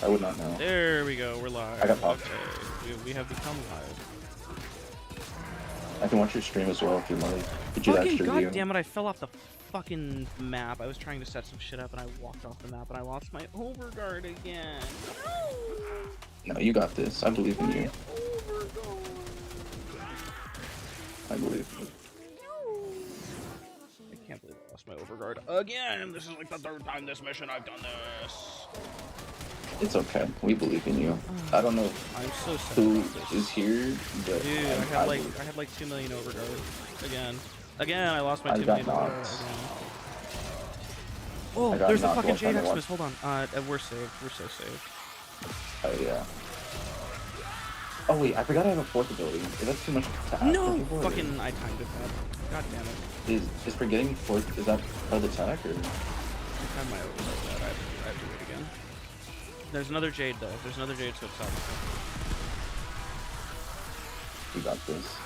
I would not know. There we go. We're live. I got popped. Okay. We have become live. I can watch your stream as well if you like. Get you that extra view. God damn it! I fell off the fucking map. I was trying to set some shit up and I walked off the map and I lost my overguard again. No, you got this. I believe in you. I believe in you. I can't believe I lost my overguard again. This is like the third time this mission I've done this. It's okay. We believe in you. I don't know I'm so sad who about this. is here, but Dude, I had like 2 million overguard again. Again, I lost my 2 million overguard again. Oh, there's a fucking Jade Xmas. Hold on. We're saved. We're so saved. Oh yeah. Oh wait, I forgot I have a fourth ability. Is that too much to ask? No! Fucking, I timed it bad. God damn it. Is forgetting fourth, is that part of the attack, or? I timed my overguard bad. I have to do it again. There's another Jade, though. There's another Jade, so it's out. We got this.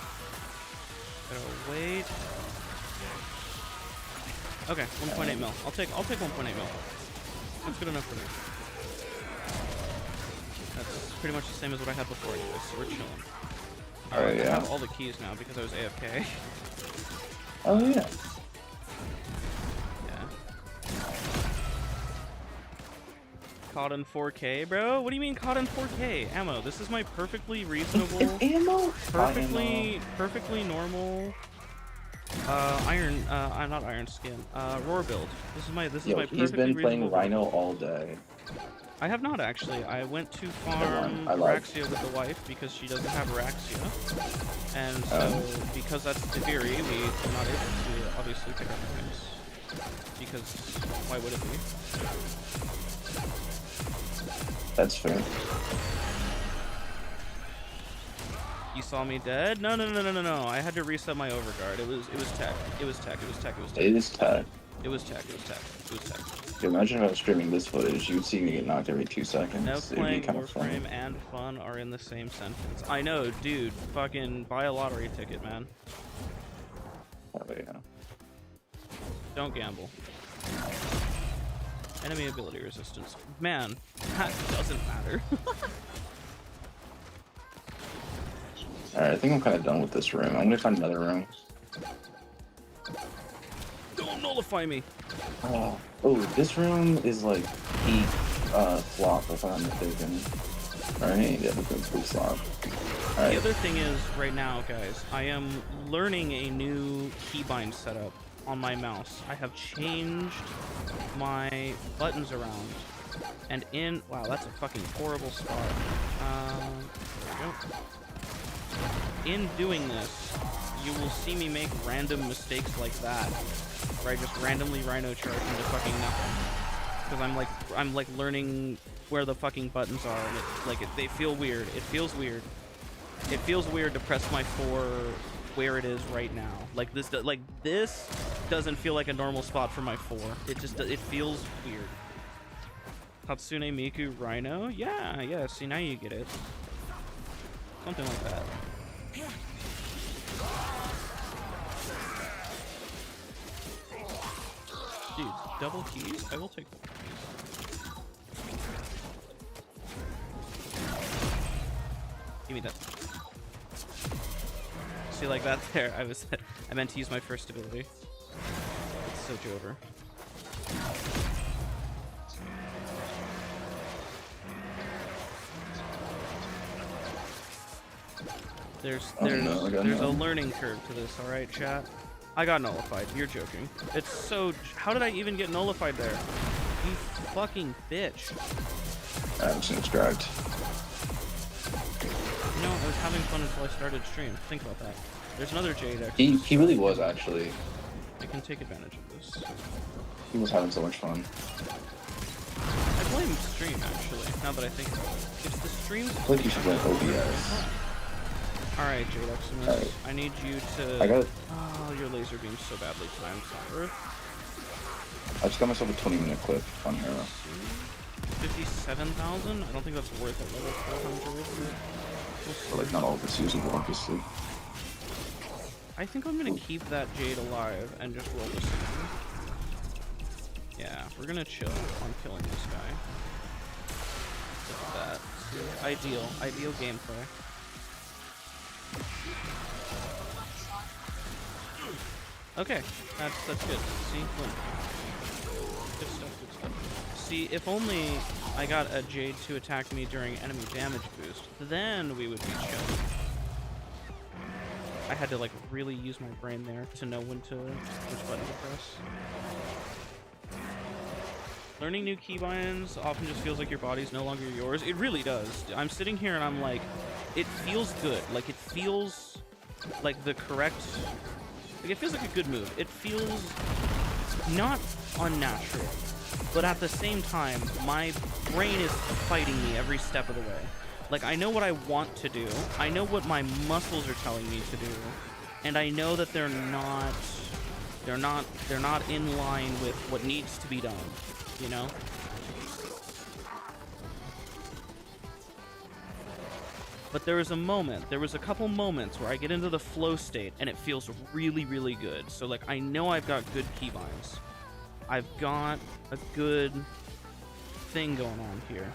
Gotta wait. Okay, 1.8 mil. I'll take 1.8 mil. That's good enough for me. That's pretty much the same as what I had before anyway, so we're chilling. Alright, yeah. I have all the keys now because I was AFK. Oh yeah. Yeah. Caught in 4K, bro? What do you mean caught in 4K? Ammo, this is my perfectly reasonable... Ammo? Perfectly normal... I'm not iron skin. Roar build. This is my perfectly he's been playing reasonable Rhino build. all day. I have not actually. I went to farm Raxia with the wife because she doesn't have Raxia, and so because that's duviri, we are not able to obviously pick up points because why would it be? That's fair. You saw me dead? No. I had to reset my overguard. It was tech. It was tech. It is tech. It was tech. Imagine if I was streaming this footage, you'd see me get knocked every 2 seconds. No, playing kind of Warframe and fun are in the same sentence. I know, dude. Fucking buy a lottery ticket, man. Oh, yeah. Don't gamble. Enemy ability resistance. Man, that doesn't matter. Alright, I think I'm kind of done with this room. I'm gonna find another room. Don't nullify me. Oh, this room is like peak flop, if I'm not mistaken. Alright, yeah, this room's peak flop. The other thing is, right now, guys, I am learning a new keybind setup on my mouse. I have changed my buttons around, and wow, that's a fucking horrible spot. There we go. In doing this, you will see me make random mistakes like that, where I just randomly rhino charge into fucking nothing. Because I'm like learning where the fucking buttons are, and they feel weird. It feels weird. It feels weird to press my 4 where it is right now. This doesn't feel like a normal spot for my 4. It feels weird. Hatsune Miku Rhino? Yeah. See, now you get it. Something like that. Dude, double keys? I will take double keys. Give me that. See, like that there, I meant to use my first ability. It's so over. There's a learning curve to this, alright, chat? I got nullified. You're joking. It's so... How did I even get nullified there? You fucking bitch. I'm just extract. You know, I was having fun until I started stream. Think about that. There's another Jade X. He really was, actually. I can take advantage of this. He was having so much fun. I blame stream, actually, now that I think about it. If the stream's... I feel like you should blame OBS. Alright, Jade X, I need you to... I got it. Oh, your laser beam's so badly timed. Sorry. I just got myself a 20-minute clip on Hero. 57,000? I don't think that's worth it. Level 400, isn't it? But like, not all of it's usable, obviously. I think I'm gonna keep that Jade alive and just roll this in. Yeah, we're gonna chill on killing this guy. Ideal gameplay. Okay, that's good. See, boom. Good stuff. See, if only I got a Jade to attack me during enemy damage boost, then we would be chill. I had to like really use my brain there to know which button to press. Learning new keybinds often just feels like your body's no longer yours. It really does. I'm sitting here and I'm like, it feels good. Like it feels like the correct, like it feels like a good move. It feels not unnatural, but at the same time, my brain is fighting me every step of the way. Like I know what I want to do. I know what my muscles are telling me to do, and I know that they're not in line with what needs to be done. You know? But there was a couple moments where I get into the flow state and it feels really, really good. So like I know I've got good keybinds. I've got a good thing going on here.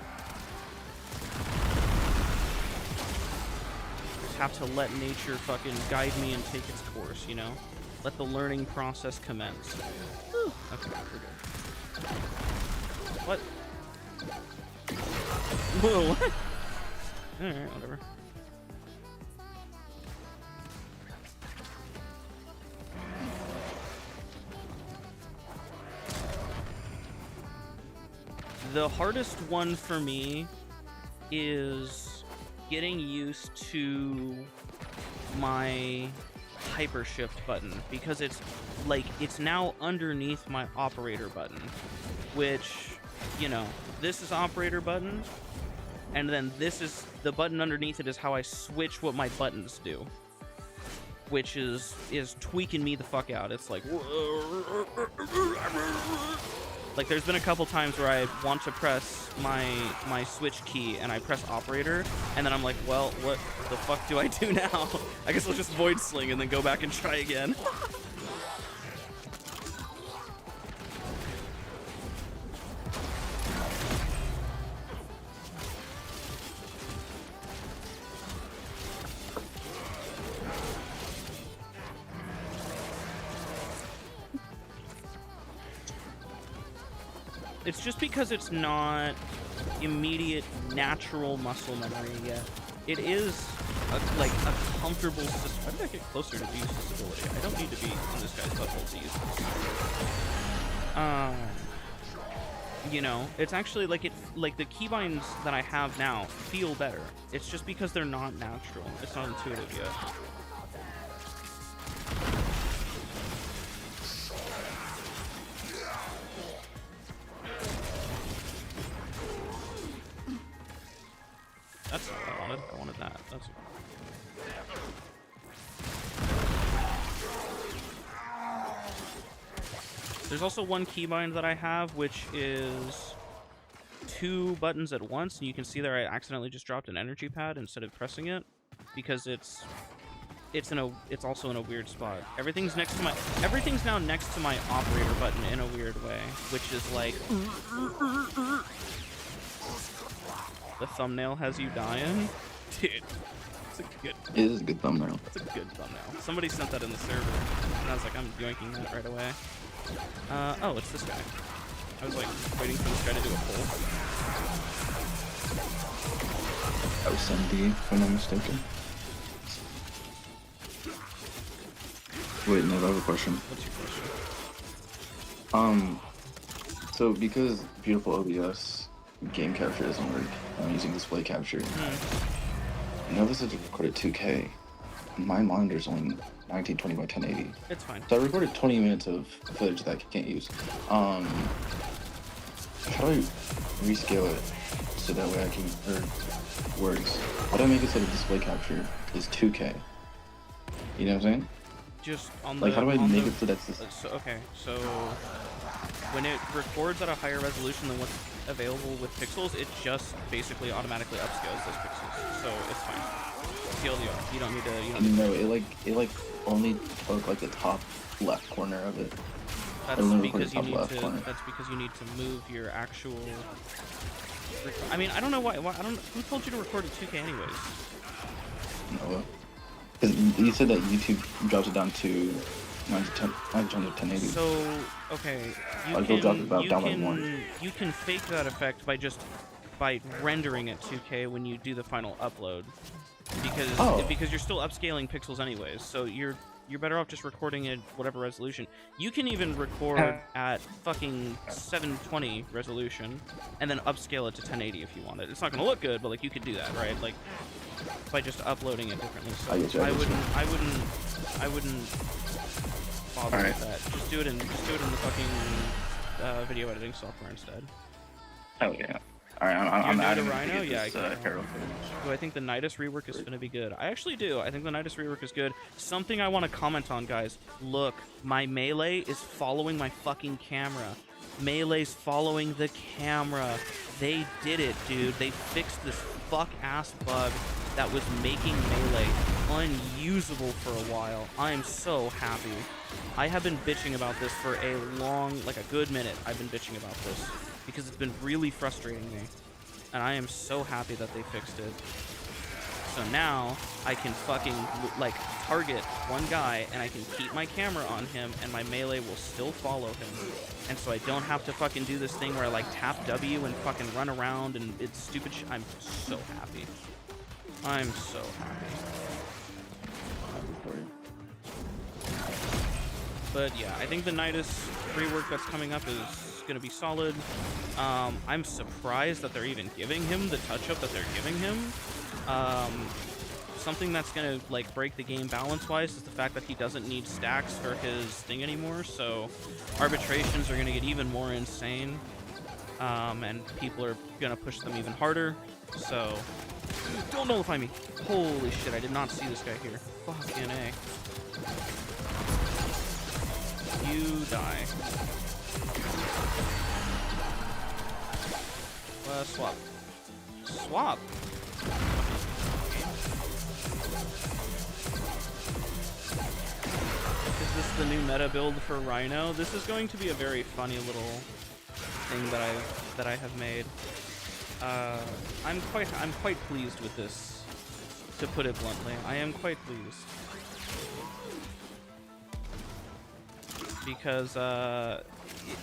Just have to let nature fucking guide me and take its course, you know? Let the learning process commence. Whew. Okay, we're good. What? Whoa, what? Alright, whatever. The hardest one for me is getting used to my hyper shift button, because it's like it's now underneath my operator button, which, you know, this is operator button, and then this is the button underneath it is how I switch what my buttons do, which is tweaking me the fuck out. It's like there's been a couple times where I want to press my switch key and I press operator, and then I'm like, well, what the fuck do I do now? I guess I'll just void sling and then go back and try again. It's just because it's not immediate natural muscle memory yet. It is a comfortable system. How did I get closer to Deus' ability? I don't need to be in this guy's butthole to use this. You know, it's actually like the keybinds that I have now feel better. It's just because they're not natural. It's not intuitive yet. That's not what I wanted. I wanted that. That's... There's also one keybind that I have, which is 2 buttons at once, and you can see there I accidentally just dropped an energy pad instead of pressing it, because it's also in a weird spot. Everything's now next to my operator button in a weird way, which is like the thumbnail has you dying. Dude, it's a good... It is a good thumbnail. It's a good thumbnail. Somebody sent that in the server, and I was like, I'm yoinking that right away. Oh, it's this guy. I was like waiting for this guy to do a pull. That was Cindy, if I'm not mistaken. Wait, no, I have a question. What's your question? So because beautiful OBS game capture doesn't work, I'm using display capture. I know this is recorded 2K. My monitor's only 1920 by 1080. It's fine. So I recorded 20 minutes of footage that I can't use. How do I rescale it so that way I can, or works? How do I make it so the display capture is 2K? You know what I'm saying? Just on like, how do I make it so that's this? So when it records at a higher resolution than what's available with pixels, it just basically automatically upscales those pixels. So it's fine. TLDR. You don't need to. No, it only took like the top left corner of it. That's because you need to. That's because you need to move your actual. I mean, I don't know why. I don't. Who told you to record at 2K anyways? No. Because you said that YouTube drops it down to 1080. So okay, you can fake that effect by rendering at 2K when you do the final upload, because you're still upscaling pixels anyways. So you're better off just recording at whatever resolution. You can even record at fucking 720 resolution and then upscale it to 1080 if you want it. It's not gonna look good, but like you could do that, right? Like by just uploading it differently. So I wouldn't bother with that. Just do it in the fucking video editing software instead. Oh yeah. All right, I'm new to adding Rhino? this, Yeah, I can. hero. Do I think the Nidus rework is going to be good? I actually do. I think the Nidus rework is good. Something I want to comment on, guys. Look, my melee is following my fucking camera. Melee's following the camera. They did it, dude. They fixed this fuck-ass bug that was making melee unusable for a while. I am so happy. I have been bitching about this for a good minute. I've been bitching about this because it's been really frustrating me. And I am so happy that they fixed it. So now I can fucking target one guy and I can keep my camera on him and my melee will still follow him. And so I don't have to fucking do this thing where I tap W and fucking run around and it's stupid shit. I'm so happy. I'm so happy. But yeah, I think the Nidus rework that's coming up is going to be solid. I'm surprised that they're even giving him the touch-up that they're giving him. Something that's going to break the game balance-wise is the fact that he doesn't need stacks for his thing anymore, so arbitrations are going to get even more insane, and people are going to push them even harder, so don't nullify me. Holy shit, I did not see this guy here. Fucking A. You die. Swap. Swap? Is this the new meta build for Rhino? This is going to be a very funny little thing that I have made. I'm quite pleased with this, to put it bluntly. I am quite pleased. Because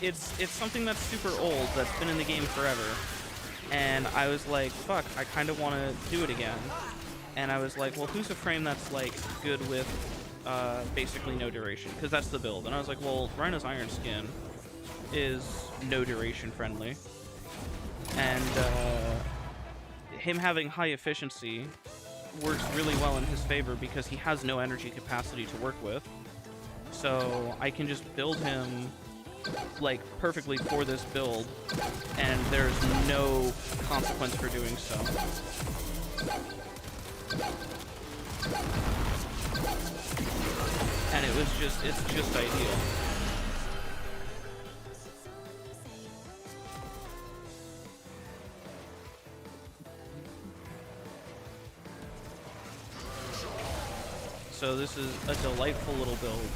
it's something that's super old, that's been in the game forever. And I was like, fuck, I kind of want to do it again. And I was like, well, who's a frame that's good with basically no duration? Because that's the build. And I was like, well, Rhino's Iron Skin is no duration friendly. And him having high efficiency works really well in his favor because he has no energy capacity to work with. So I can just build him perfectly for this build, and there's no consequence for doing so. And it's just ideal. So this is a delightful little build.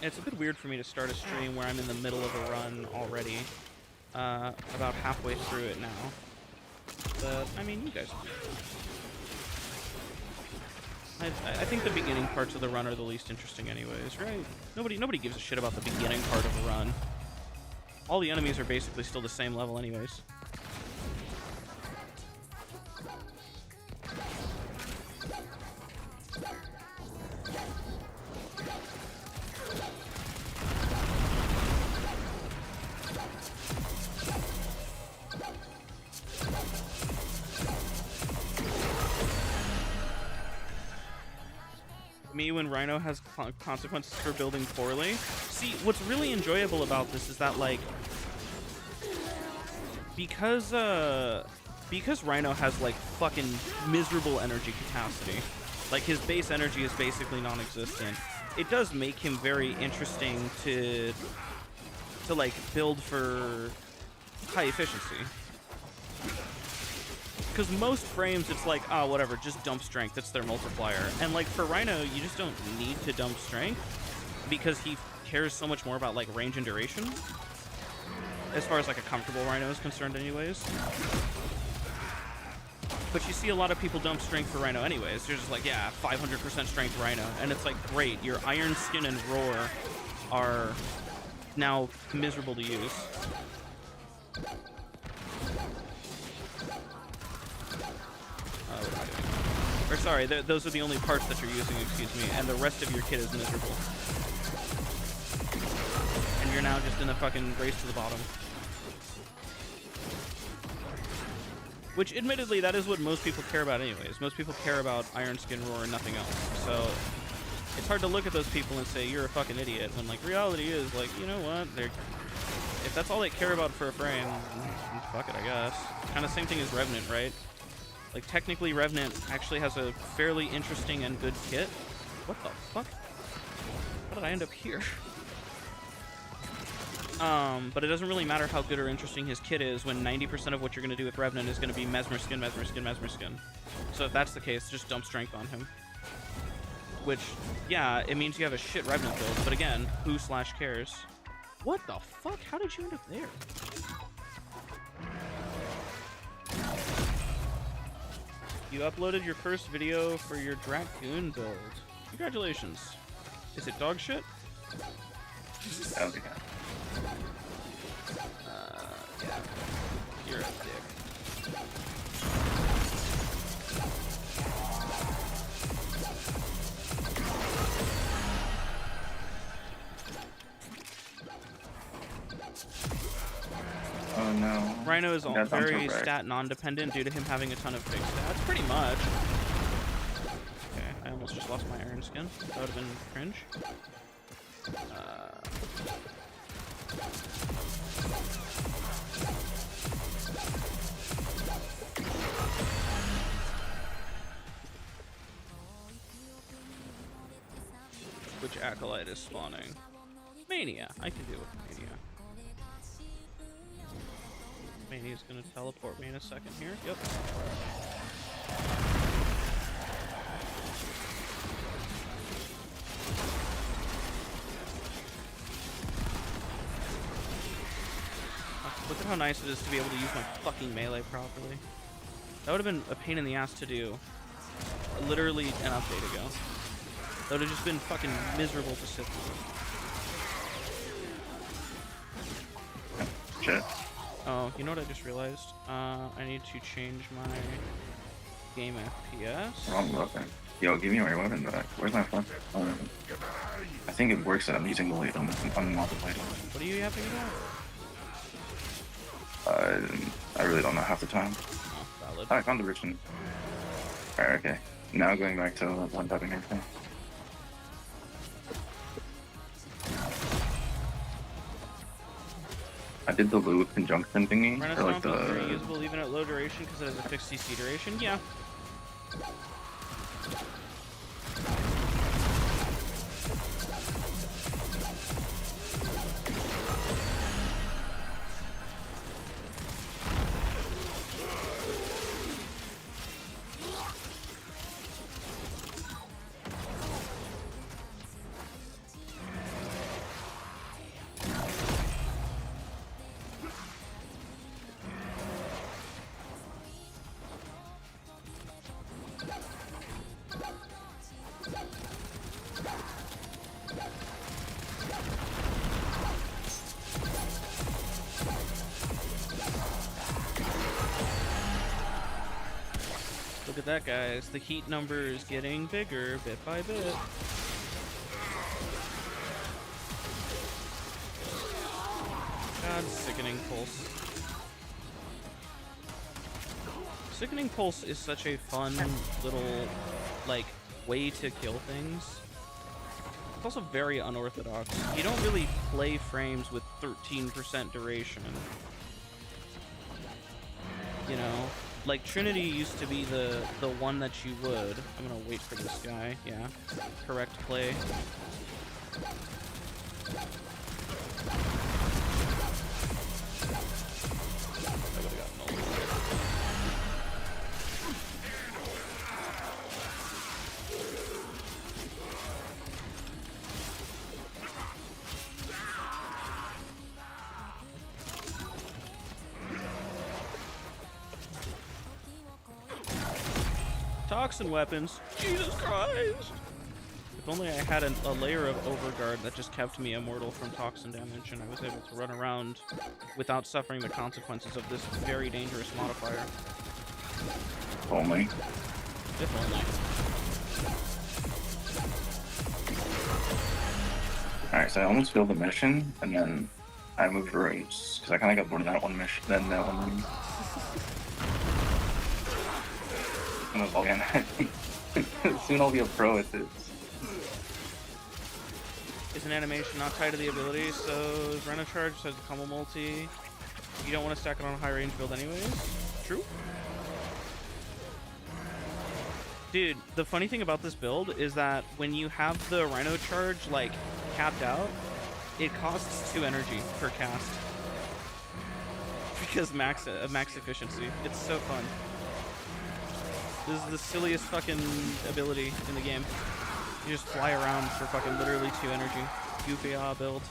It's a bit weird for me to start a stream where I'm in the middle of a run already. About halfway through it now. But, I mean, you guys... I think the beginning parts of the run are the least interesting anyways, right? Nobody gives a shit about the beginning part of a run. All the enemies are basically still the same level anyways. Me when Rhino has consequences for building poorly. See, what's really enjoyable about this is that because Rhino has fucking miserable energy capacity, his base energy is basically non-existent. It does make him very interesting to build for high efficiency. because most frames it's like, oh, whatever, just dump strength. It's their multiplier. And like for Rhino, you just don't need to dump strength because he cares so much more about like range and duration. As far as like a comfortable Rhino is concerned, anyways. But you see a lot of people dump strength for Rhino anyways. They're just like, yeah, 500% strength Rhino. And it's like, great, your Iron Skin and Roar are now miserable to use. What am I doing? Or sorry, those are the only parts that you're using, excuse me, and the rest of your kit is miserable. And you're now just in a fucking race to the bottom. Which, admittedly, that is what most people care about anyways. Most people care about Iron Skin Roar and nothing else. So, it's hard to look at those people and say, you're a fucking idiot, when, like, reality is, like, you know what? If that's all they care about for a frame, fuck it, I guess. Kind of same thing as Revenant, right? Like, technically, Revenant actually has a fairly interesting and good kit. What the fuck? How did I end up here? But it doesn't really matter how good or interesting his kit is when 90% of what you're going to do with Revenant is going to be Mesmer Skin, Mesmer Skin, Mesmer Skin. So if that's the case, just dump strength on him. Which, yeah, it means you have a shit Revenant build, but again, who/cares? What the fuck? How did you end up there? You uploaded your first video for your Dracoon build. Congratulations. Is it dog shit? Okay. Yeah. You're a dick. Oh no. Rhino is very stat non-dependent due to him having a ton of fixed stats, pretty much. Okay, I almost just lost my Iron Skin. That would have been cringe. Which acolyte is spawning? Mania. I can deal with Mania. Mania's gonna teleport me in a second here. Yep. Look at how nice it is to be able to use my fucking melee properly. That would have been a pain in the ass to do. Literally an update ago. That would have just been fucking miserable to sit through. Shit. Oh, you know what I just realized? I need to change my game FPS. Wrong weapon. Yo, give me my weapon back. Where's my weapon? I think it works that I'm using the blade on the multiplier. What are you yapping about? I really don't know half the time. Oh, valid. I found the Richmond. Alright, okay. Now going back to one tapping everything. I did the loop conjunction thingy. Renaissance Or like the... is very usable even at low duration because it has a fixed CC duration. Yeah. Look at that, guys. The heat number is getting bigger bit by bit. God, Sickening Pulse. Sickening Pulse is such a fun little, like, way to kill things. It's also very unorthodox. You don't really play frames with 13% duration. You know? Like, Trinity used to be the one that you would. I'm gonna wait for this guy. Yeah. Correct play. I would've gotten Toxin weapons. Jesus Christ! If only I had a layer of overguard that just kept me immortal from toxin damage, and I was able to run around without suffering the consequences of this very dangerous modifier. Only. If only. Alright, so I almost failed the mission, and then I moved rooms, because I kind of got bored of that one mission, then that one room. Again, soon I'll be a pro at this. Is an animation not tied to the ability, so Rhino Charge has a combo multi. You don't want to stack it on a high range build anyways. True. Dude, the funny thing about this build is that when you have the Rhino Charge, like, capped out, it costs 2 energy per cast. Because max efficiency. It's so fun. This is the silliest fucking ability in the game. You just fly around for fucking literally 2 energy. Goofy build.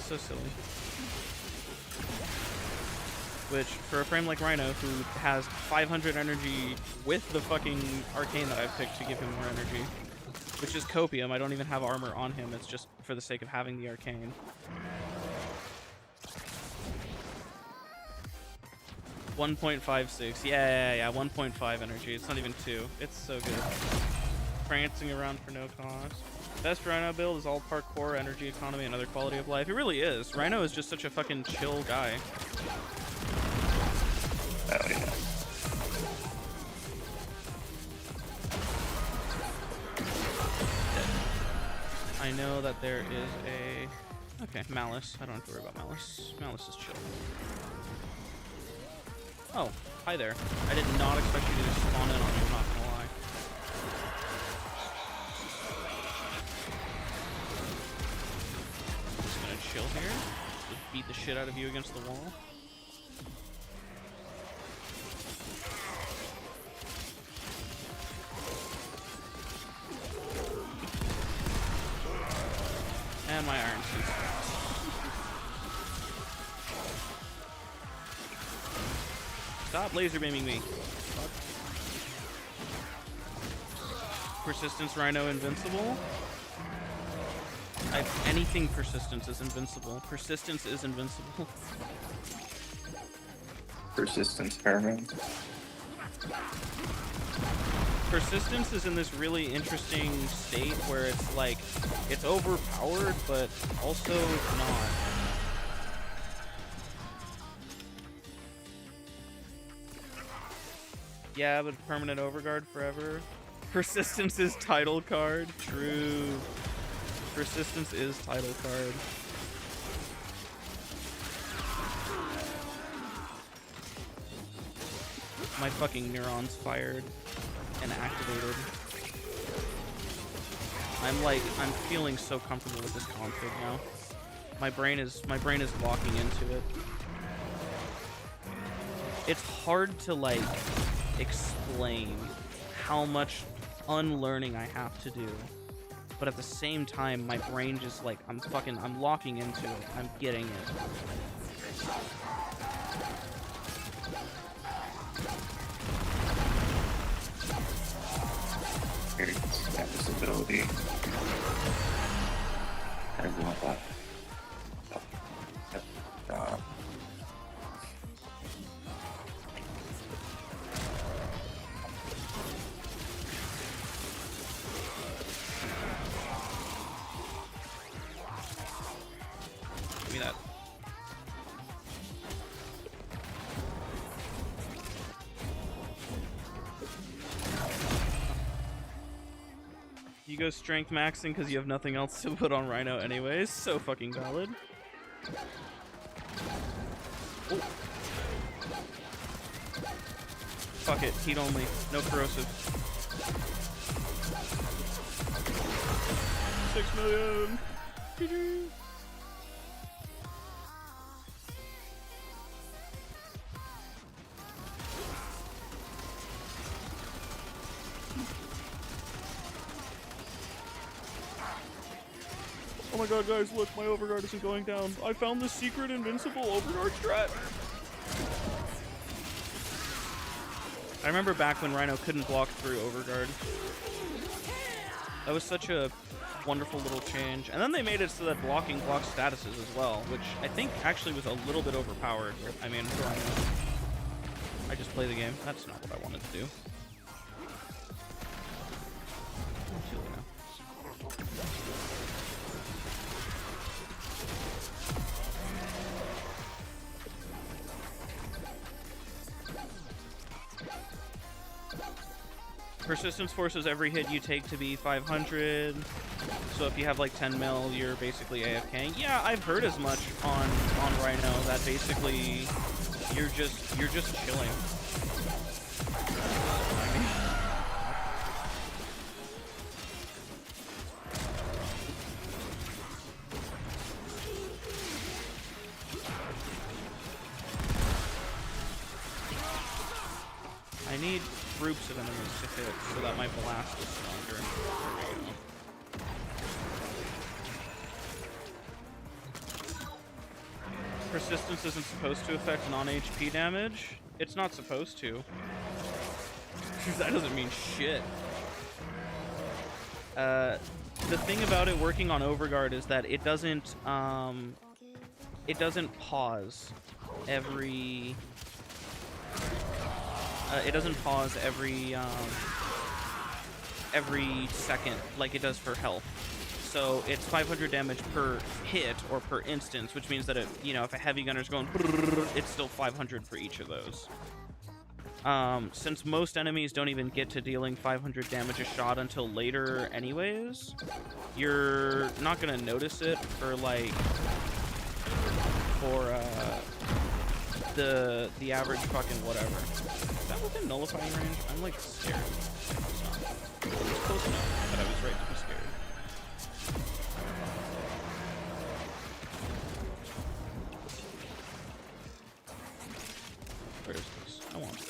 So silly. Which, for a frame like Rhino, who has 500 energy with the fucking arcane that I've picked to give him more energy, which is copium, I don't even have armor on him, it's just for the sake of having the arcane. $1.56, yeah, 1.5 energy, it's not even 2, it's so good. Prancing around for no cost. Best Rhino build is all parkour, energy economy, and other quality of life. It really is. Rhino is just such a fucking chill guy. Oh yeah. I know that there is a... Okay, Malice. I don't have to worry about Malice. Malice is chill. Oh, hi there. I did not expect you to just spawn in on you, I'm not gonna lie. Just gonna chill here. Just beat the shit out of you against the wall. And my iron suit. Stop laser beaming me. Persistence Rhino invincible. Anything persistence is invincible. Persistence is invincible. Persistence paramount. Persistence is in this really interesting state where it's like, it's overpowered, but also not. Yeah, but permanent overguard forever. Persistence is title card. True. Persistence is title card. My fucking neurons fired and activated. I'm feeling so comfortable with this config now. My brain is locking into it. It's hard to like explain how much unlearning I have to do, but at the same time my brain just like I'm locking into it. I'm getting it. This ability. I want that. Give me that. You go strength maxing because you have nothing else to put on Rhino anyways. So fucking valid. Oh. Fuck it, heat only, no corrosive. 6 million! GG! Oh my god, guys, look, my overguard isn't going down. I found the secret invincible overguard strat. I remember back when Rhino couldn't block through Overguard. That was such a wonderful little change. And then they made it so that blocking blocks statuses as well, which I think actually was a little bit overpowered. I mean, what do I know? I just play the game. That's not what I wanted to do. Persistence forces every hit you take to be 500. So if you have like 10 mil, you're basically AFK. Yeah, I've heard as much on Rhino that basically you're just chilling. I need groups of enemies to hit so that my blast is stronger. There we go. Persistence isn't supposed to affect non-HP damage. It's not supposed to. That doesn't mean shit. The thing about it working on Overguard is that it doesn't pause every every second like it does for health. So it's 500 damage per hit or per instance, which means that if a heavy gunner's going, it's still 500 for each of those. Since most enemies don't even get to dealing 500 damage a shot until later anyways, you're not gonna notice it for the average fucking whatever. Is that within nullifying range? I'm like scared. It's close enough, but I was right to be scared. Where is this? I want this.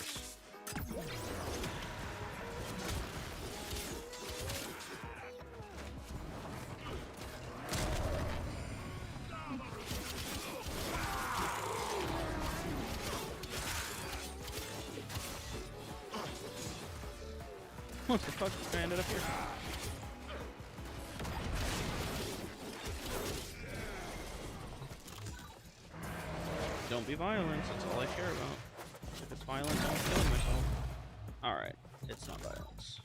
What the fuck? I ended up here. Don't be violent, that's all I care about. If it's violence, I'm killing myself. Alright, it's not violence.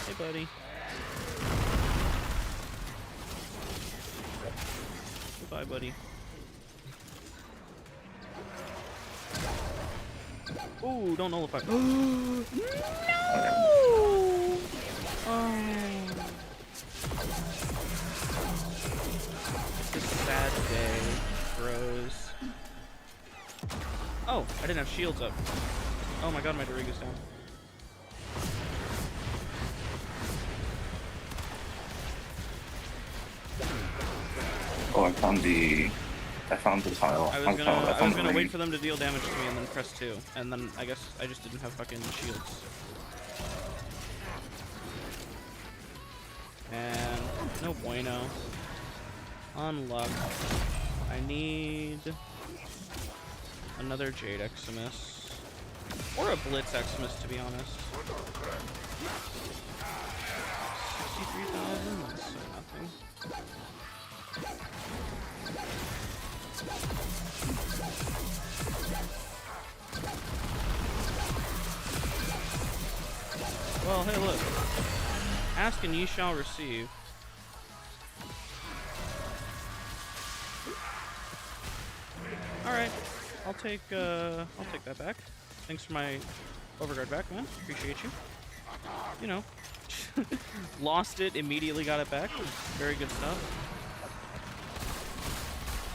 Hey, buddy. Goodbye, buddy. Ooh, don't nullify. No! Oh. It's a sad day, bros. Oh, I didn't have shields up. Oh my god, my Doriga's down. Oh, I found the tile. I was gonna wait for them to deal damage to me and then press 2. And then I guess I just didn't have fucking shields. And no bueno. Unluck. I need another Jade Eximus. Or a Blitz Eximus, to be honest. 63,000? That's so nothing. Well, hey, look. Ask and ye shall receive. All right, I'll take that back. Thanks for my overguard back, man. Appreciate you. You know, lost it, immediately got it back. Very good stuff.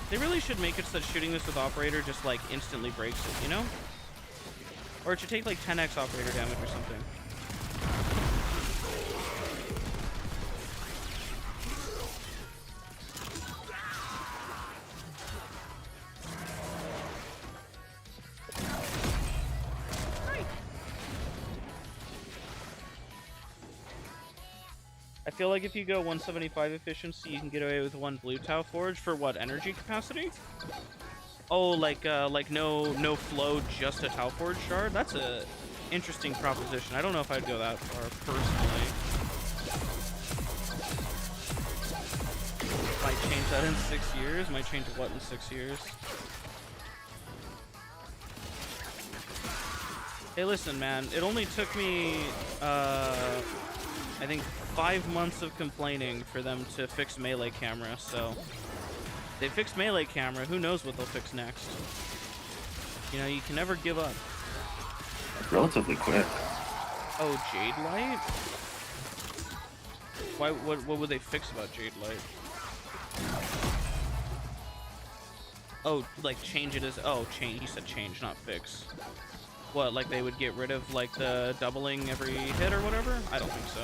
They really should make it so that shooting this with operator just like instantly breaks it, you know? Or it should take like 10x operator damage or something. I feel like if you go 175 efficiency, you can get away with 1 blue Tau Forge for what, energy capacity? Oh, like no flow, just a Tau Forge shard? That's a interesting proposition. I don't know if I'd go that far, personally. Might change that in 6 years. Might change what in 6 years? Hey, listen, man. It only took me, I think 5 months of complaining for them to fix melee camera, so... They fixed melee camera, who knows what they'll fix next. You know, you can never give up. Relatively quick. Oh, Jade Light? Why? What would they fix about Jade Light? Oh, like change it as... Oh, change. You said change, not fix. What, like they would get rid of, like, the doubling every hit or whatever? I don't think so.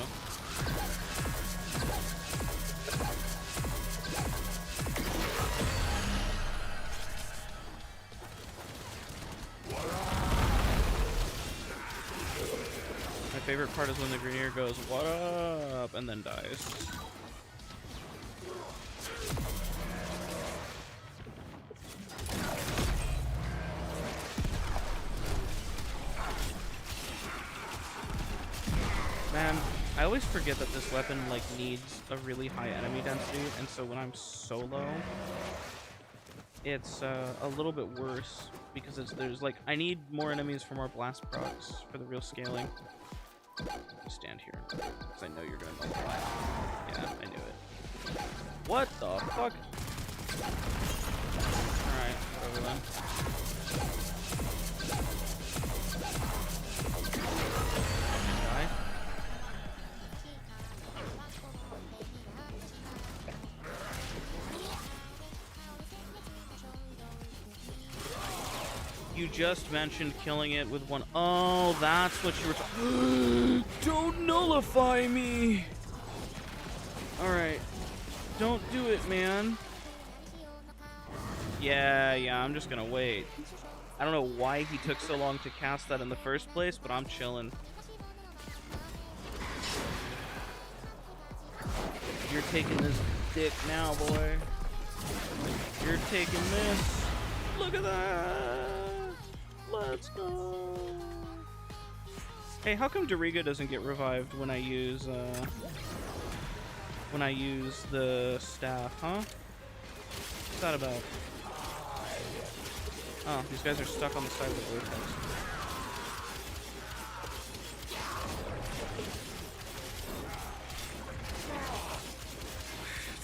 My favorite part is when the Greeneer goes, "What up?" and then dies. Man, I always forget that this weapon, like, needs a really high enemy density, and so when I'm solo, it's a little bit worse, because there's, like, I need more enemies for more blast procs for the real scaling. Stand here, because I know you're gonna know why. Yeah, I knew it. What the fuck? Alright, whatever then. Die. You just mentioned killing it with one. Oh, that's what you were talking. Don't nullify me. All right, don't do it, man. Yeah, I'm just gonna wait. I don't know why he took so long to cast that in the first place, but I'm chilling. You're taking this dick now, boy. You're taking this. Look at that. Let's go. Hey, how come Duriga doesn't get revived when I use the staff, huh? What's that about? Oh, these guys are stuck on the side of the vortex.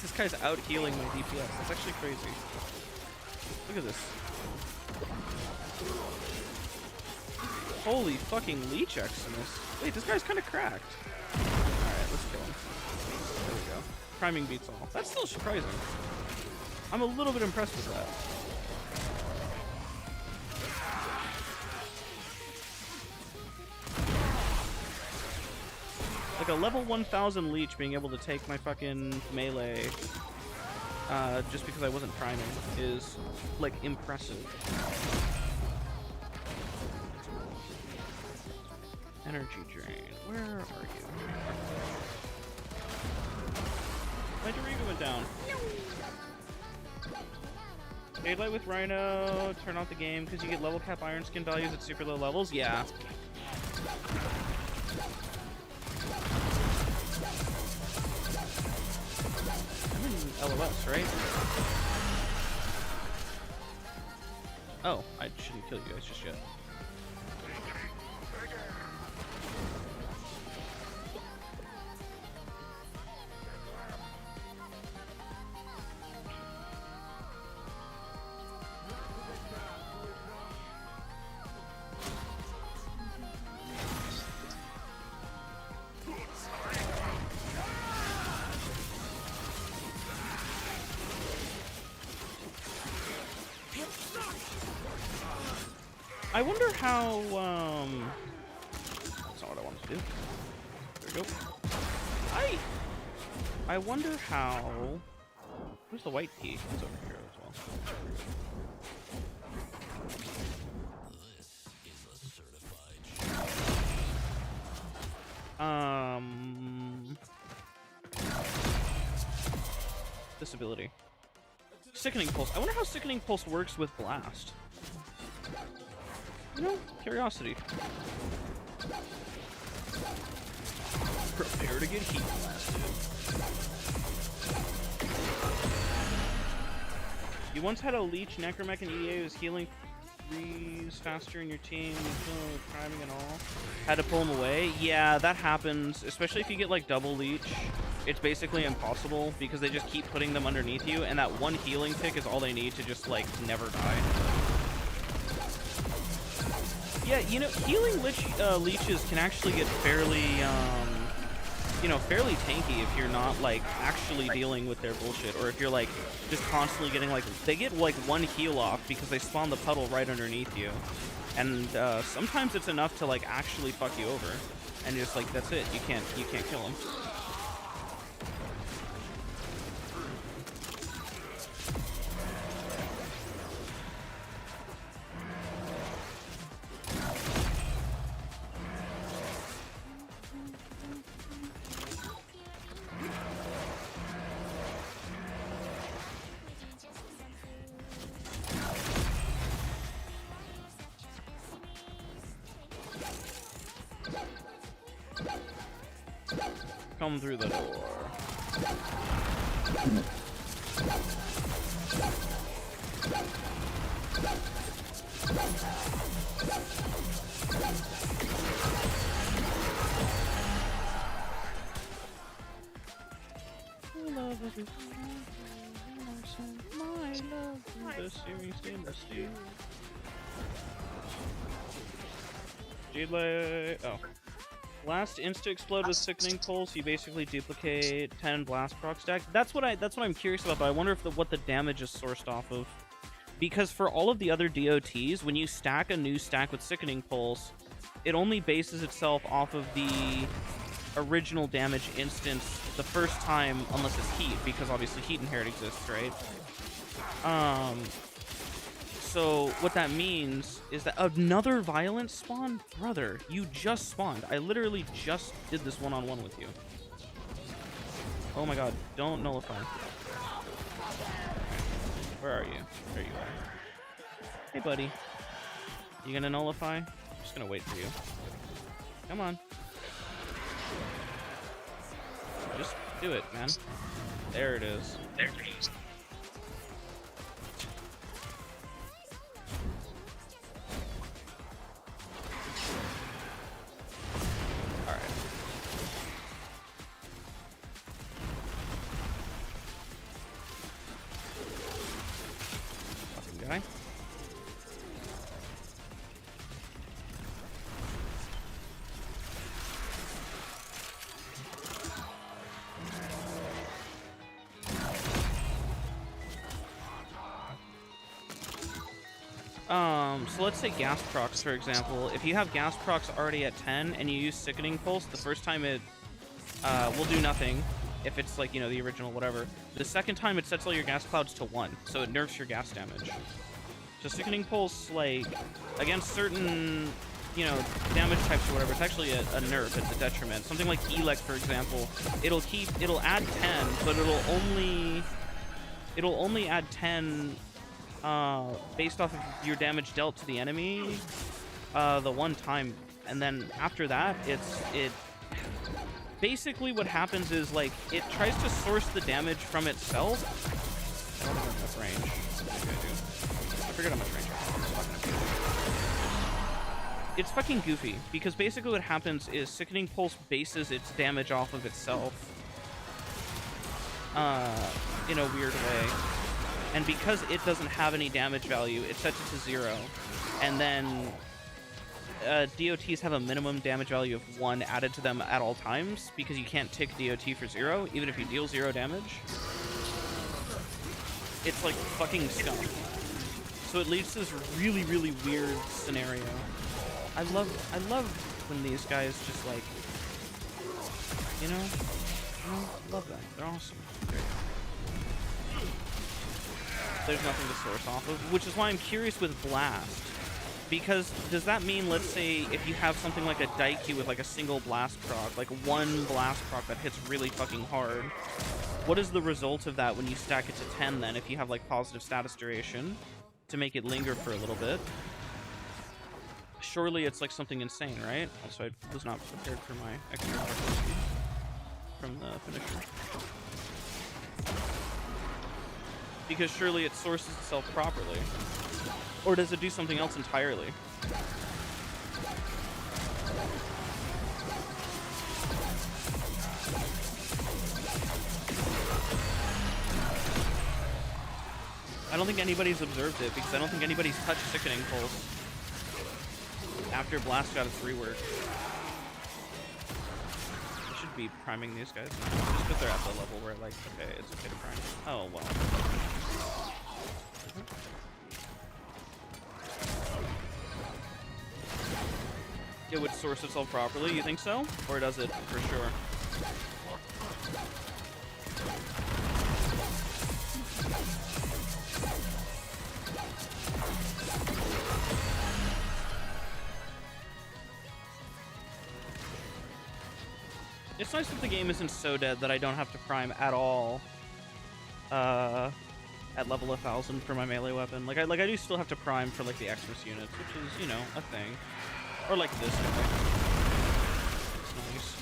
This guy's out healing my DPS. That's actually crazy. Look at this. Holy fucking leech Eximus. Wait, this guy's kind of cracked. Alright, let's kill him. There we go. Priming beats all. That's still surprising. I'm a little bit impressed with that. Like a level 1000 leech being able to take my fucking melee just because I wasn't priming is, like, impressive. Energy drain. Where are you? My Duriga went down. Daylight with Rhino. Turn off the game because you get level cap iron skin values at super low levels. Yeah. I'm in LOS, right? Oh, I shouldn't kill you guys just yet. I wonder how, that's not what I wanted to do. There we go. I wonder how... Where's the white key? It's over here as well. This ability. Sickening Pulse. I wonder how Sickening Pulse works with Blast. You know, curiosity. Prepare to get heat blasted. You once had a leech necromech in EA who was healing freeze faster in your team, priming and all. Had to pull him away. Yeah, that happens, especially if you get like double leech. It's basically impossible because they just keep putting them underneath you, and that one healing tick is all they need to just like never die. Yeah, you know, healing leeches can actually get fairly, you know, fairly tanky if you're not like actually dealing with their bullshit, or if you're like just constantly getting like, they get like one heal off because they spawn the puddle right underneath you, and sometimes it's enough to like actually fuck you over, and just like that's it, you can't kill them. Come through the door. Oh. Blast insta explode with Sickening Pulse. You basically duplicate 10 blast proc stack. That's what I'm curious about, but I wonder if what the damage is sourced off of. Because for all of the other DOTs, when you stack a new stack with Sickening Pulse, it only bases itself off of the original damage instance the first time, unless it's heat, because obviously heat inherit exists, right? So what that means is that another violence spawn? Brother, you just spawned. I literally just did this one-on-one with you. Oh my god, don't nullify. Where are you? There you are. Hey, buddy. You gonna nullify? I'm just gonna wait for you. Come on. Just do it, man. There it is. There it is. Guy. So let's say gas procs, for example. If you have gas procs already at 10 and you use Sickening Pulse, the first time it will do nothing. If it's like, you know, the original whatever. The second time it sets all your gas clouds to 1, so it nerfs your gas damage. So Sickening Pulse, like, against certain, you know, damage types or whatever, it's actually a nerf, it's a detriment. Something like Elec, for example, it'll add 10, but it'll only add 10 based off of your damage dealt to the enemy the one time, and then after that, it basically what happens is, like, it tries to source the damage from itself. I don't have enough range. I forget how much range I have. It's fucking goofy, because basically what happens is Sickening Pulse bases its damage off of itself in a weird way. And because it doesn't have any damage value, it sets it to 0. And then DOTs have a minimum damage value of 1 added to them at all times, because you can't tick DOT for 0, even if you deal 0 damage. It's like fucking scum. So it leads to this really, really weird scenario. I love when these guys just, like, you know, love them. They're awesome. There's nothing to source off of, which is why I'm curious with Blast. Because does that mean, let's say, if you have something like a Daikyu with like a single blast proc, like one blast proc that hits really fucking hard, what is the result of that when you stack it to 10 then, if you have like positive status duration to make it linger for a little bit? Surely it's like something insane, right? Also, I was not prepared for my extra speed from the finisher. Because surely it sources itself properly. Or does it do something else entirely? I don't think anybody's observed it, because I don't think anybody's touched Sickening Pulse after Blast got its rework. I should be priming these guys now, just because they're at the level where, like, okay, it's okay to prime. Oh, well. It would source itself properly, you think so? Or does it, for sure? It's nice that the game isn't so dead that I don't have to prime at all at level 1000 for my melee weapon. Like I do still have to prime for like the Xmas units, which is, you know, a thing. Or like this guy. It's nice.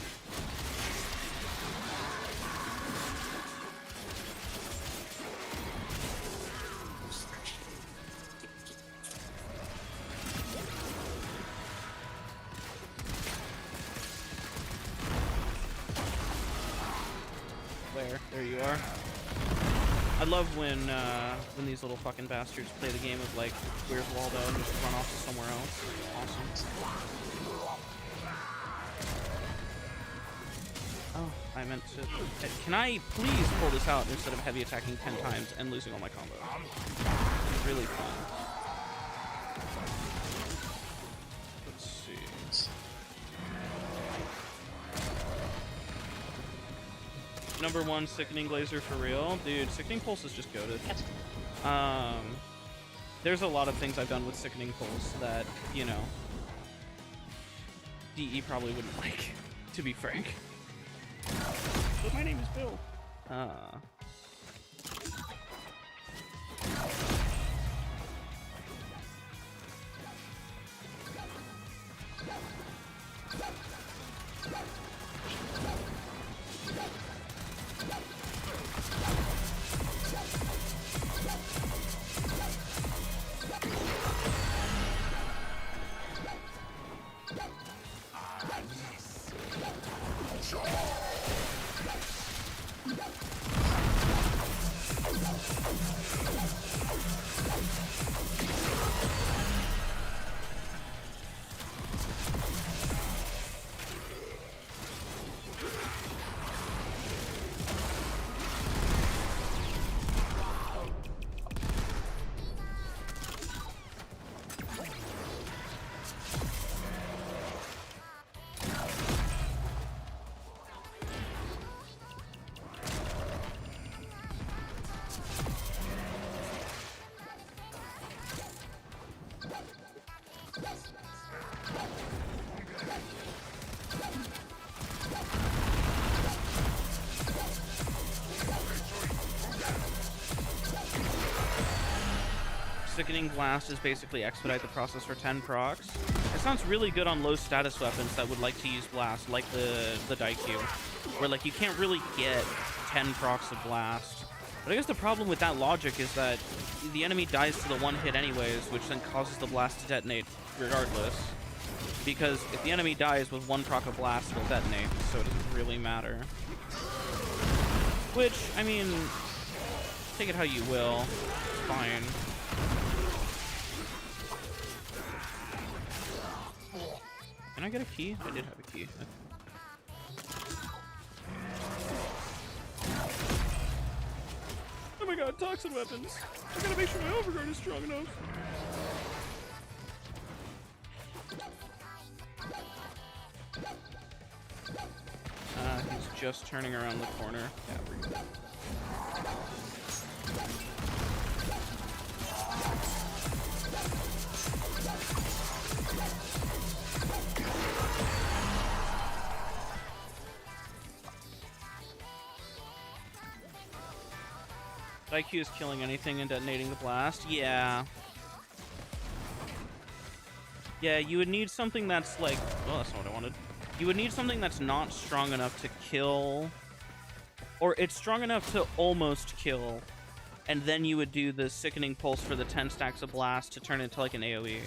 There you are. I love when these little fucking bastards play the game of like, where's Waldo, and just run off to somewhere else. Awesome. Oh, I meant to. Can I please pull this out instead of heavy attacking 10 times and losing all my combos? It's really fun. Let's see. Number 1, Sickening Glazer for real. Dude, Sickening Pulse is just goated. There's a lot of things I've done with Sickening Pulse that, you know, DE probably wouldn't like, to be frank. But my name is Bill. Sickening Blast is basically expedite the process for 10 procs. It sounds really good on low status weapons that would like to use Blast, like the Daikyu, where like you can't really get 10 procs of Blast. But I guess the problem with that logic is that the enemy dies to the one hit anyways, which then causes the Blast to detonate regardless. Because if the enemy dies with 1 proc of Blast, it'll detonate, so it doesn't really matter. Which, I mean, take it how you will. It's fine. Can I get a key? I did have a key. Oh my god, toxin weapons! I gotta make sure my overguard is strong enough. He's just turning around the corner. Yeah, we're good. IQ is killing anything and detonating the blast. Yeah. Yeah, you would need something that's like... Oh, that's not what I wanted. You would need something that's not strong enough to kill... Or it's strong enough to almost kill. And then you would do the Sickening Pulse for the 10 stacks of blast to turn it into like an AoE.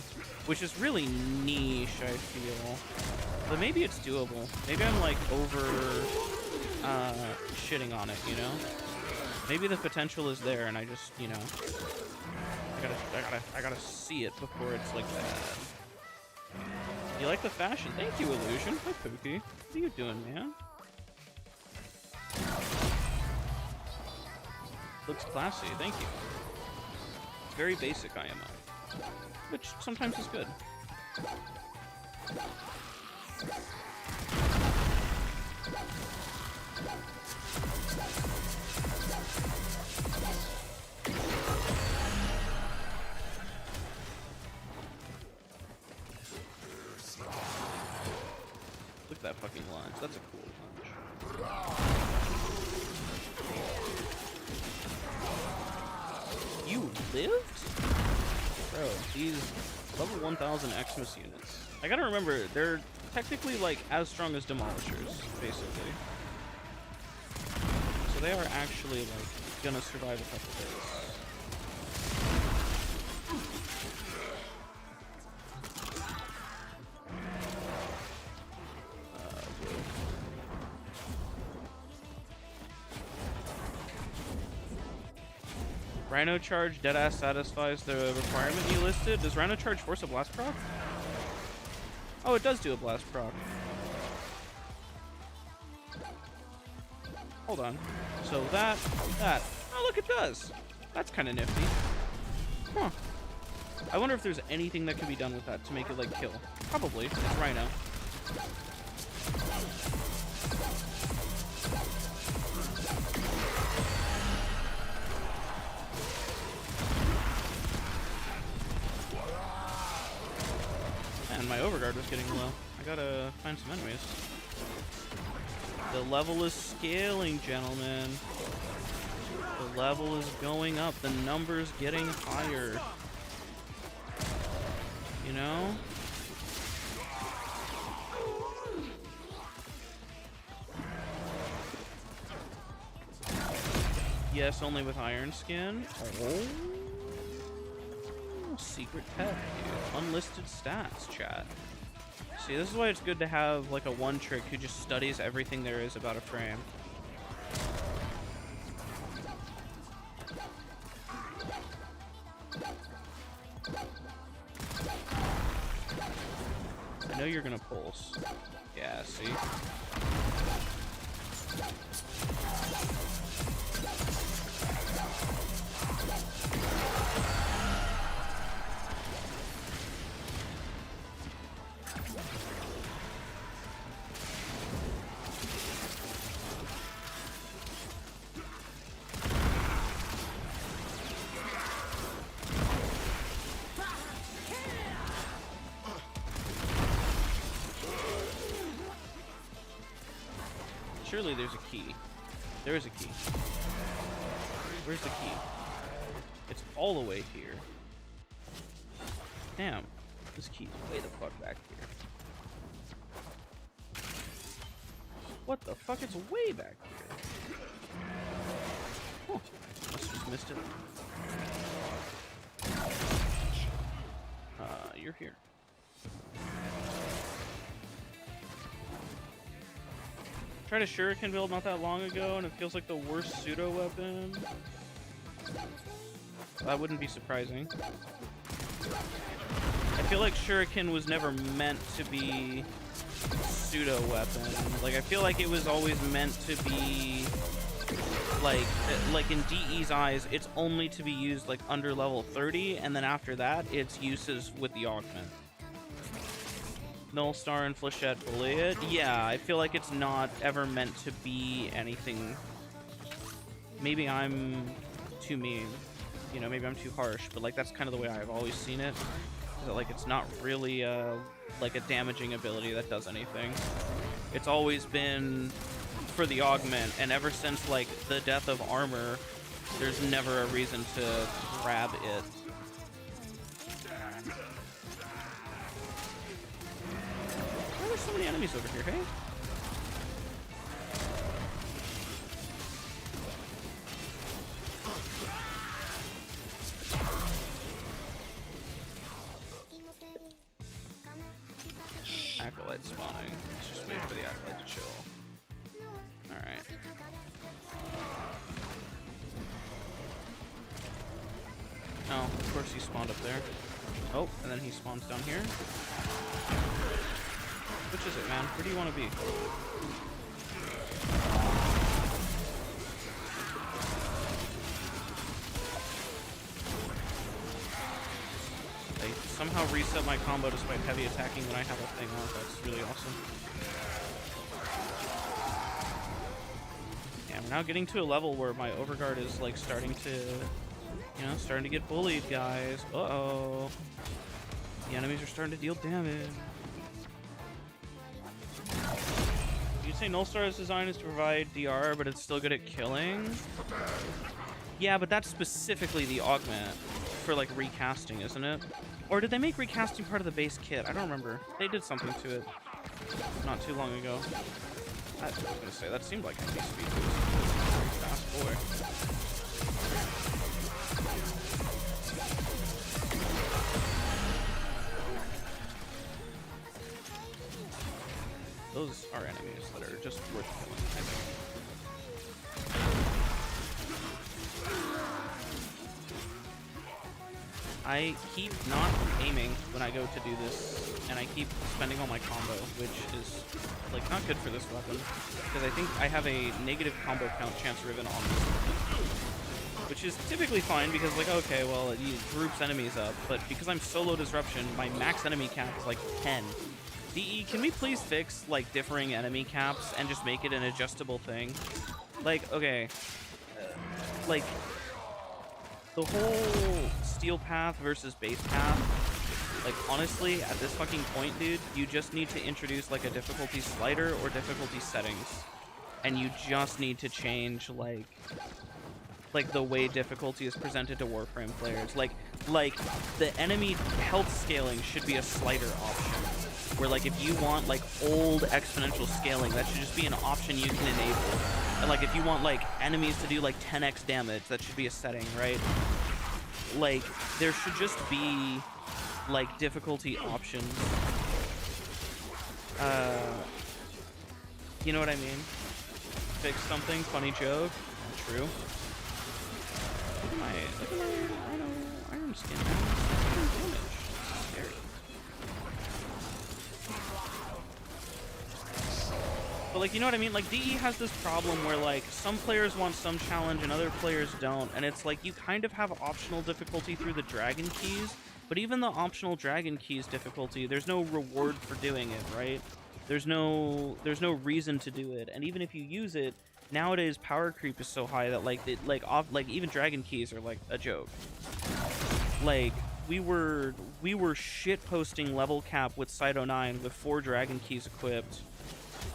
Which is really niche, I feel. But maybe it's doable. Maybe I'm like over... shitting on it, you know? Maybe the potential is there and I just, you know... I gotta see it before it's like bad. You like the fashion? Thank you, Illusion. Hi, Pookie. What are you doing, man? Looks classy. Thank you. It's very basic IMO, which sometimes is good. Look at that fucking lunge. That's a cool lunge. You lived? Bro, these level 1000 Xmas units. I gotta remember, they're technically like as strong as demolishers, basically. So they are actually like gonna survive a couple days. Rhino Charge deadass satisfies the requirement you listed. Does Rhino Charge force a blast proc? Oh, it does do a blast proc. Hold on. So that. Oh, look, it does. That's kind of nifty. Huh. I wonder if there's anything that can be done with that to make it, like, kill. Probably. It's Rhino. And my overguard was getting low. I gotta find some enemies. The level is scaling, gentlemen. The level is going up. The number's getting higher. You know? Yes, only with iron skin. Oh. Secret pet, dude. Unlisted stats, chat. See, this is why it's good to have like a one trick who just studies everything there is about a frame. I know you're gonna pulse. Yeah, see? Surely there's a key. There is a key. Where's the key? It's all the way here. Damn. This key's way the fuck back here. What the fuck? It's way back here. Oh, must have just missed it. You're here. Tried a shuriken build not that long ago, and it feels like the worst pseudo weapon. That wouldn't be surprising. I feel like shuriken was never meant to be pseudo weapon. Like I feel like it was always meant to be like in DE's eyes, it's only to be used like under level 30, and then after that, its uses with the augment. Nullstar and Flechette bully it. Yeah, I feel like it's not ever meant to be anything. Maybe I'm too mean. You know, maybe I'm too harsh, but like that's kind of the way I've always seen it. That like it's not really like a damaging ability that does anything. It's always been for the augment, and ever since like the death of armor, there's never a reason to grab it. Why are there so many enemies over here, hey? Acolyte spawning. Let's just wait for the acolyte to chill. Alright. Oh, of course he spawned up there. Oh, and then he spawns down here. Which is it, man? Where do you want to be? I somehow reset my combo despite heavy attacking when I have a thing on. That's really awesome. Yeah, we're now getting to a level where my overguard is like starting to, you know, starting to get bullied, guys. Uh-oh. The enemies are starting to deal damage. You'd say Nullstar's design is to provide DR, but it's still good at killing? Yeah, but that's specifically the augment for, like, recasting, isn't it? Or did they make recasting part of the base kit? I don't remember. They did something to it not too long ago. I was gonna say, that seemed like a speed boost. Very fast boy. Those are enemies that are just worth killing, I think. I keep not aiming when I go to do this, and I keep spending all my combo, which is, like, not good for this weapon, because I think I have a negative combo count chance riven on this weapon, which is typically fine, because, like, okay, well, it groups enemies up, but because I'm solo disruption, my max enemy cap is, like, 10. DE, can we please fix, like, differing enemy caps and just make it an adjustable thing? Like, okay. Like, the whole steel path versus base path, like, honestly, at this fucking point, dude, you just need to introduce, like, a difficulty slider or difficulty settings. And you just need to change, like the way difficulty is presented to Warframe players. Like, the enemy health scaling should be a slider option. Where, like, if you want, like, old exponential scaling, that should just be an option you can enable. And, like, if you want, like, enemies to do, like, 10x damage, that should be a setting, right? Like, there should just be, like, difficulty options. You know what I mean? Fix something, funny joke. True. Look at my iron skin. Damage. Scary. But, like, you know what I mean? Like, DE has this problem where, like, some players want some challenge and other players don't, and it's like you kind of have optional difficulty through the dragon keys, but even the optional dragon keys difficulty, there's no reward for doing it, right? There's no reason to do it, and even if you use it, nowadays power creep is so high that, like, even dragon keys are, like, a joke. Like, we were shit posting level cap with Cyto 9 with 4 dragon keys equipped.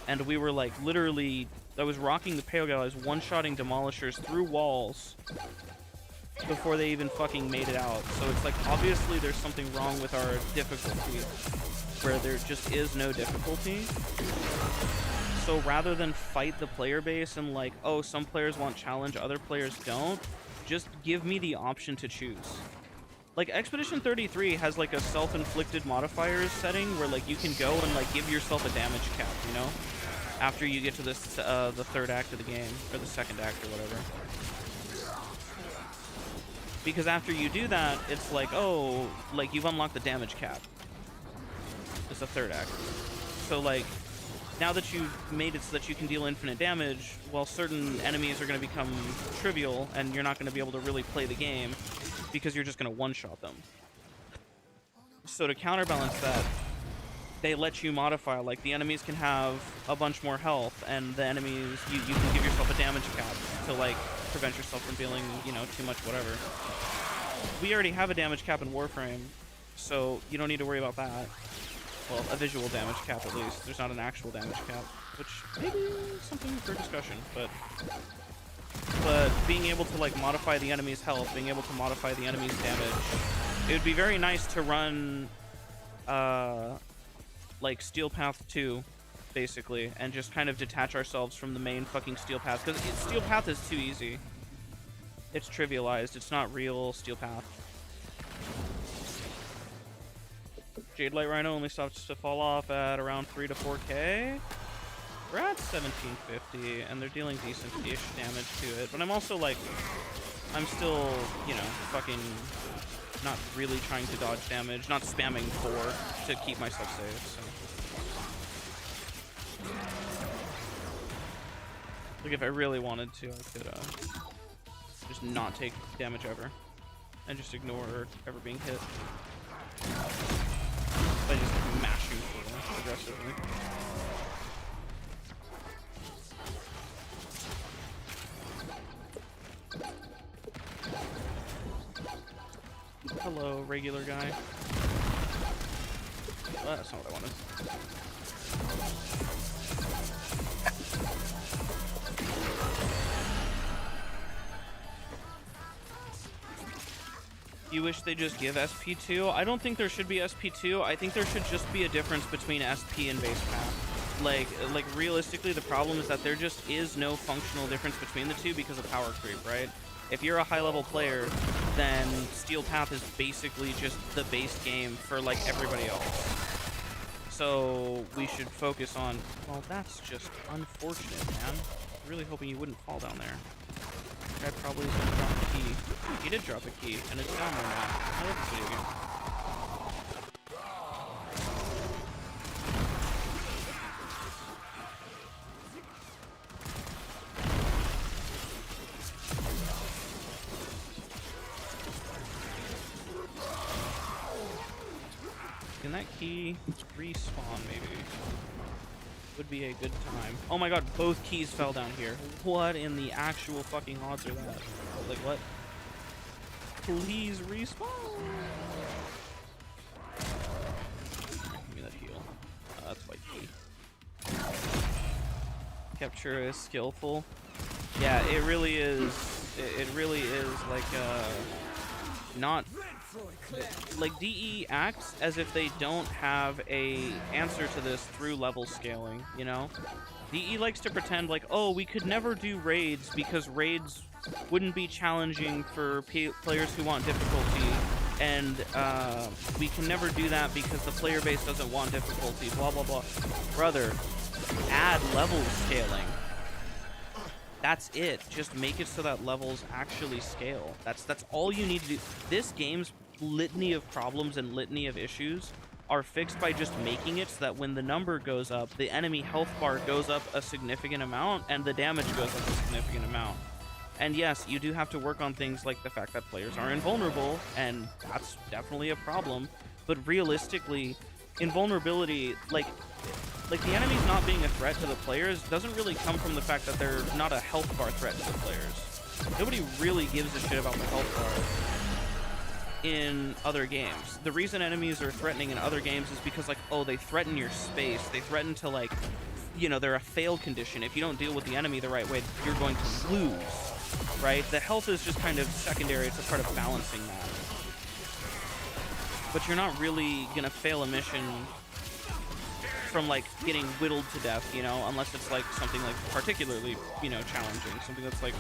And we were, like, literally, I was rocking the Pale Guys, one-shotting Demolishers through walls before they even fucking made it out. So it's like, obviously there's something wrong with our difficulty, where there just is no difficulty. So rather than fight the player base and, like, oh, some players want challenge, other players don't, just give me the option to choose. Like, Expedition 33 has, like, a self-inflicted modifiers setting where, like, you can go and, like, give yourself a damage cap, you know? After you get to this, the third act of the game, or the second act, or whatever. Because after you do that, it's like, oh, like, you've unlocked the damage cap. It's the third act. So, like, now that you've made it so that you can deal infinite damage, well, certain enemies are going to become trivial, and you're not going to be able to really play the game, because you're just going to one-shot them. So to counterbalance that, they let you modify, like, the enemies can have a bunch more health, and the enemies, you can give yourself a damage cap to, like, prevent yourself from dealing, you know, too much whatever. We already have a damage cap in Warframe, so you don't need to worry about that. Well, a visual damage cap at least. There's not an actual damage cap, which maybe is something for discussion, but but being able to like modify the enemy's health, being able to modify the enemy's damage, it would be very nice to run like Steel Path 2 basically, and just kind of detach ourselves from the main fucking Steel Path, because Steel Path is too easy. It's trivialized. It's not real Steel Path. Jade Light Rhino only stops to fall off at around 3 to 4k. We're at 1750, and they're dealing decent-ish damage to it. But I'm also like, I'm still, you know, fucking not really trying to dodge damage, not spamming 4 to keep myself safe. So. Like, if I really wanted to, I could just not take damage ever, and just ignore ever being hit by just mashing 4 aggressively. Hello, regular guy. Well, that's not what I wanted. You wish they just give SP2? I don't think there should be SP2. I think there should just be a difference between SP and base path. Like realistically, the problem is that there just is no functional difference between the two because of power creep, right? If you're a high-level player, then Steel Path is basically just the base game for, like, everybody else. So we should focus on... Well, that's just unfortunate, man. Really hoping you wouldn't fall down there. Guy probably is going to drop a key. He did drop a key, and it's down there now. I love this video game. Can that key respawn, maybe? Would be a good time. Oh my god, both keys fell down here. What in the actual fucking odds are that? Like, what? Please respawn! Give me that heal. That's my key. Capture is skillful. Yeah, it really is. It really is like, not... Like, DE acts as if they don't have a answer to this through level scaling, you know? DE likes to pretend like, oh, we could never do raids because raids wouldn't be challenging for players who want difficulty, and we can never do that because the player base doesn't want difficulty, blah, blah, blah. Brother, add level scaling. That's it. Just make it so that levels actually scale. That's all you need to do. This game's litany of problems and litany of issues are fixed by just making it so that when the number goes up, the enemy health bar goes up a significant amount and the damage goes up a significant amount. And yes, you do have to work on things like the fact that players are invulnerable, and that's definitely a problem. But realistically, invulnerability, like the enemies not being a threat to the players doesn't really come from the fact that they're not a health bar threat to the players. Nobody really gives a shit about the health bar in other games. The reason enemies are threatening in other games is because, like, oh, they threaten your space. They threaten to, like, you know, they're a fail condition. If you don't deal with the enemy the right way, you're going to lose, right? The health is just kind of secondary. It's a part of balancing that. But you're not really gonna fail a mission from, like, getting whittled to death, you know, unless it's like something like particularly, you know, challenging, something that's like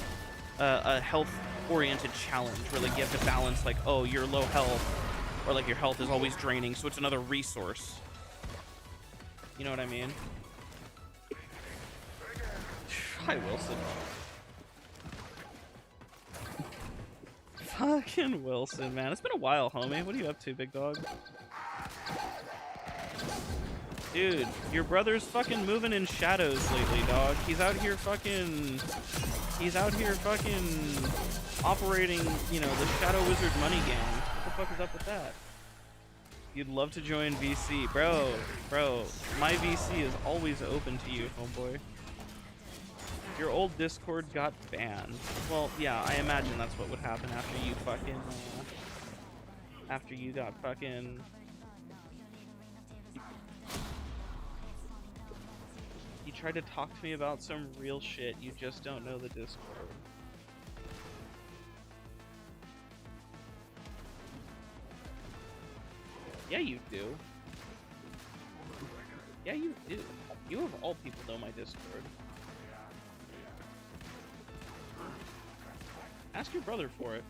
a health-oriented challenge where, like, you have to balance, like, oh, you're low health, or like your health is always draining, so it's another resource. You know what I mean? Hi, Wilson. Fucking Wilson, man. It's been a while, homie. What are you up to, big dog? Dude, your brother's fucking moving in shadows lately, dog. He's out here fucking operating, you know, the Shadow Wizard money gang. What the fuck is up with that? You'd love to join VC. Bro, my VC is always open to you, homeboy. Your old Discord got banned. Well, yeah, I imagine that's what would happen after you fucking, after you got fucking... You tried to talk to me about some real shit, you just don't know the Discord. Yeah, you do. Yeah, you do. You of all people know my Discord. Ask your brother for it.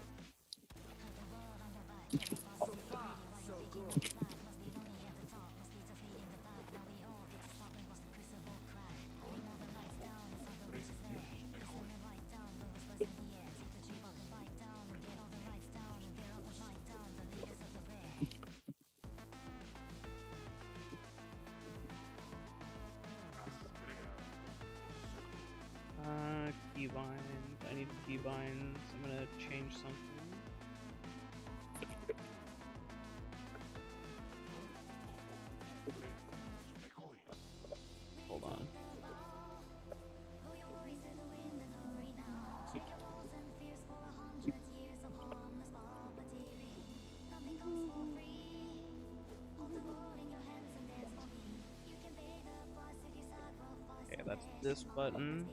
Keybinds. I need keybinds. I'm gonna change something. Hold on. Okay, that's this button.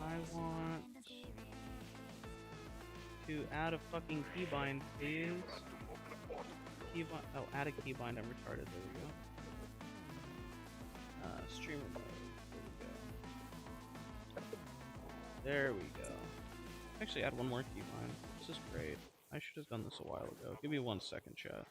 I want to add a fucking keybind, please. Keybind. Oh, add a keybind. I'm retarded. There we go. Streamer mode. There we go. Actually, add one more keybind. This is great. I should have done this a while ago. Give me 1 second, chat.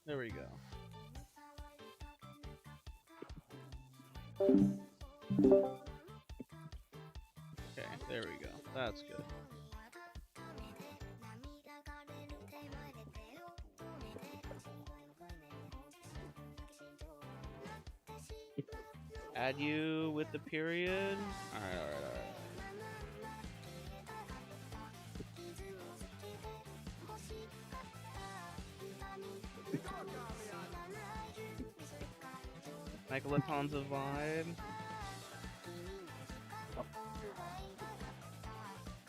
There we go. Okay, there we go. That's good. Add you with the period. Alright. Megalithon's a vibe.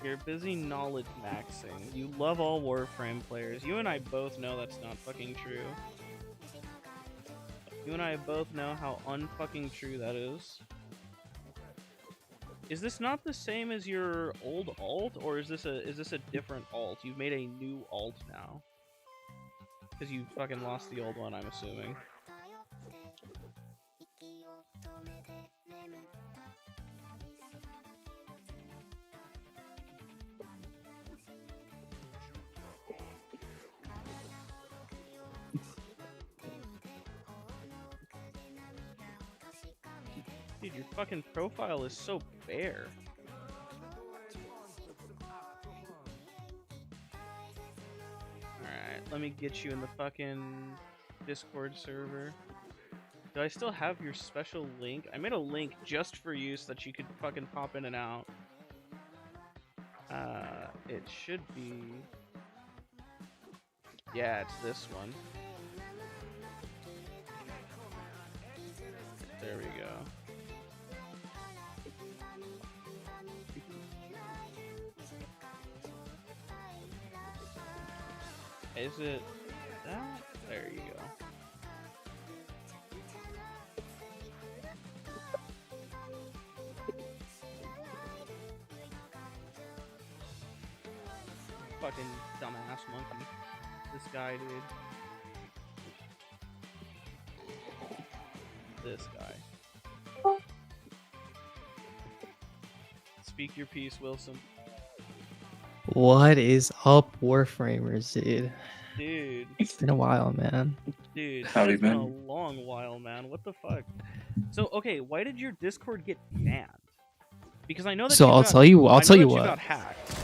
You're busy knowledge maxing. You love all Warframe players. You and I both know that's not fucking true. You and I both know how unfucking true that is. Is this not the same as your old alt, or is this a different alt? You've made a new alt now. Because you fucking lost the old one, I'm assuming. Dude, your fucking profile is so bare. Alright, let me get you in the fucking Discord server. Do I still have your special link? I made a link just for you so that you could fucking pop in and out. It should be... Yeah, it's this one. There we go. Is it that? There you go. Fucking dumbass monkey. This guy, dude. This guy. Speak your piece, Wilson. What is up, Warframers, dude? Dude. It's been a while, man. Dude, Howdy, it's been a man. long while, man. What the fuck? So, okay, why did your Discord get banned? Because I know that So I'll tell you what. you got hacked.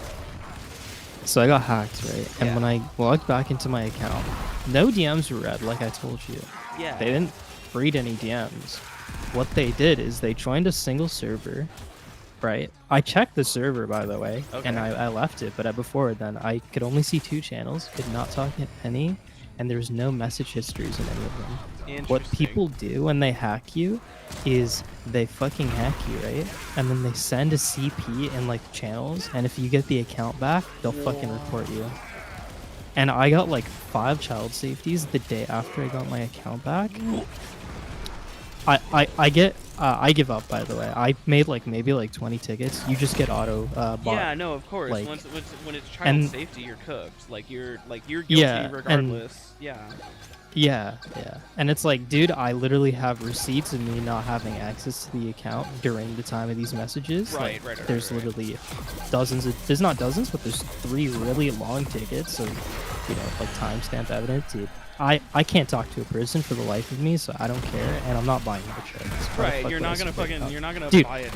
So I got hacked, right? And Yeah. when I logged back into my account, no DMs were read, like I told you. Yeah. They didn't read any DMs. What they did is they joined a single server, right? I checked the server, by the way, and Okay. I left it, but before then, I could only see 2 channels, could not talk to any, and there's no message histories in any of them. What Interesting. people do when they hack you is they fucking hack you, right? And then they send a CP in like channels, and if you get the account back, they'll fucking report you. And I got like 5 child safeties the day after I got my account back. I give up, by the way. I made like maybe like 20 tickets. You just get auto bot. Yeah, no, of course. like- When it's child and- safety, you're cooked. Like you're guilty Yeah, and- regardless. Yeah. Yeah. And it's like, dude, I literally have receipts of me not having access to the account during the time of these messages. Right, Like, right. There's literally dozens of, there's not dozens, but there's 3 really long tickets of, like timestamp evidence. Dude, I can't talk to a person for the life of me, so I don't care, and I'm not buying the checks. Right, you're not gonna Dude, buy it.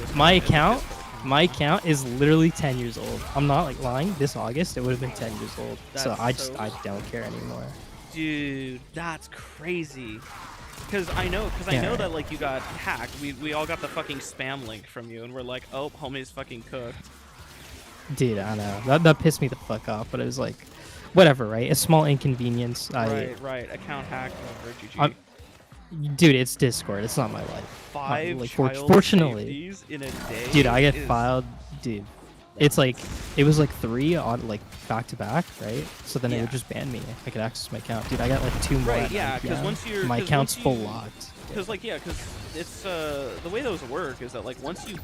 my account is literally 10 years old. I'm not like lying. This August, it would have been 10 years old. So That's I don't care anymore. Dude, that's crazy. Because I know Yeah. that like you got hacked. We all got the fucking spam link from you, and we're like, oh, homie's fucking cooked. Dude, I know. That pissed me the fuck off, but it was like, whatever, right? A small inconvenience. Right. Account hacked. Whatever. GG. Dude, it's Discord. It's not my life. 5 like, child fortunately, safeties in a day. dude, I get is- filed. Dude, it's like, it was like 3 on like back to back, right? So then it Yeah. would just ban me. I could access my account. Dude, I got like 2 more. Right, at yeah, 9 because PM. once you're my 'cause account's once full you- locked. Because it's the way those work is that like once you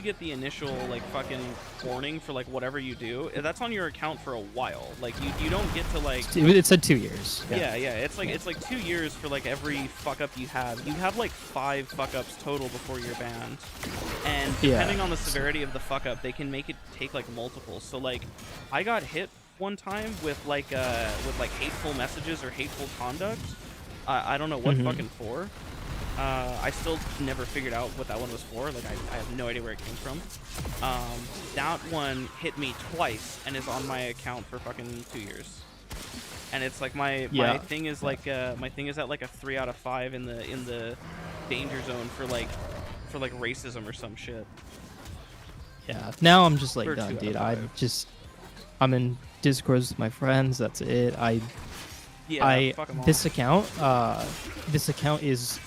get the initial like fucking warning for like whatever you do, that's on your account for a while. Like you don't get to like It said 2 years. yeah, it's like 2 years for like every fuck up you have. You have like 5 fuck ups total before you're banned, and depending on the severity of the fuck up, they can make it take like multiple. So like, I got hit one time with like hateful messages or hateful conduct. I don't know what fucking for. I still never figured out what that one was for. Like I have no idea where it came from. That one hit me twice and is on my account for fucking 2 years. And it's like my thing is like my thing is at like a 3 out of 5 in the danger zone for like racism or some shit. Yeah. Now I'm just like Or done, 2 dude. out of 5. I'm in Discords with my friends. That's it. Yeah, fuck 'em all. This account is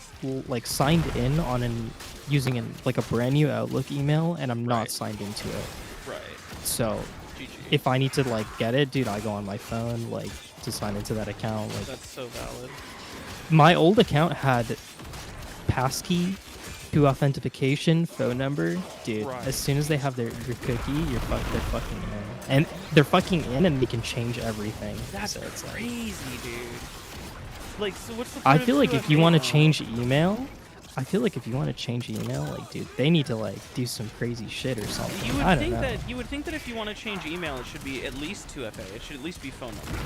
like signed in on using like a brand new Outlook email, and I'm not Right. signed into it. Right. So GG. if I need to like get it, dude, I go on my phone like to sign into that account. Like That's so valid. my old account had passkey, 2 authentication, phone number, dude. Right. As soon as they have your cookie, they're fucking in, and they're fucking in, and they can change everything. That's so it's like, crazy, dude. Like, so what's the I point feel of like if you 2FA want to now? change email, like, dude, they need to like do some crazy shit or something. You would I don't think know. that if you want to change email, it should be at least 2FA. It should at least be phone number.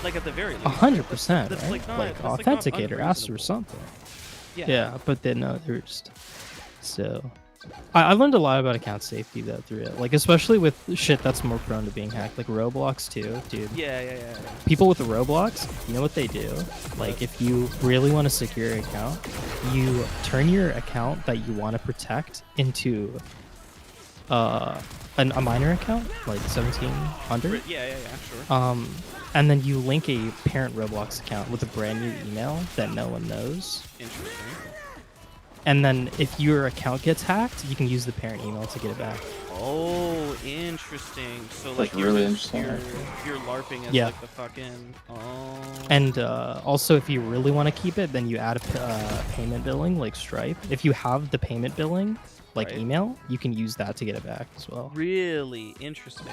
Like at the very least. 100%, That's right? like not- Like that's like not authenticator asks for unreasonable. something. Yeah. Yeah, but then others. So, I learned a lot about account safety though through it. Like especially with shit that's more prone to being hacked, like Roblox too, dude. Yeah. People with the Roblox, you know what they do? Like if you really want to secure your account, you turn your account that you want to protect into a minor account, like 1700. Yeah, sure. And then you link a parent Roblox account with a brand new email that no one knows. Interesting. And then if your account gets hacked, you can use the parent email to get it back. Oh, interesting. So like That's really interesting. you're LARPing as Yeah. like the fucking And also, if you really want to keep it, then you add a payment billing like Stripe. If you have the payment billing, like Right. email, you can use that to get it back as well. really interesting.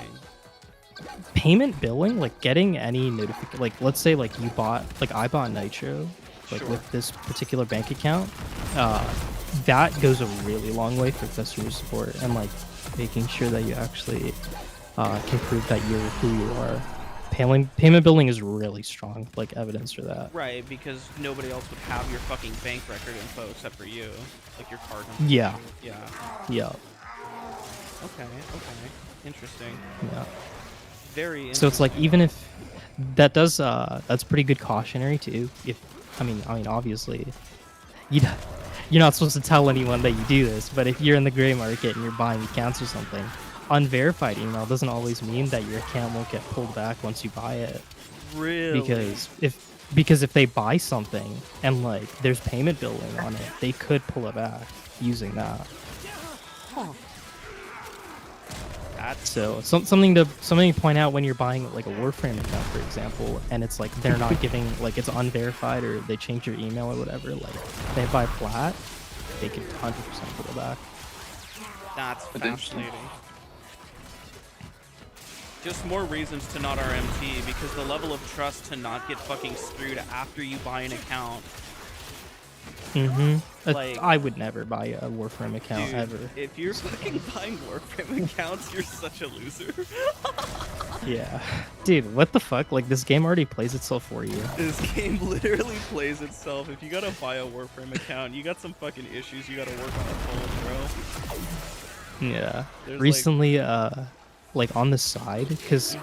Payment billing, like getting any notification, like let's say like you bought, like I bought Nitro, like Sure. with this particular bank account, that goes a really long way for customer support and like making sure that you actually can prove that you're who you are. Payment billing is really strong, like evidence for that. Right, because nobody else would have your fucking bank record info except for you, like your card number. Yeah. Yeah. Yeah. Okay. Interesting. Yeah. Very interesting. So it's like even if that does that's pretty good cautionary too. If I mean obviously you're not supposed to tell anyone that you do this, but if you're in the gray market and you're buying accounts or something, unverified email doesn't always mean that your account won't get pulled back once you buy it. Really? Because if they buy something and like there's payment billing on it, they could pull it back using that. Huh. That's So something to point out when you're buying like a Warframe account, for example, and it's like they're not giving, like it's unverified or they change your email or whatever. Like they buy flat, they could 100% pull it back. That's fascinating. Just more reasons to not RMT, because the level of trust to not get fucking screwed after you buy an account. Like, I would never buy a Warframe account, dude, ever. If you're fucking buying Warframe accounts, you're such a loser. Yeah. Dude, what the fuck? Like, this game already plays itself for you. This game literally plays itself. If you gotta buy a Warframe account, you got some fucking issues you gotta work on at home, bro. Yeah. There's Recently, like on the side, because,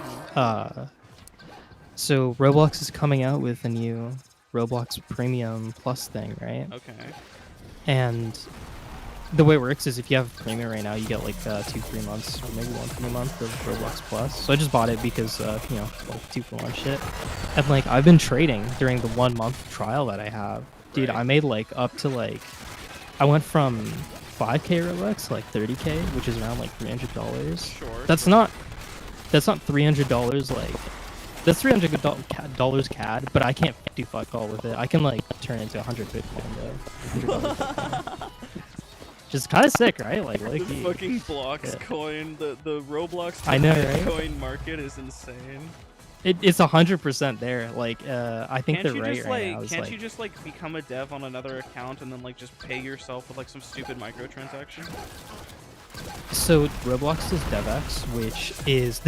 so Roblox is coming out with a new Roblox Premium Plus thing, right? Okay. And the way it works is if you have Premium right now, you get like 2 free months or maybe 1 free month of Roblox Plus. So I just bought it because, you know, like 2 for 1 shit. And like I've been trading during the 1 month trial that I have. Dude, Right. I made like up to like, I went from 5k Robux to like 30k, which is around like $300. Sure. That's not $300 like, that's $300 CAD, but I can't do fuck all with it. I can like turn into 100 Bitcoin though. $100 Just kind of sick, right? Like The fucking blocks coin, the Roblox I know, right? coin market is insane. It's 100% there. Like, I think Can't the you rate just right like now is can't like, you just like become a dev on another account and then like just pay yourself with like some stupid microtransaction? so Roblox does DevX, which is,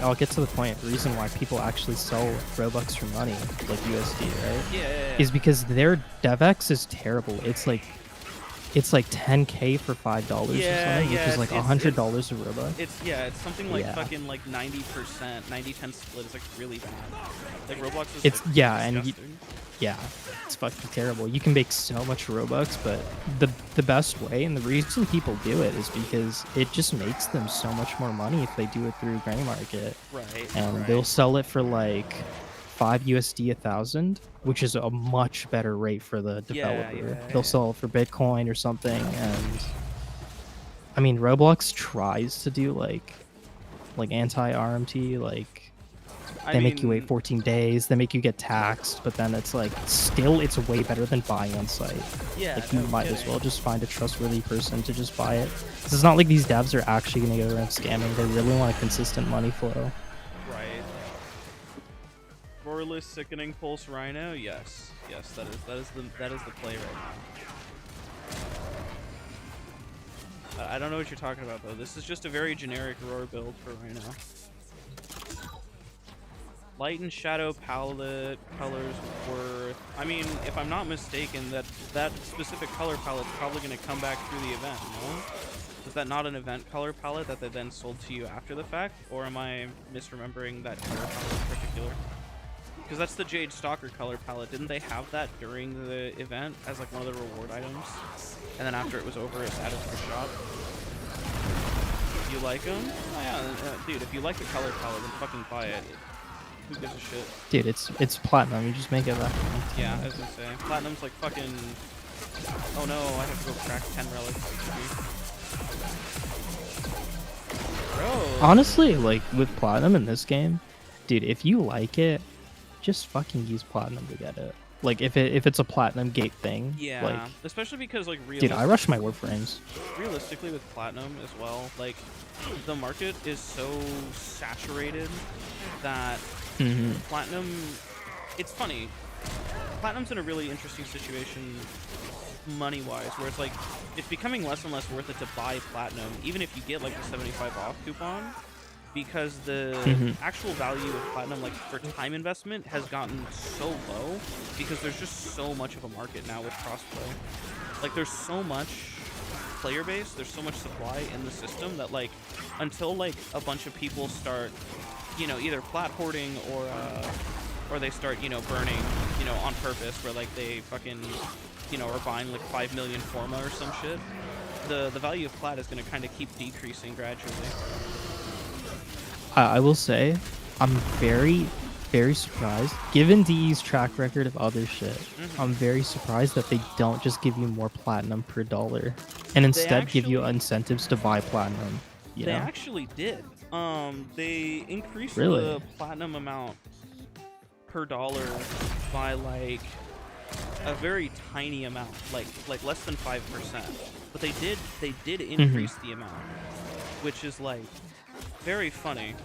I'll get to the point, the reason why people actually sell Robux for money, like USD, right? Yeah. Is because their DevX is terrible. It's like 10k for $5 or something, which is like $100 a Robux. It's something like Yeah. fucking like 90%, 90-10 split is like really bad. Like Roblox is It's like, yeah, and disgusting. yeah, it's fucking terrible. You can make so much Robux, but the best way and the reason people do it is because it just makes them so much more money if they do it through gray market. Right. And right. they'll sell it for like 5 USD 1,000, which is a much better rate for the developer. They'll sell it for Bitcoin or something, and I mean Roblox tries to do like anti-RMT, like they make you wait 14 days, they make you get taxed, but then it's like still it's way better than buying on site. Yeah. Like you no might kidding. as well just find a trustworthy person to just buy it. It's not like these devs are actually gonna go around scamming. They really want a consistent money flow. Right. Roarless Sickening Pulse Rhino, yes, that is the play right now. I don't know what you're talking about though. This is just a very generic Roar build for Rhino. Light and shadow palette colors worth. I mean, if I'm not mistaken, that specific color palette is probably going to come back through the event. No? Is that not an event color palette that they then sold to you after the fact, or am I misremembering that color palette in particular? Because that's the Jade Stalker color palette. Didn't they have that during the event as like one of the reward items? And then after it was over, it's added to the shop. You like them? Oh, yeah, dude. If you like the color palette, then fucking buy it. Who gives a shit? Dude, it's platinum. You just make it back. Yeah, I was gonna say platinum's like fucking. Oh no, I have to go crack 10 relics. Bro. Honestly, like with platinum in this game, dude, if you like it, just fucking use platinum to get it. Like if it's a platinum gate thing. Yeah, like, especially because like dude, I rush my Warframes. Realistically, with platinum as well, like the market is so saturated that platinum. It's funny. Platinum's in a really interesting situation, money-wise, where it's like it's becoming less and less worth it to buy platinum, even if you get like the 75 off coupon, because the actual value of platinum, like for time investment, has gotten so low because there's just so much of a market now with crossplay. Like there's so much player base, there's so much supply in the system that like until like a bunch of people start, you know, either plat hoarding or they start, you know, burning, you know, on purpose, where like they fucking you know, are buying like 5 million forma or some shit, the value of plat is going to kind of keep decreasing gradually. I will say, I'm very, very surprised. Given DE's track record of other shit, I'm very surprised that they don't just give you more platinum per dollar, and instead give you incentives to buy platinum. You They know? actually did. They increased Really? the platinum amount per dollar by like a very tiny amount, like less than 5%. But they did increase the amount, which is like very funny,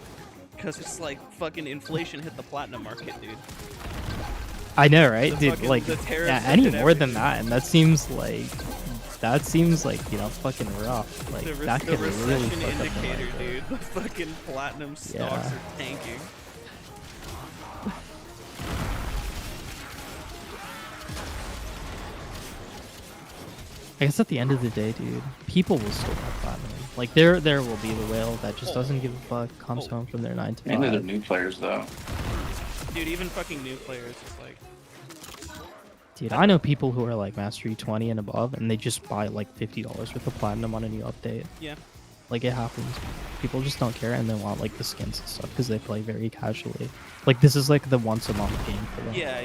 because it's like fucking inflation hit the platinum market, dude. I know, right, The dude? fucking- Like, the tariffs yeah, that any did more than everything. that, and that seems like, you know, fucking rough. Like, that The could really recession fuck up the indicator, market. dude. The fucking platinum stocks Yeah. are tanking. I guess at the end of the day, dude, people will still have platinum. Like, there will be the whale that just doesn't give a fuck, comes home from their 9 to 5. Mainly the new players though. Dude, even fucking new players, it's like, Dude, I know people who are like Mastery 20 and above, and they just buy like $50 worth of platinum on a new update. yeah. Like, it happens. People just don't care, and they want like the skins and stuff because they play very casually. Like, this is like the once a month game for them. Yeah.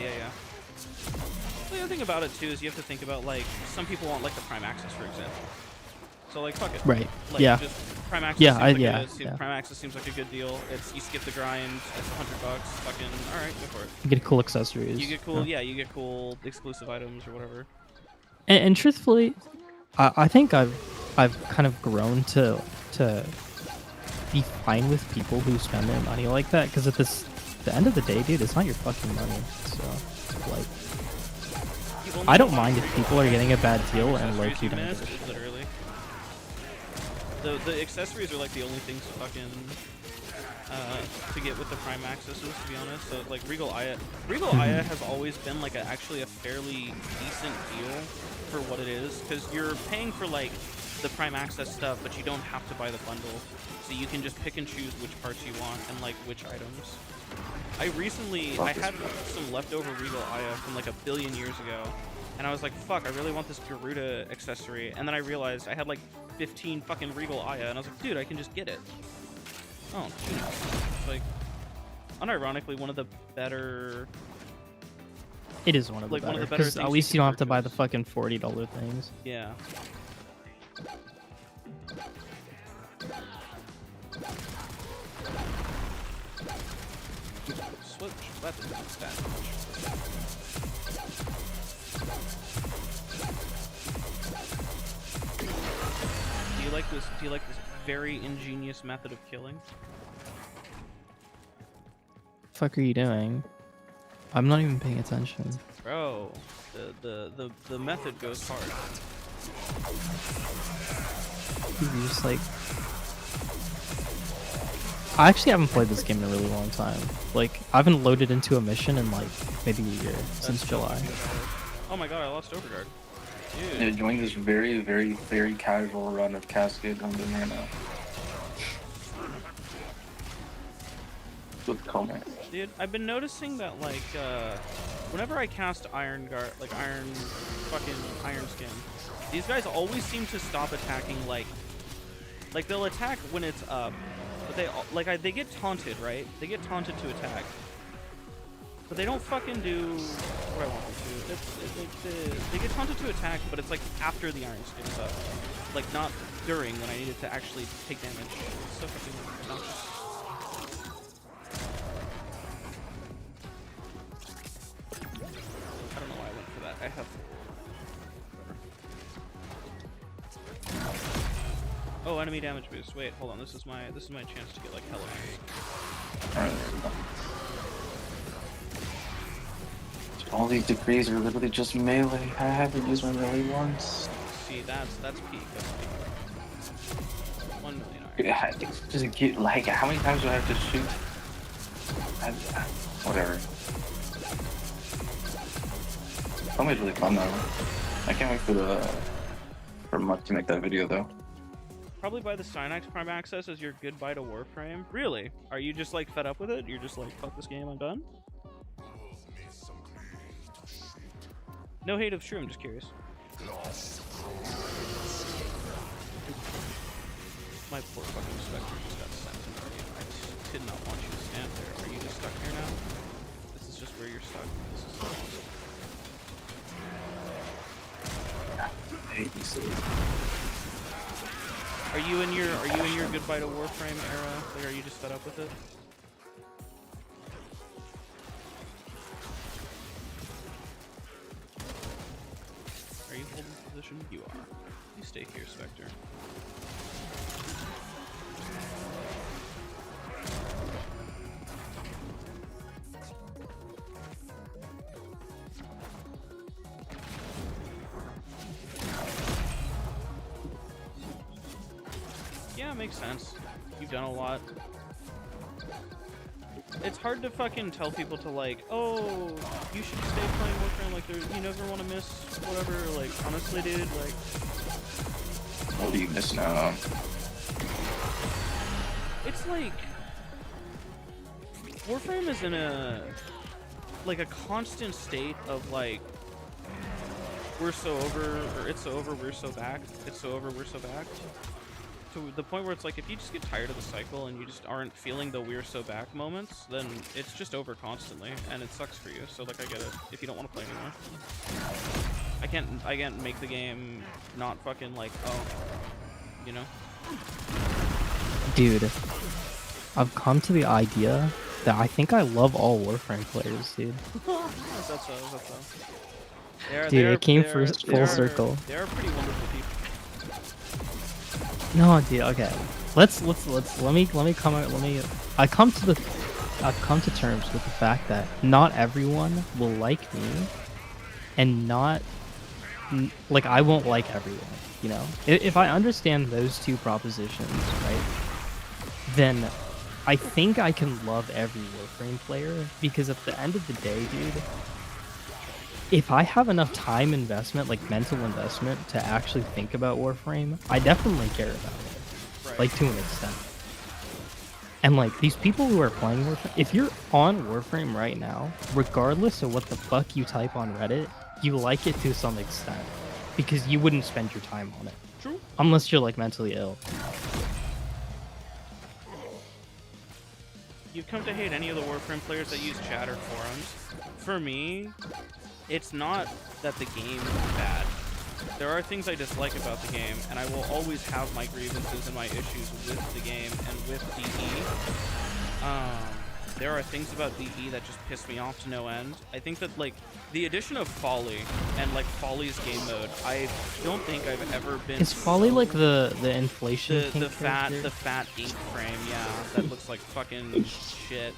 The other thing about it too is you have to think about, like, some people want like the Prime Access, for example. So like, fuck it. Right. Like, Yeah. Just Prime Access. Yeah, Seems like yeah. Prime Access seems like a good deal. It's, you skip the grind. It's $100. Fucking all right, go for it. You get cool accessories. You get cool. Yeah, you get cool exclusive items or whatever. And truthfully, I think I've kind of grown to be fine with people who spend their money like that, because at the end of the day, dude, it's not your fucking money. So, like, I don't mind if people are getting a bad deal and low key don't give a shit. Literally. The accessories are like the only things to fucking to get with the Prime Accesses, to be honest. So like Regal Aya has always been like actually a fairly decent deal for what it is, because you're paying for like the Prime Access stuff, but you don't have to buy the bundle, so you can just pick and choose which parts you want and like which items. I had some leftover Regal Aya from like a billion years ago, and I was like, fuck, I really want this Garuda accessory, and then I realized I had like 15 fucking Regal Aya, and I was like, dude, I can just get it. Oh, geez. Like, unironically, one of the better... It is one of the Like, one of better, the better because things at you least can you don't have to buy the purchase. fucking $40 things. Yeah. Switch weapons that much. Do you like this? Do you like this very ingenious method of killing? Fuck are you doing? I'm not even paying attention. Bro, the method goes hard. You're just like... I actually haven't played this game in a really long time. Like, I haven't loaded into a mission in like maybe a year, since That's July. Oh my god, I lost Overguard. Dude. Yeah, join this very, very, very casual run of Cascade I'm doing right now. With comment. Dude, I've been noticing that, like, whenever I cast Iron Guard, like Iron Skin, these guys always seem to stop attacking, like they'll attack when it's up, but they get taunted, right? They get taunted to attack, but they don't fucking do what I want them to. They get taunted to attack, but it's like after the Iron Skin is up, like not during when I needed to actually take damage. It's so fucking obnoxious. I don't know why I went for that. I have. Oh, enemy damage boost. Wait, hold on. This is my chance to get like hella. Alright, there we go. All these decrees are literally just melee. I haven't used my melee once. See, that's peak. That's peak. 1 million. Yeah, just get like how many times do I have to shoot? Whatever. Somebody's really fun though. I can't wait for Mutt to make that video though. Probably by the Synax Prime Access as your goodbye to Warframe. Really? Are you just like fed up with it? You're just like, fuck this game, I'm done? No hate of Shroom, just curious. My poor fucking Spectre just got sent to Guardian. I just did not want you to stand there. Are you just stuck here now? This is just where you're stuck. This is so awesome. I hate these things. Are you in your goodbye to Warframe era? Like, are you just fed up with it? Are you holding position? You are. You stay here, Spectre. Yeah, makes sense. You've done a lot. It's hard to fucking tell people to like, oh, you should stay playing Warframe. Like, you never want to miss whatever. Like, honestly, dude, like. What do you miss now? It's like Warframe is in a constant state of like, we're so over, or it's so over, we're so back. It's so over, we're so back. To the point where it's like, if you just get tired of the cycle and you just aren't feeling the we're so back moments, then it's just over constantly, and it sucks for you. So like, I get it if you don't want to play anymore. I can't make the game not fucking like, oh, you know. Dude, I've come to the idea that I think I love all Warframe players, dude. That's so. Dude, it came full circle. They are pretty wonderful people. No, dude. Okay, let me come out. I've come to terms with the fact that not everyone will like me, and like I won't like everyone. You know, if I understand those two propositions, right, then I think I can love every Warframe player, because at the end of the day, dude, if I have enough time investment, like mental investment, to actually think about Warframe, I definitely care about it, Right. like to an extent. And like these people who are playing Warframe, if you're on Warframe right now, regardless of what the fuck you type on Reddit, you like it to some extent, because you wouldn't spend your time on it. True. Unless you're like mentally ill. You've come to hate any of the Warframe players that use chat or forums. For me, it's not that the game is bad. There are things I dislike about the game, and I will always have my grievances and my issues with the game and with DE. There are things about DE that just piss me off to no end. I think that like the addition of Folly and like Folly's game mode, I don't think I've ever been. Is Folly so... like the inflation? the fat ink frame, yeah, that looks like fucking shit.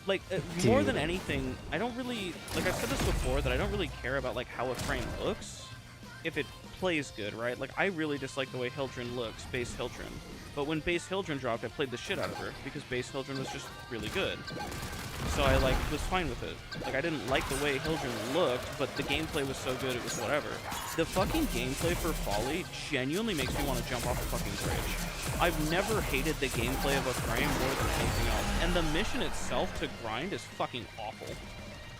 Like more than anything, I don't really, like I've said this before, that I don't really care about like how a frame looks if it plays good, right? Like I really dislike the way Hildren looks, base Hildren. But when base Hildren dropped, I played the shit out of her because base Hildren was just really good. So I like was fine with it. Like I didn't like the way Hildren looked, but the gameplay was so good it was whatever. The fucking gameplay for Folly genuinely makes me want to jump off a fucking bridge. I've never hated the gameplay of a frame more than anything else. And the mission itself to grind is fucking awful.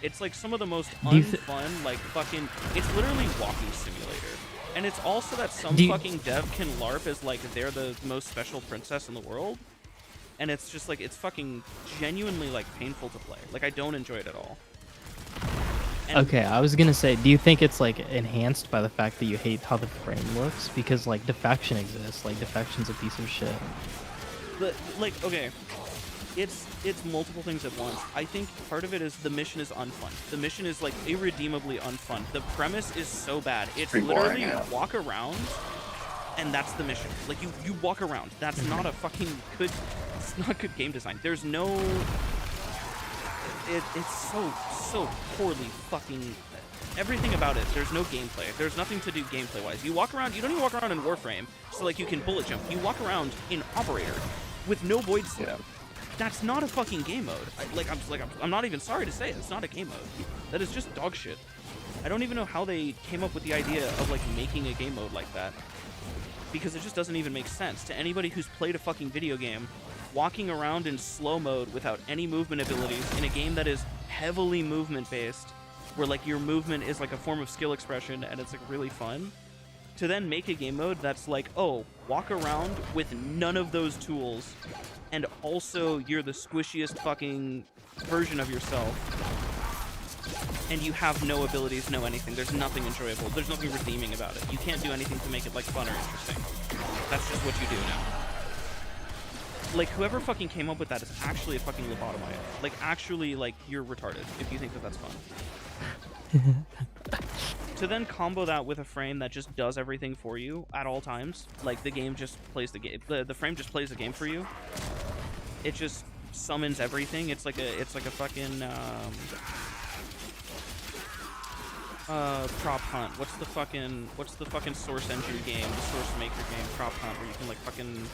It's like some of the most unfun, like fucking, it's literally walking simulator. And it's also that some fucking dev can LARP as like they're the most special princess in the world. And it's just like, it's fucking genuinely like painful to play. Like I don't enjoy it at all. And okay, I was gonna say, do you think it's like enhanced by the fact that you hate how the frame looks? Because like defection exists, like defection's a piece of shit. But like, okay, it's multiple things at once. I think part of it is the mission is unfun. The mission is like irredeemably unfun. The premise is so bad. It's literally you walk around and that's the mission. Like you walk around. That's not a fucking good, it's not good game design. There's no, it's so poorly fucking, everything about it. There's no gameplay. There's nothing to do gameplay wise. You walk around, you don't even walk around in Warframe, so like you can bullet jump. You walk around in Operator with no void slip. Yeah. That's not a fucking game mode. I'm not even sorry to say it. It's not a game mode. That is just dog shit. I don't even know how they came up with the idea of like making a game mode like that, because it just doesn't even make sense to anybody who's played a fucking video game. Walking around in slow mode without any movement abilities in a game that is heavily movement based where like your movement is like a form of skill expression and it's like really fun, to then make a game mode that's like, oh, walk around with none of those tools, and also you're the squishiest fucking version of yourself, and you have no abilities, no anything. There's nothing enjoyable. There's nothing redeeming about it. You can't do anything to make it like fun or interesting. That's just what you do now. Like, whoever fucking came up with that is actually a fucking lobotomite. Like, actually, like, you're retarded if you think that that's fun. To then combo that with a frame that just does everything for you at all times, like the game just plays the game, the frame just plays the game for you. It just summons everything. It's like a fucking prop hunt. What's the fucking source engine game, the source maker game, prop hunt, where you can like fucking,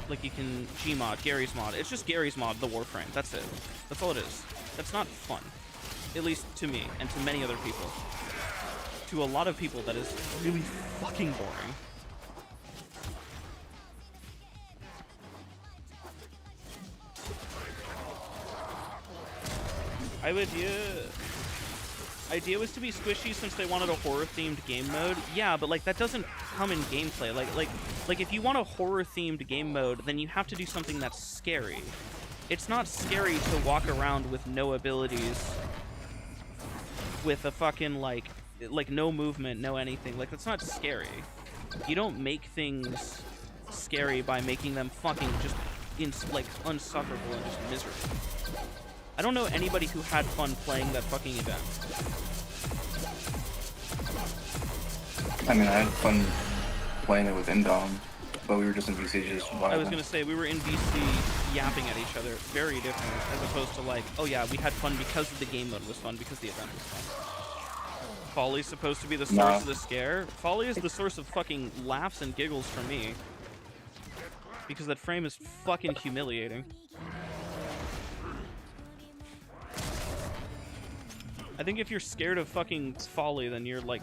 like you can Gmod, Gary's mod. It's just Gary's mod, the Warframe. That's it. That's all it is. That's not fun. At least to me and to many other people. To a lot of people, that is really fucking boring. Idea was to be squishy since they wanted a horror-themed game mode. Yeah, but like that doesn't come in gameplay. Like if you want a horror-themed game mode, then you have to do something that's scary. It's not scary to walk around with no abilities, with a fucking like no movement, no anything. Like, that's not scary. You don't make things scary by making them fucking just unsufferable and just miserable. I don't know anybody who had fun playing that fucking event. I mean, I had fun playing it with Indom, but we were just in VC just vibing. I was gonna say, we were in VC yapping at each other. Very different, as opposed to like, oh yeah, we had fun because the game mode was fun, because the event was fun. Folly's supposed to be the source of the scare. Folly is the source of fucking laughs and giggles for me. Because that frame is fucking humiliating. I think if you're scared of fucking Folly, then you're like,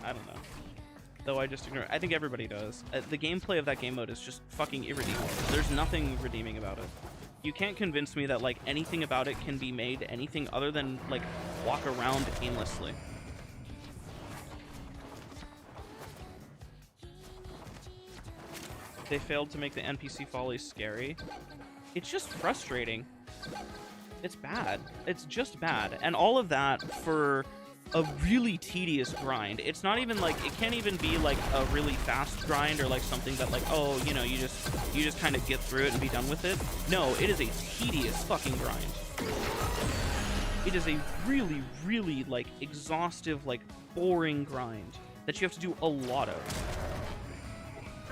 I don't know. Though I just ignore it. I think everybody does. The gameplay of that game mode is just fucking irredeemable. There's nothing redeeming about it. You can't convince me that like anything about it can be made anything other than like walk around aimlessly. They failed to make the NPC Folly scary. It's just frustrating. It's bad. It's just bad. And all of that for a really tedious grind. It's not even like, it can't even be like a really fast grind or like something that like, oh, you know, you just kind of get through it and be done with it. No, it is a tedious fucking grind. It is a really, really like exhaustive, like boring grind that you have to do a lot of.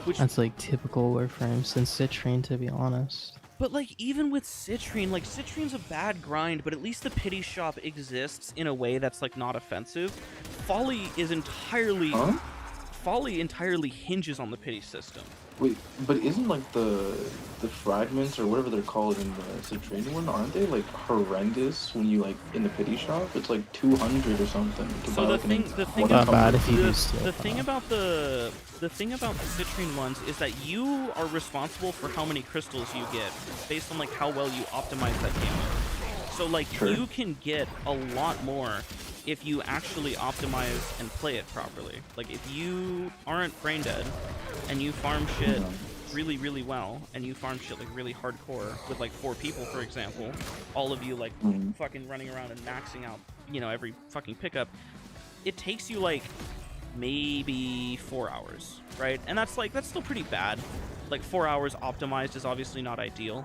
Which, that's like typical Warframes and Citrine, to be honest. But like even with Citrine, like Citrine's a bad grind, but at least the pity shop exists in a way that's like not offensive. Folly is entirely Folly entirely hinges on the pity system. Wait, but isn't like the fragments or whatever they're called in the Citrine one, aren't they like horrendous when you like in the pity shop? It's like 200 or something. So the thing about the Citrine ones is that you are responsible for how many crystals you get based on like how well you optimize that game mode. So like you can get a lot more if you actually optimize and play it properly. Like if you aren't brain dead and you farm shit really, really well, and you farm shit like really hardcore with like 4 people, for example, all of you like fucking running around and maxing out, you know, every fucking pickup, it takes you like maybe 4 hours, right? And that's still pretty bad. Like 4 hours optimized is obviously not ideal,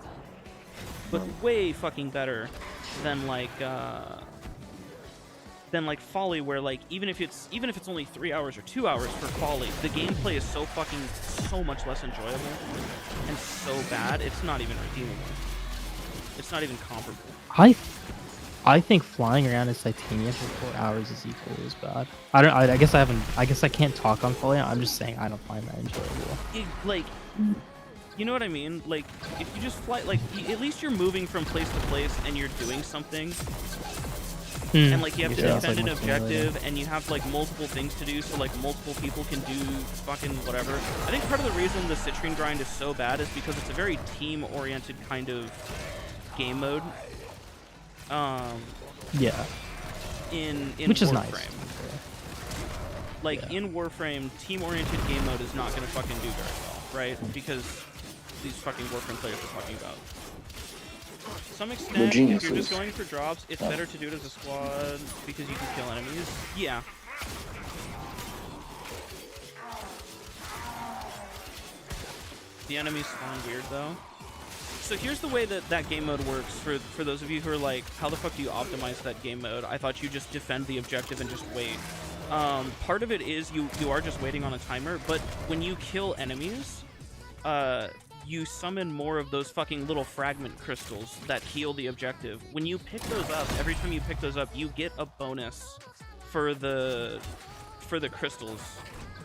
but way fucking better than like Folly, where like even if it's only 3 hours or 2 hours for Folly, the gameplay is so much less enjoyable and so bad, it's not even redeemable. It's not even comparable. I think flying around in Titania for 4 hours is equally as bad. I guess I can't talk on Folly. I'm just saying I don't find that enjoyable. Like, you know what I mean? Like, if you just fly, like, at least you're moving from place to place and you're doing something. And like you have to defend an objective, and you have like multiple things to do, so like multiple people can do fucking whatever. I think part of the reason the Citrine grind is so bad is because it's a very team-oriented kind of game mode. Yeah. in Which is Warframe. nice. Like, Yeah. in Warframe, team-oriented game mode is not going to fucking do very well, right? Because these fucking Warframe players are talking about. To some extent, if you're just geniuses. going for drops, it's better to do it as a squad because you can kill enemies. Yeah. The enemies spawn weird, though. So here's the way that that game mode works for those of you who are like, how the fuck do you optimize that game mode? I thought you just defend the objective and just wait. Part of it is you are just waiting on a timer, but when you kill enemies, you summon more of those fucking little fragment crystals that heal the objective. When you pick those up, every time you pick those up, you get a bonus for the crystals,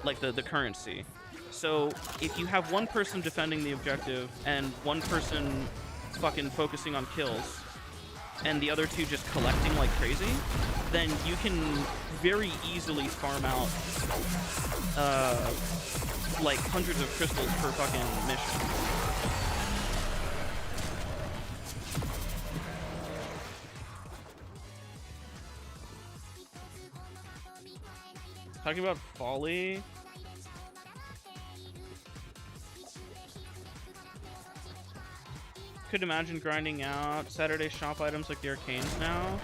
like the currency. So if you have one person defending the objective and one person fucking focusing on kills and the other two just collecting like crazy, then you can very easily farm out like hundreds of crystals per fucking mission. Talking about folly. Could imagine grinding out Saturday shop items like the arcanes now.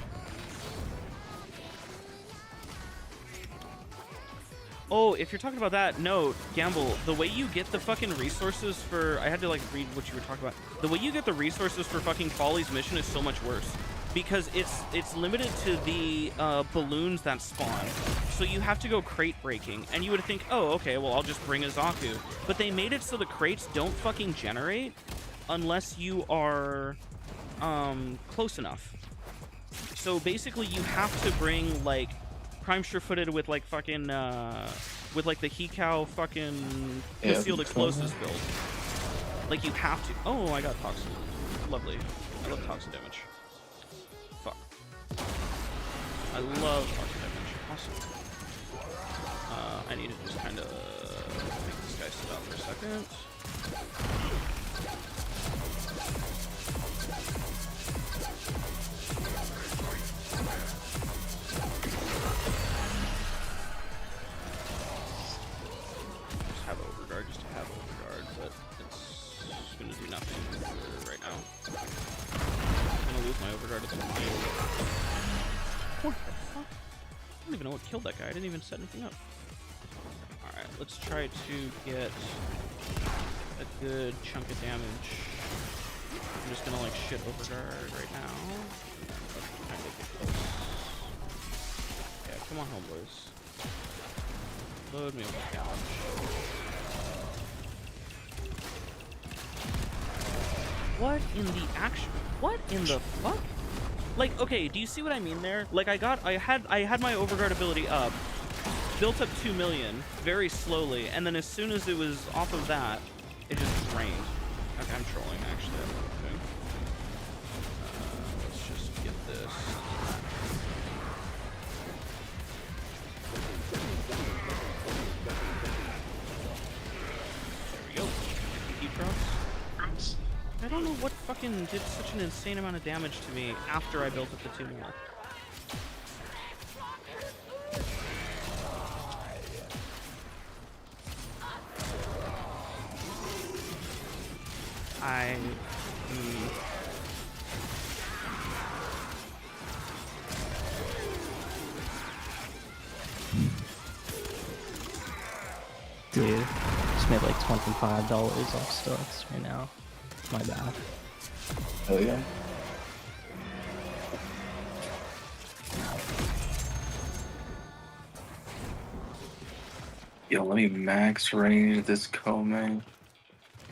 Oh, if you're talking about that, no, Gamble, the way you get the fucking resources for... I had to, like, read what you were talking about. The way you get the resources for fucking Folly's mission is so much worse. Because it's limited to the balloons that spawn. So you have to go crate breaking. And you would think, oh, okay, well, I'll just bring a Zaku. But they made it so the crates don't fucking generate unless you are close enough. So basically you have to bring like prime sure-footed with like fucking with like the Hikau fucking concealed explosives build. Like you have to. Oh, I got toxin. Lovely. I love toxin damage. Fuck. I love toxin damage. Awesome. I need to just kind of make this guy sit out for a second. Just to have overguard, but it's gonna do nothing right now. I'm gonna lose my overguard at the time. What the fuck? I don't even know what killed that guy. I didn't even set anything up. Alright, let's try to get a good chunk of damage. I'm just gonna like shit overguard right now. Kind of get close. Yeah, come on, homeboys. Load me up with damage. What in the actual? What in the fuck? Like, okay, do you see what I mean there? Like, I had my overguard ability up, built up 2 million very slowly, and then as soon as it was off of that, it just drained. Okay, I'm trolling actually. Okay. Let's just get this. There we go. Keep drops. I don't know what fucking did such an insane amount of damage to me after I built up the 2 mil. Dude, just made like $25 off stocks right now. My bad. Hell yeah. Yo, let me max range this co-man.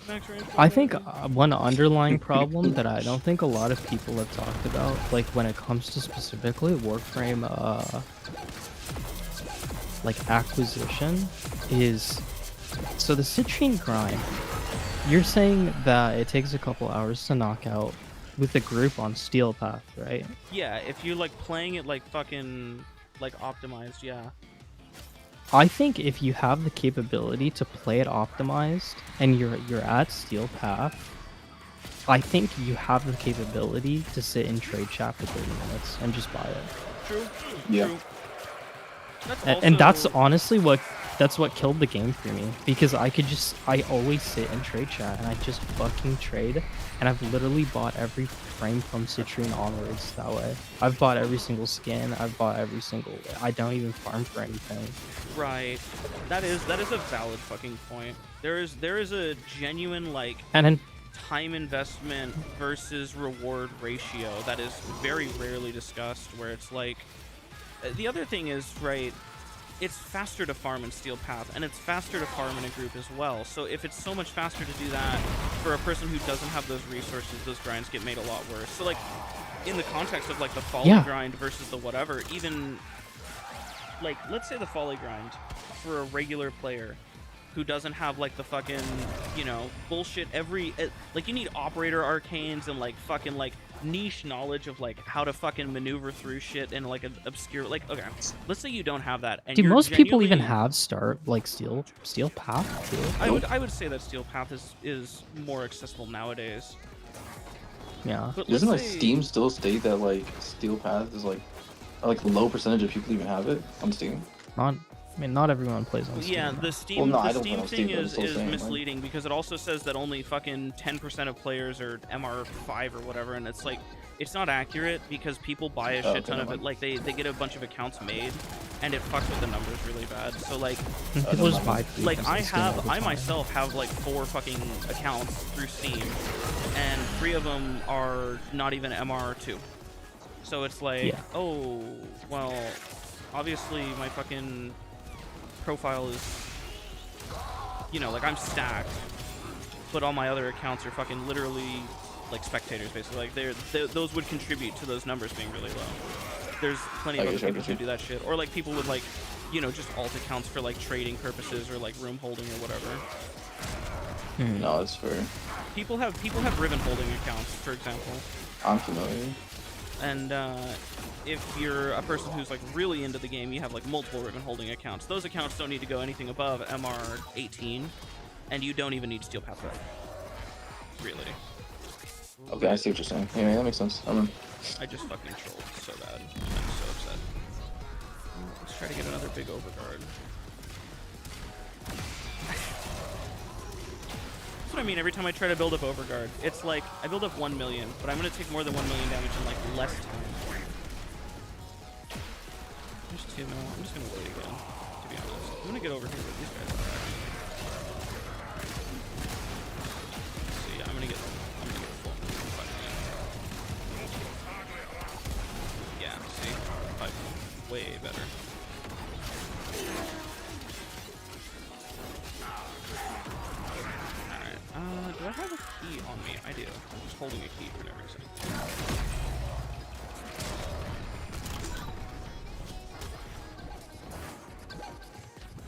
Max range I think one underlying problem that I don't think a lot of people have talked about, like when it comes to specifically Warframe, like acquisition, is so the citrine grind. You're saying that it takes a couple hours to knock out with a group on Steel Path, right? Yeah, if you're like playing it like fucking like optimized, yeah. I think if you have the capability to play it optimized and you're at Steel Path, I think you have the capability to sit in trade chat for 30 minutes and just buy it. True. Yeah. True. That's And that's also- honestly what killed the game for me, because I always sit in trade chat and I just fucking trade, and I've literally bought every frame from Citrine onwards that way. I've bought every single skin, I've bought every single, I don't even farm for anything. Right. That is a valid fucking point. There is a genuine like And then time investment versus reward ratio that is very rarely discussed, where it's like the other thing is, right, it's faster to farm in Steel Path, and it's faster to farm in a group as well. So if it's so much faster to do that for a person who doesn't have those resources, those grinds get made a lot worse. So like in the context of like the folly grind versus the whatever, even like let's say the folly grind for a regular player who doesn't have like the fucking, you know, bullshit like you need operator arcanes and like fucking like niche knowledge of like how to fucking maneuver through shit in like an obscure, like, okay, let's say you don't have that, and dude, you're most people even genuinely- have steel path too. I would say that Steel Path is more accessible nowadays. Yeah. But Doesn't like let's say- Steam still state that like Steel Path is like low percentage of people even have it on Steam? Not everyone plays on Steam. Yeah, the Steam, Well, no, I the don't Steam play on thing Steam, but I'm is still saying, like- misleading because it also says that only fucking 10% of players are MR5 or whatever, and it's like, it's not accurate because people buy a shit ton of it. Like, they get a bunch of accounts made, and it fucks with the numbers really bad. So, like, People just buy like free I Steam all the I time. myself have like 4 fucking accounts through Steam, and 3 of them are not even MR2. So it's like, Yeah. oh, well, obviously my fucking profile is, you know, like I'm stacked, but all my other accounts are fucking literally like spectators, basically. Like those would contribute to those numbers being really low. There's plenty of other people who do that shit, or like people with like, you know, just alt accounts for like trading purposes or like room holding or whatever. No, it's fair. People have ribbon holding accounts, for example. I'm familiar. And if you're a person who's like really into the game, you have like multiple ribbon holding accounts. Those accounts don't need to go anything above MR 18, and you don't even need Steel Path for that. Really. Okay, I see what you're saying. Yeah, that makes sense. I just fucking trolled so bad. I'm so upset. Let's try to get another big overguard. That's what I mean every time I try to build up overguard. It's like, I build up 1 million, but I'm gonna take more than 1 million damage in like less time. There's 2 mil. I'm just gonna wait again, to be honest. I'm gonna get over here with these guys. See, I'm gonna get full. Yeah, see? Way better. Alright, do I have a key on me? I do. I'm just holding a key for no reason.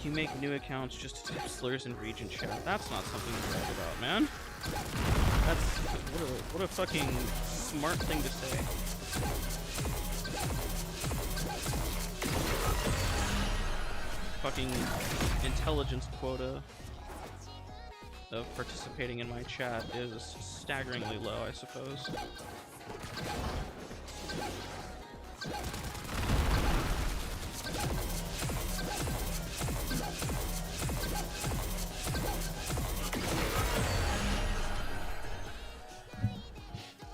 You make new accounts just to type slurs in region chat. That's not something to brag about, man. That's what a fucking smart thing to say. Fucking intelligence quota of participating in my chat is staggeringly low, I suppose.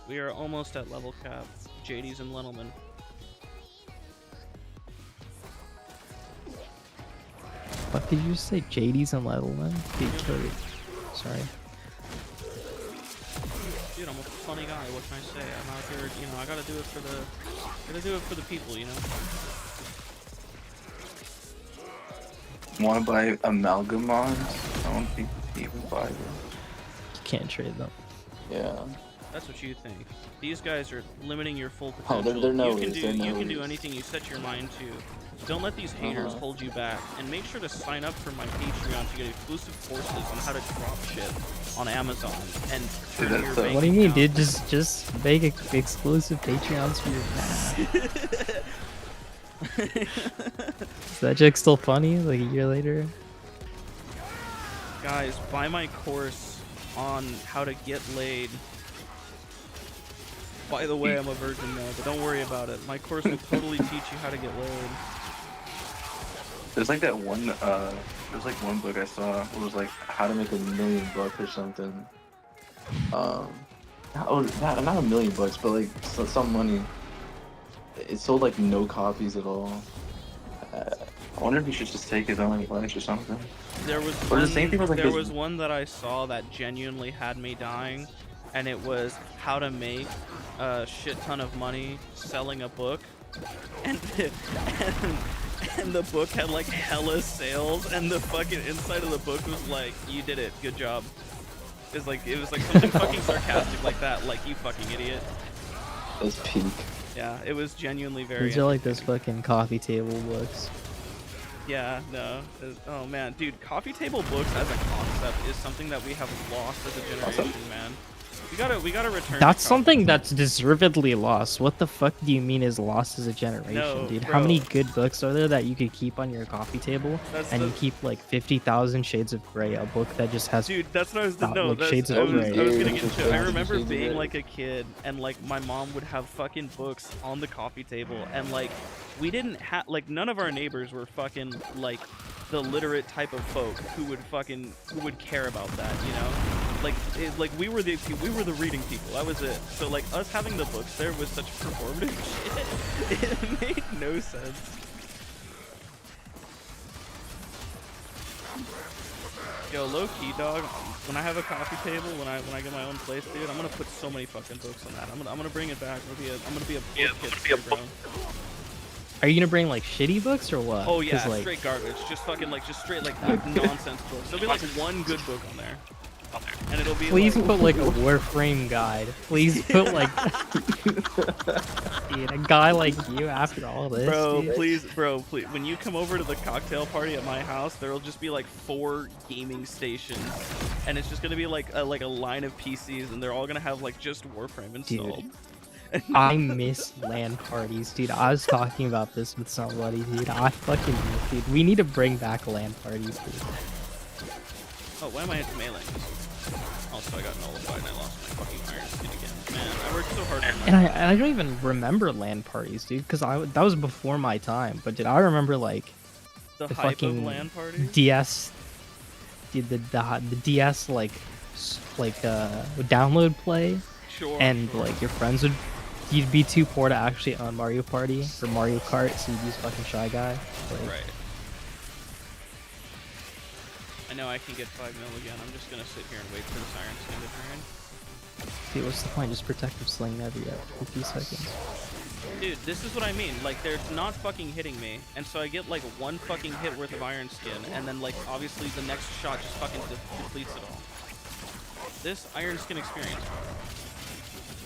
We are almost at level cap. JD's and Lenelman. What did you say? JD's and Levelman? Sorry. Dude, I'm a funny guy. What can I say? I'm out here, you know. I gotta do it for the people, you know. Want to buy amalgamons? I don't think people buy them. You can't trade them. Yeah. That's what you think. These guys are limiting your full Oh, potential. they're you noways, can they're do noways. anything you set your mind to. Don't let these haters hold you back. And make sure to sign up for my Patreon to get exclusive courses on how to drop shit on Amazon and turn Dude, your that's bank What do you mean, account. dude? Just make exclusive Patreons for your man. Is that joke still funny? Like a year later? Guys, buy my course on how to get laid. By the way, I'm a virgin now, but don't worry about it. My course will totally teach you how to get laid. There's like that one, there's like one book I saw. It was like how to make $1 million or something. Not $1 million, but like some money. It sold like no copies at all. I wonder if you should just take his own advice or something. There was Or one, the same thing was like there this- was one that I saw that genuinely had me dying, and it was how to make a shit ton of money selling a book, and the book had like hella sales, and the fucking inside of the book was like, "You did it, good job." It was like something fucking sarcastic like that, like you fucking idiot. That's peak. Yeah, it was genuinely very. These are like those fucking coffee table books. Yeah, no. Oh man, dude, coffee table books as a concept is something that we have lost as a generation, man. We gotta return. That's to something that's deservedly lost. What the fuck do you mean is lost as a generation, No, dude? bro. How many good books are there that you could keep on your coffee table? And you keep like 50,000 Shades of Grey, a book that just has. Dude, that's what I was. Not No, like that's, Shades I of was, Grey. I was gonna Yeah, get to. I remember Shades of being Grey. like a kid, and like my mom would have fucking books on the coffee table, and like we didn't have like none of our neighbors were fucking like the literate type of folk who would care about that, you know? Like we were the reading people. That was it. So like us having the books there was such performative shit. It made no sense. Yo, low key, dog. When I have a coffee table, when I get my own place, dude, I'm gonna put so many fucking books on that. I'm gonna bring it back. I'm gonna be a book hipster, bro. Are you gonna bring like shitty books or what? Oh yeah, 'Cause, like, straight garbage. Just fucking like straight like nonsense books. There'll be like one good book on there, and it'll be please like, put like a Warframe guide. Please put like dude, a guy like you after all this. bro, dude. please, when you come over to the cocktail party at my house, there'll just be like 4 gaming stations, and it's just gonna be like a line of PCs, and they're all gonna have like just Warframe installed. I miss LAN parties, dude. I was talking about this with somebody, dude. I fucking miss, dude. We need to bring back LAN parties, dude. Oh, why am I into melee? Also, I got nullified and I lost my fucking iron skin again. Man, I worked so hard on my... And I don't even remember LAN parties, dude, because that was before my time. But did I remember like the the hype fucking of LAN parties? DS, dude, the DS like download play, Sure. and sure. like your friends would. You'd be too poor to actually own Mario Party or Mario Kart, so you'd use fucking Shy Guy. Like, Right. I know I can get 5 mil again. I'm just gonna sit here and wait for this iron skin to turn. dude, what's the point? Just protective sling every 50 seconds. Dude, this is what I mean. Like, they're not fucking hitting me, and so I get like 1 fucking hit worth of iron skin, and then like obviously the next shot just fucking depletes it all. This iron skin experience, bro.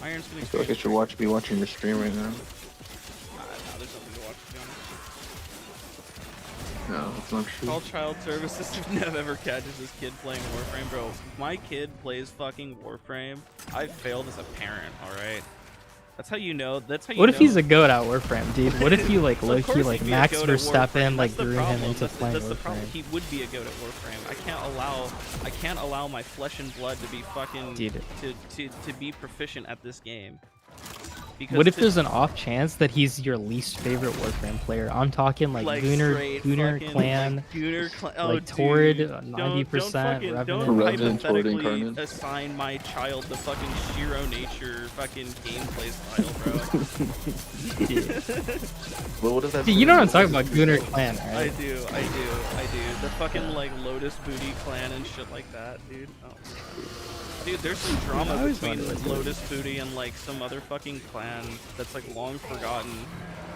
Iron skin I feel like I experience. should be watching your stream right now. Nah, there's nothing to watch, to be honest. No, it's not true. Call child services if Nev ever catches his kid playing Warframe, bro. If my kid plays fucking Warframe, I failed as a parent, alright? That's how you know. That's how you What know. if he's a goat at Warframe, dude? What if you like Of low course key he'd like be a Max goat at Verstappen Warframe. like That's the grew him problem. into playing That's the problem. Warframe? He would be a goat at Warframe. I can't allow my flesh and blood to be fucking Dude. to be proficient at this game. Because What if there's an off chance that he's your least favorite Warframe player? I'm talking like Gunnar fucking, Clan, like, Gunnar Clan, oh, like Torrid, dude. 90%, Don't Revenant. Revenant, Torrid, hypothetically Incarnate. assign my child the fucking Shiro nature fucking gameplay style, bro. Well, what does that? Dude, you know what I'm talking about, Gunnar Clan, I right? do. The fucking like Lotus Booty clan and shit like that, dude. Oh. Dude, there's some drama I always between wondered, Lotus Booty and like some other fucking clan that's like long forgotten.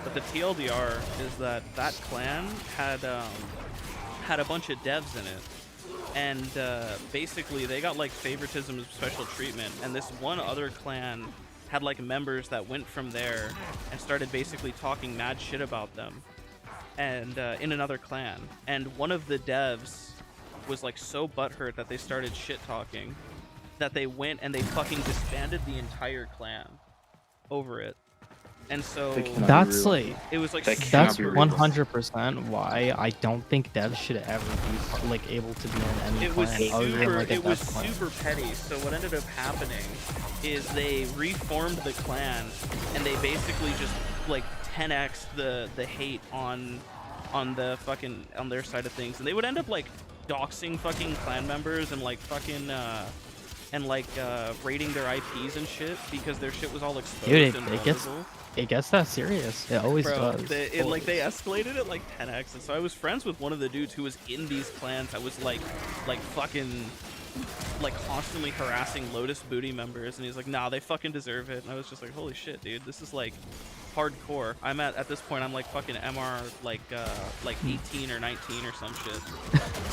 But the TLDR is that that clan had a bunch of devs in it, and basically they got like favoritism and special treatment. And this one other clan had like members that went from there and started basically talking mad shit about them, and in another clan. And one of the devs was like so butthurt that they started shit talking, that they went and they fucking disbanded the entire clan over it. And so That cannot be That's real. like it was like That super- cannot that's be real. 100% why I don't think devs should ever be like able to be in any it was clan other than super like a it was dev clan. super petty. So what ended up happening is they reformed the clan and they basically just like 10x the hate on the fucking on their side of things, and they would end up like doxing fucking clan members and like fucking raiding their IPs and shit because their shit was all exposed Dude, and it gets vulnerable. it gets that serious. It always Bro, does. they escalated it like 10x, and so I was friends with one of the dudes who was in these clans. I was like fucking like constantly harassing Lotus Booty members, and he's like, nah, they fucking deserve it. And I was just like, holy shit, dude, this is like hardcore. I'm at this point I'm like fucking MR like 18 or 19 or some shit.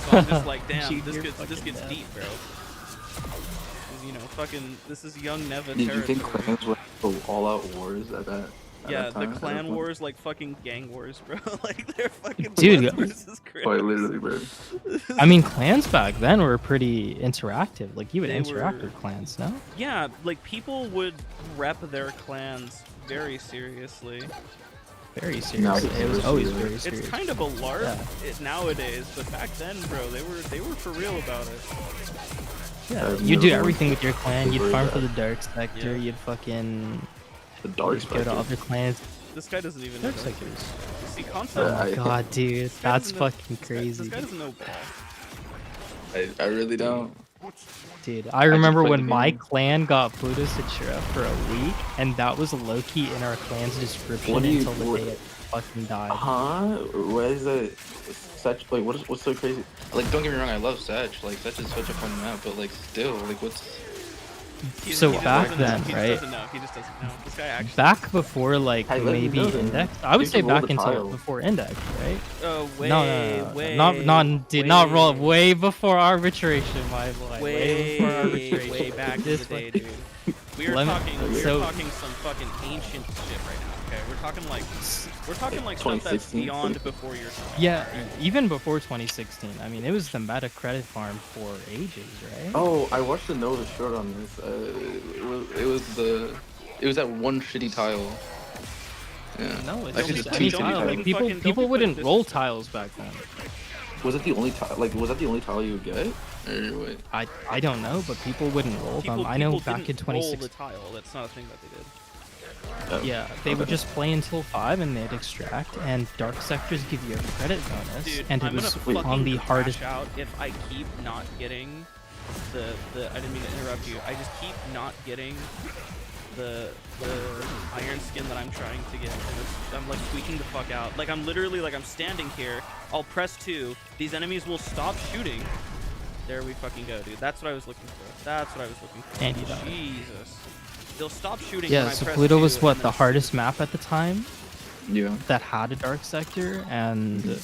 So I'm just like, damn, Dude, this you're gets fucking dead. deep, bro. You know, fucking this is young Neva Did you think territory. clans would go all-out wars at that? Yeah, that the time, at that clan point? wars like fucking gang wars, bro. Like they're fucking Dude, Bloods versus Crips. Quite literally, bro. I mean, clans back then were pretty interactive. Like you would They interact were- with clans, no? Yeah, like people would rep their clans very seriously. Very Now serious. it's It was super always serious. very serious. It's kind of a LARP Yeah. nowadays, but back then, bro, they were for real about it. Yeah, I've you do never everything with your clan. You'd heard farm that. for the dark sector. Yeah. You'd fucking The dark go to spectrum. other clans. This guy doesn't even know. Dark sectors. See, Yeah, concept. I- God, dude, this guy that's doesn't know- fucking this crazy. guy doesn't know ball. I really don't. Dude, I remember played when the my game. clan got Pluto Satura for a week, and that was low-key in our clan's description What do you- until the what- day it fucking died. Huh? Why is that such like what's so crazy? Like, don't get me wrong, I love Satch. Like, Satch is such a fun map, but like still, like what's So just back doesn't know. then, He right? just doesn't know. He just doesn't know. This guy actually. Back before like Hey, let me maybe know then. Index, I would You say can roll back the until tile. before Index, right? Way, No, way, not dude, not roll way- way before arbitration, my boy. Way before Way, arbitration. way back in the This day, one- dude. We are Let me- talking so- some fucking ancient shit right now. Okay, we're talking like stuff that's 2016, beyond before your time. Yeah, even before 2016. I mean, it was the meta credit farm for ages, right? Oh, I watched the Nova short on this. It was that one shitty tile. Yeah. No, it's Actually, just just any two tile. shitty Like tiles. people, Don't people be wouldn't putting roll this- tiles back then. Was it the only tile? Like, was that the only tile you would get? Or wait. I don't know, but people wouldn't roll them. I know back in didn't roll the 2016. tile. That's not a thing that they did. Oh. Yeah, they would just play until 5 and they'd extract, and dark sectors give you a credit bonus, Dude, and I'm it was gonna fucking on the crash hardest. out if I keep not getting the I didn't mean to interrupt you. I just keep not getting the iron skin that I'm trying to get. And I'm like tweaking the fuck out. Like I'm literally like I'm standing here. I'll press 2. These enemies will stop shooting. There we fucking go, dude. That's what I was looking for. That's what I was looking for. And you died. Jesus. They'll stop shooting. Yeah, when I so press Pluto 2 was and what then the shoot. hardest map at the time Yeah. that had a dark sector, and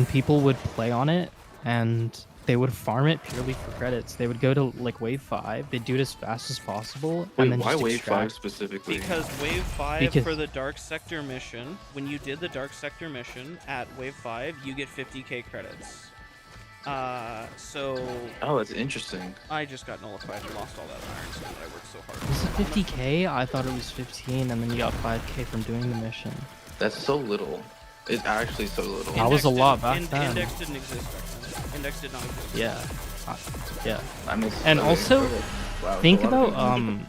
people would play on it, and they would farm it purely for credits. They would go to like wave 5, they'd do it as fast as possible, Wait, and then why just wave extract. 5 specifically? Because wave 5 Because- for the dark sector mission, when you did the dark sector mission at wave 5, you get 50k credits. So Oh, that's interesting. I just got nullified and lost all that iron skin that I worked so hard Was it for. 50k? I thought it was 15, and then you got 5k from doing the mission. That's so little. It's actually so little. That was a lot back Index then. Index didn't exist back then. Index did not exist. Yeah, yeah. I miss. And okay, also, okay. Wow, Think it's a lot of about games.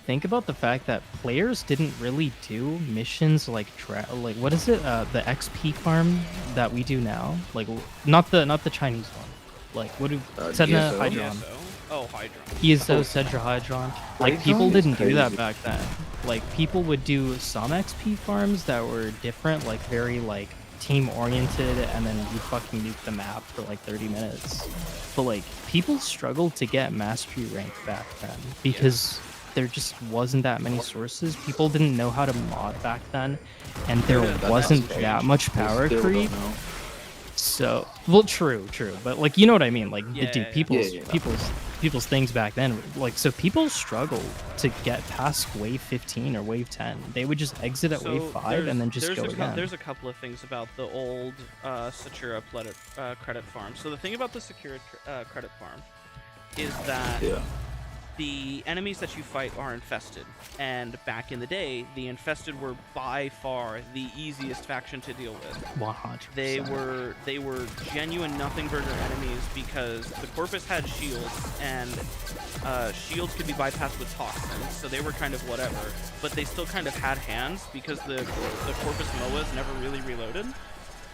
think about the fact that players didn't really do missions like like what is it? The XP farm that we do now. Like not the Chinese one. Like what do Sedna DSO? Hydron. ESO? Oh, Hydron. ESO Cedra Hydron. Like Hydron people is didn't do that crazy. back then. Like people would do some XP farms that were different, like very like team oriented, and then you fucking nuke the map for like 30 minutes. But like people struggled to get mastery rank back then because there just wasn't that many sources. People didn't know how to mod back then, and there Yeah, that wasn't hasn't that changed. much We power still don't creep. know. So, well, true, but like you know what I mean. Like, Yeah, dude, yeah, people's yeah. people's things back then. Like, so people struggled to get past wave 15 or wave 10. They would just exit at wave 5 and then just go again. There's a couple of things about the old Satura credit farm. So the thing about the Sakura credit farm is that Yeah. the enemies that you fight are infested, and back in the day, the infested were by far the easiest faction to deal with. 100%. They were genuine nothing burger enemies because the Corpus had shields, and shields could be bypassed with toxins, so they were kind of whatever. But they still kind of had hands because the Corpus MOAs never really reloaded.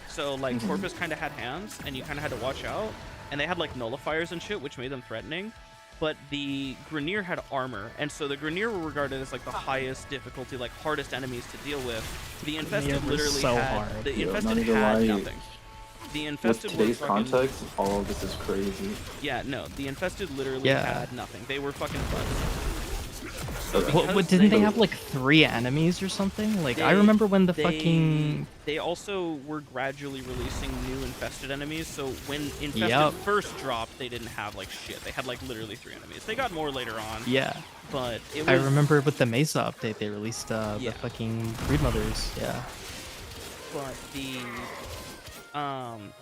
So like Corpus kind of had hands, and you kind of had to watch out. And they had like nullifiers and shit, which made them threatening. But the Grineer had armor, and so the Grineer were regarded as like the highest difficulty, like hardest enemies to deal with. The infested literally so had hard. the Yo, infested not even had lie. nothing. The infested With today's were fucking, context, all of this is crazy. yeah, no, the infested literally had nothing. They were fucking butts. So What, because didn't they have like 3 enemies or something? Like I remember when they also were gradually releasing new infested enemies. So when infested first dropped, they didn't have like shit. They had like literally 3 enemies. They got more later on. Yeah. But it was, I remember with the Mesa update they released the fucking Breed Mothers. Yeah. But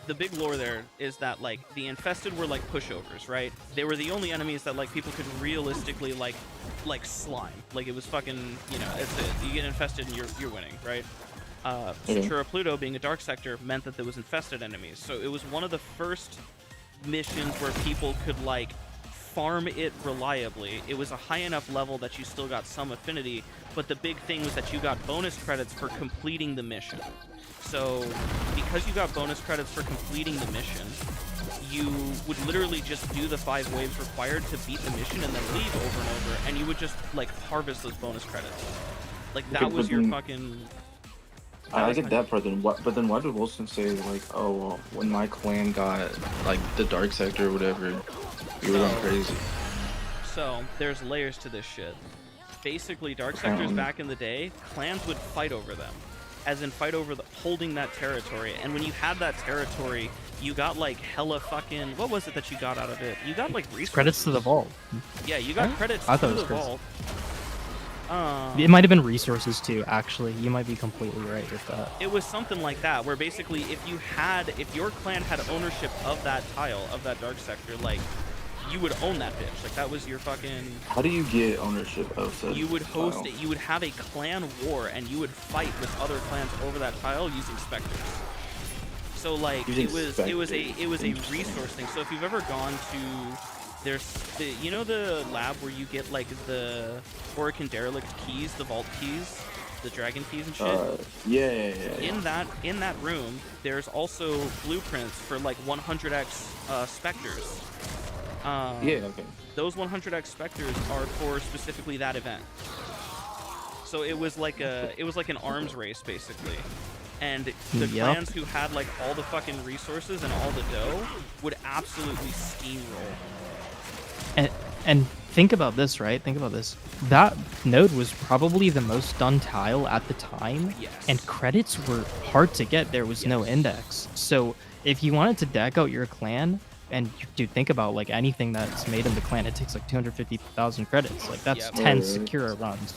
the big lore there is that like the infested were like pushovers, right? They were the only enemies that like people could realistically like slime. Like it was fucking, you know, it's it. You get infested and you're winning, right? Centura Pluto being a dark sector meant that there was infested enemies. So it was one of the first missions where people could like farm it reliably. It was a high enough level that you still got some affinity, but the big thing was that you got bonus credits for completing the mission. So because you got bonus credits for completing the mission, you would literally just do the 5 waves required to beat the mission and then leave over and over, and you would just like harvest those bonus credits. Like that was your fucking... I get that part, but then why did Wilson say like, oh, well, when my clan got like the dark sector or whatever, we were going crazy? So there's layers to this shit. Basically, dark sectors back in the day, clans would fight over them, as in fight over holding that territory. And when you had that territory, you got like hella fucking... What was it that you got out of it? You got like resources. Credits to the vault. Yeah, you got credits I to thought it was the vault. It might have been resources too, actually. You might be completely right with that. It was something like that, where basically if your clan had ownership of that tile, of that dark sector, like, you would own that bitch. Like, that was your fucking... How do you get ownership of said You would host tile? it. You would have a clan war, and you would fight with other clans over that tile using specters. So, like, it was a resource thing. So if you've ever gone to... you know the lab where you get like the Oracan Derelict keys, the vault keys, the dragon keys and shit? Yeah. In that room, there's also blueprints for like 100x specters. Those 100x specters are for specifically that event. So it was like an arms race basically. And the clans who had like all the fucking resources and all the dough would absolutely steamroll. And think about this, right? Think about this. That node was probably the most done tile at the time, and credits were hard to get. There was no index. So if you wanted to deck out your clan, and dude, think about like anything that's made in the clan, it takes like 250,000 credits. Like that's 10 secure runs,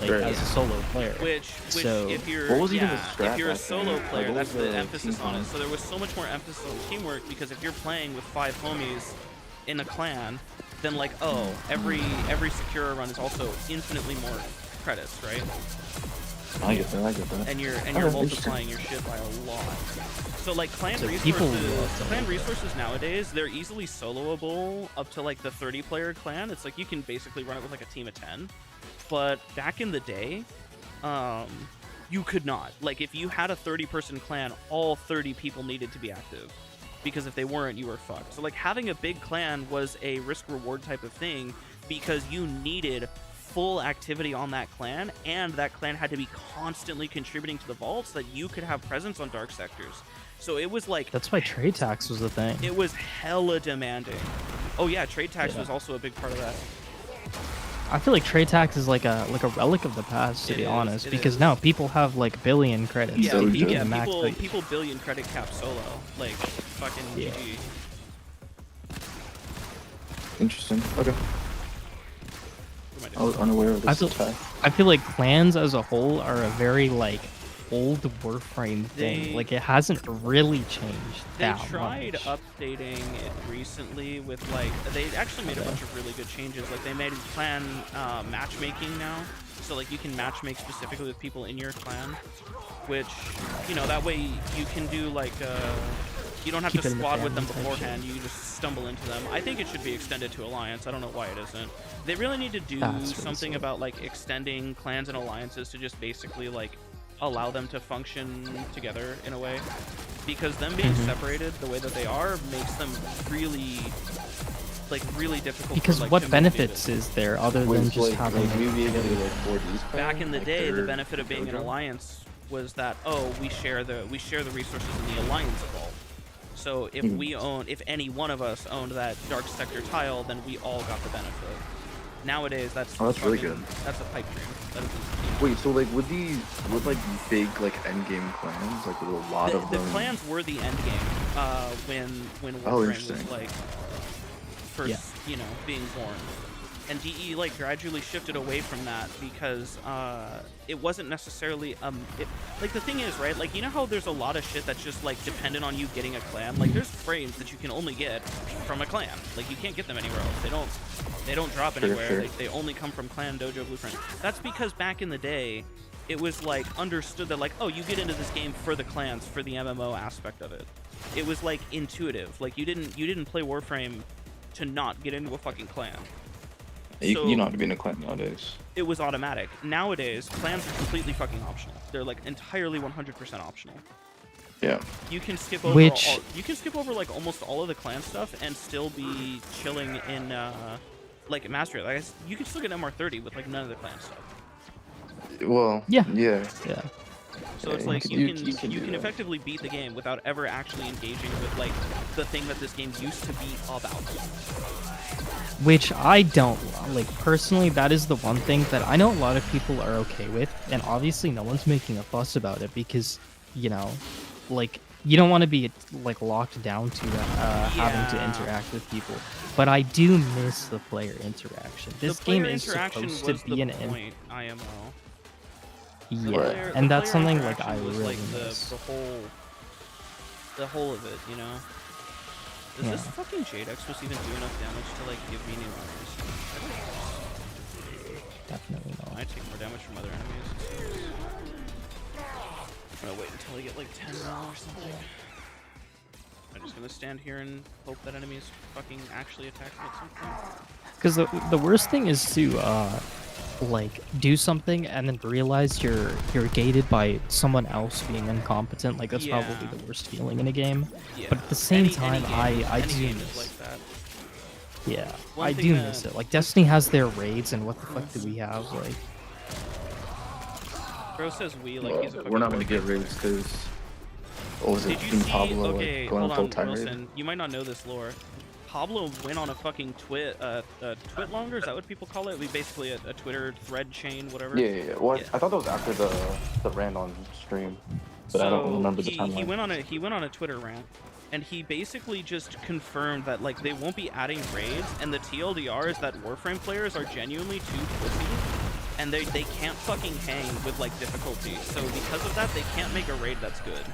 like as a solo player. Which so, if you're a solo player, that's the emphasis on it. So there was so much more emphasis on teamwork, because if you're playing with 5 homies in a clan, then like, oh, every secure run is also infinitely more credits, right? I get that. And you're multiplying your shit by a lot. So like clan resources nowadays, they're easily soloable up to like the 30-player clan. It's like you can basically run it with like a team of 10. But back in the day, you could not. Like if you had a 30-person clan, all 30 people needed to be active. Because if they weren't, you were fucked. So like having a big clan was a risk-reward type of thing, because you needed full activity on that clan, and that clan had to be constantly contributing to the vault so that you could have presence on dark sectors. So it was like... That's why trade tax was the thing. It was hella demanding. Oh yeah, trade tax was also a big part of that. I feel like trade tax is like a relic of the past, to be honest, because now people have like billion credits. Yeah, people billion credit cap solo, like fucking GG. Interesting. Okay. I was unaware of this. I feel like clans as a whole are a very like old Warframe thing. They- Like it hasn't really changed They that tried much. updating it recently with like they actually made a bunch of really good changes. Like they made clan matchmaking now, so like you can matchmake specifically with people in your clan, which that way you can do like you don't have Keep to it in the squad with them family type beforehand. You just stumble into them. I think it should be extended to Alliance. I don't know why it isn't. They really need to do That's really something sick. about like extending clans and alliances to just basically like allow them to function together in a way, because them being separated the way that they are makes them really difficult. Because for, like, what community benefits is there other than Wait, just like, having? we be able to like board these Back in the like, day, the their benefit of being an dojo? alliance was that we share the resources in the alliance vault. So if any one of us owned that dark sector tile, then we all got the benefit. Nowadays, that's really good. That's a pipe dream. That is, Wait, so like would like big like end game clans like with a lot of the them? clans were the end game when Oh, Warframe was interesting. like first being born, and DE like gradually shifted away from that because it wasn't necessarily like the thing is, right, like how there's a lot of shit that's just like dependent on you getting a clan. Like there's frames that you can only get from a clan, like you can't get them anywhere else. They don't drop anywhere. Sure. They only come from clan, dojo, blueprint. That's because back in the day it was like understood that like, oh, you get into this game for the clans, for the MMO aspect of it. It was like intuitive. Like you didn't play Warframe to not get into a fucking clan. You know how to be in a clan nowadays. It was automatic. Nowadays, clans are completely fucking optional. They're like entirely 100% optional. Yeah. You can skip over like almost all of the clan stuff and still be chilling in like Mastery. Like you can still get MR30 with like none of the clan stuff. Well. Yeah. Yeah. Yeah. So it's Yeah, like you you can do can that. effectively beat the game without ever actually engaging with like the thing that this game used to be about. Which I don't like personally. That is the one thing that I know a lot of people are okay with, and obviously no one's making a fuss about it because like you don't want to be like locked down to having to interact with people. But I do miss the player interaction. This The game player is interaction supposed to was be the an point, IMO. yeah, Right. and The that's player something like I interaction was, really like, miss. the whole of it, Does Yeah. this fucking Jadex was even do enough damage to like give me new armors? Definitely not. I take more damage from other enemies. I'm gonna wait until I get like 10 mil or something. I'm just gonna stand here and hope that enemies fucking actually attack me at some point. Because the worst thing is to like do something and then realize you're gated by someone else being incompetent. Like that's probably Yeah. the worst feeling in a game. Yeah. But at the same Any time, game I any do game miss. is like that. Yeah, One I thing do that- miss it. Like Destiny has their raids, and what the fuck do we have? Like, Bro says we like Well, he's a fucking we're not gonna get warfare. raids because what was it? Did you Team see? Pablo Okay, like going hold on full on, time raid? Wilson. You might not know this lore. Pablo went on a fucking twit longer. Is that what people call it? We basically a Twitter thread chain, whatever. Yeah. Well, Yeah. I thought that was after the rant on stream, but I don't remember the timeline. He went on a Twitter rant, and he basically just confirmed that like they won't be adding raids, and the TLDR is that Warframe players are genuinely too pussy, and they can't fucking hang with like difficulty. So because of that, they can't make a raid that's good.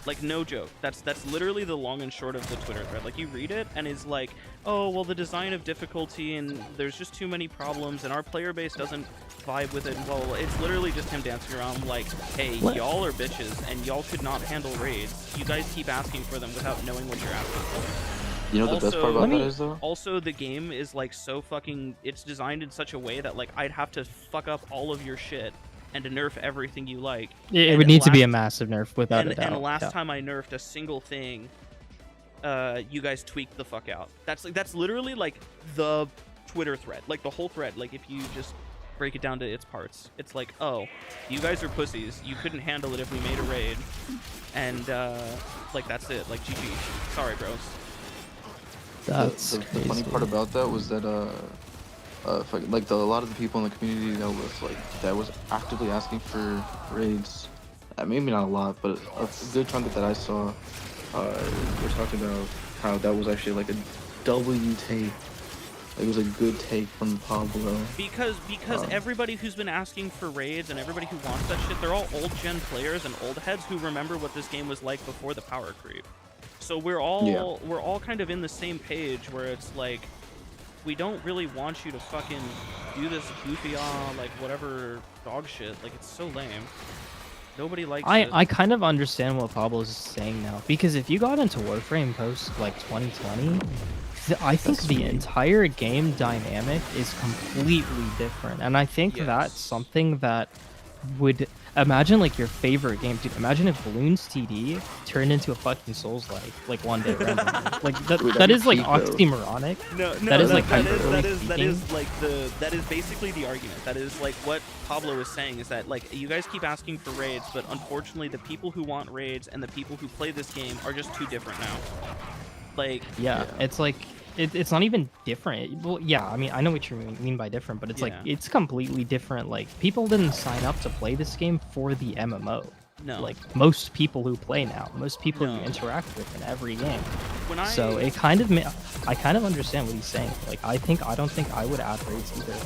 Like no joke. That's literally the long and short of the Twitter thread. Like you read it and it's like, oh well, the design of difficulty and there's just too many problems and our player base doesn't vibe with it. Well, it's literally just him dancing around like, hey, What? y'all are bitches and y'all could not handle raids. You guys keep asking for them without knowing what you're asking for. You know the best part about Let me- that is though? Also, the game is like so fucking. It's designed in such a way that like I'd have to fuck up all of your shit and to nerf everything you like. it And would need to be a last- massive nerf without and, a doubt. and last yeah. time I nerfed a single thing, you guys tweaked the fuck out. That's literally like the Twitter thread, like the whole thread. Like if you just break it down to its parts, it's like, oh, you guys are pussies. You couldn't handle it if we made a raid, and like that's it. Like GG. Sorry, bros. That's the funny crazy. part about that was that like a lot of the people in the community that was actively asking for raids. Maybe not a lot, but a good chunk that I saw. We're talking about how that was actually like a double U tape It was a good take from Pablo. Because everybody who's been asking for raids and everybody who wants that shit, they're all old gen players and old heads who remember what this game was like before the power creep. So we're all kind of in the same page where it's like, we don't really want you to fucking do this goofy like whatever dog shit. Like, it's so lame. Nobody likes it. I kind of understand what Pablo's saying now, because if you got into Warframe post like 2020, I think the entire game dynamic is completely different, and I think that's something that would imagine like your favorite game, dude. Imagine if Bloons TD turned into a fucking Souls-like one day randomly. Like that is like oxymoronic. That is basically the argument. That is like what Pablo is saying, is that like you guys keep asking for raids, but unfortunately the people who want raids and the people who play this game are just too different now. Like it's like it's not even different. Well, yeah, I mean, I know what you mean by different, but it's like it's completely different. Like, people didn't sign up to play this game for the MMO. No. Like most people who play now, most people you interact with in every game. So it kind of I kind of understand what he's saying. Like, I don't think I would add raids either,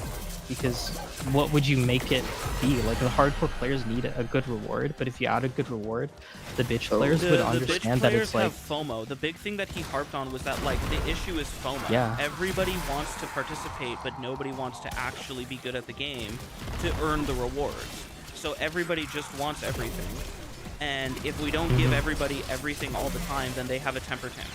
because what would you make it be? Like, the hardcore players need a good reward, but if you add a good reward, the bitch players would understand that it's like have FOMO. The big thing that he harped on was that, like, the issue is FOMO. Yeah. Everybody wants to participate, but nobody wants to actually be good at the game to earn the rewards. So everybody just wants everything. And if we don't give everybody everything all the time, then they have a temper tantrum.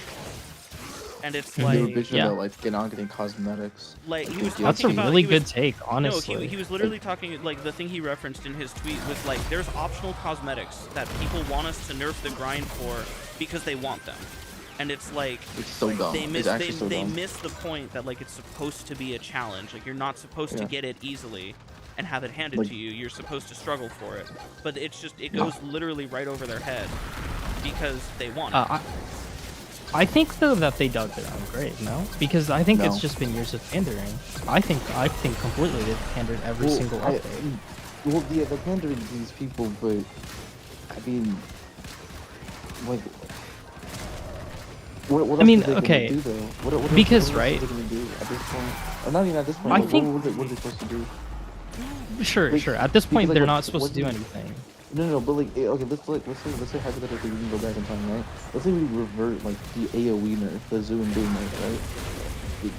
And it's like, they were bitching about like not getting cosmetics. Like, he was talking that's a about, really good take, honestly. No, he was literally talking, like, the thing he referenced in his tweet was like, there's optional cosmetics that people want us to nerf the grind for because they want them. And it's like, it's so dumb. They miss It's the point that, like, it's supposed to be a challenge. Like, you're not supposed to get it easily and have it handed to you. You're supposed to struggle for it. But it's just, it goes literally right over their head because they want it. I think though that they dug their own grave, no? Because I think it's just been years of pandering. I think completely they've pandered every single update. They're pandering to these people, but I mean, like, what else are they gonna do, though? What because what else are they gonna do at this point? Or not even at this point. I like, think what are they supposed to do? Sure. At this point, they're not supposed to do anything. No, but like, okay, let's say hypothetically we can go back in time, right? Let's say we revert like the AOE nerf, the Zoo and Doom nerf, right?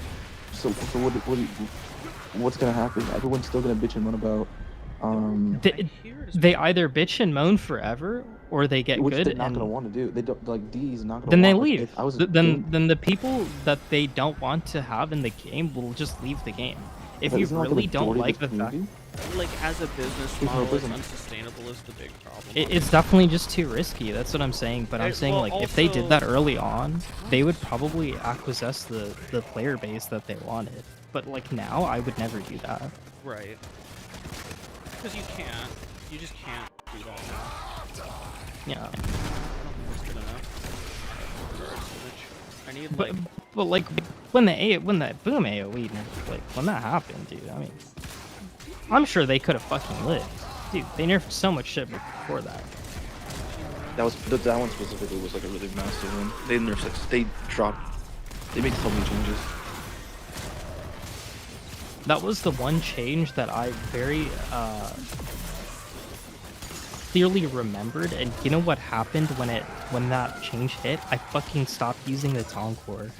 So what's gonna happen? Everyone's still gonna bitch and moan about. They either bitch and moan forever, or they get which good. They're not and gonna want to do. They don't like D's not gonna. Then they want, leave. Then the people that they don't want to have in the game will just leave the game. If you really don't like the fact, like, as a business model, it's unsustainable is the big problem. It's definitely just too risky. That's what I'm saying. But I'm saying, like, if they did that early on, they would probably acquiesce the player base that they wanted. But like now, I would never do that. Right. Because you can't. You just can't do that now. Yeah. I don't think it's good enough. I need, like... But like when that boom AOE, like when that happened, dude. I mean, I'm sure they could have fucking lived, dude. They nerfed so much shit before that. That one specifically was like a really massive one. They nerfed they made so many changes. That was the one change that I very clearly remembered, and you know what happened when that change hit? I fucking stopped using the Tong core.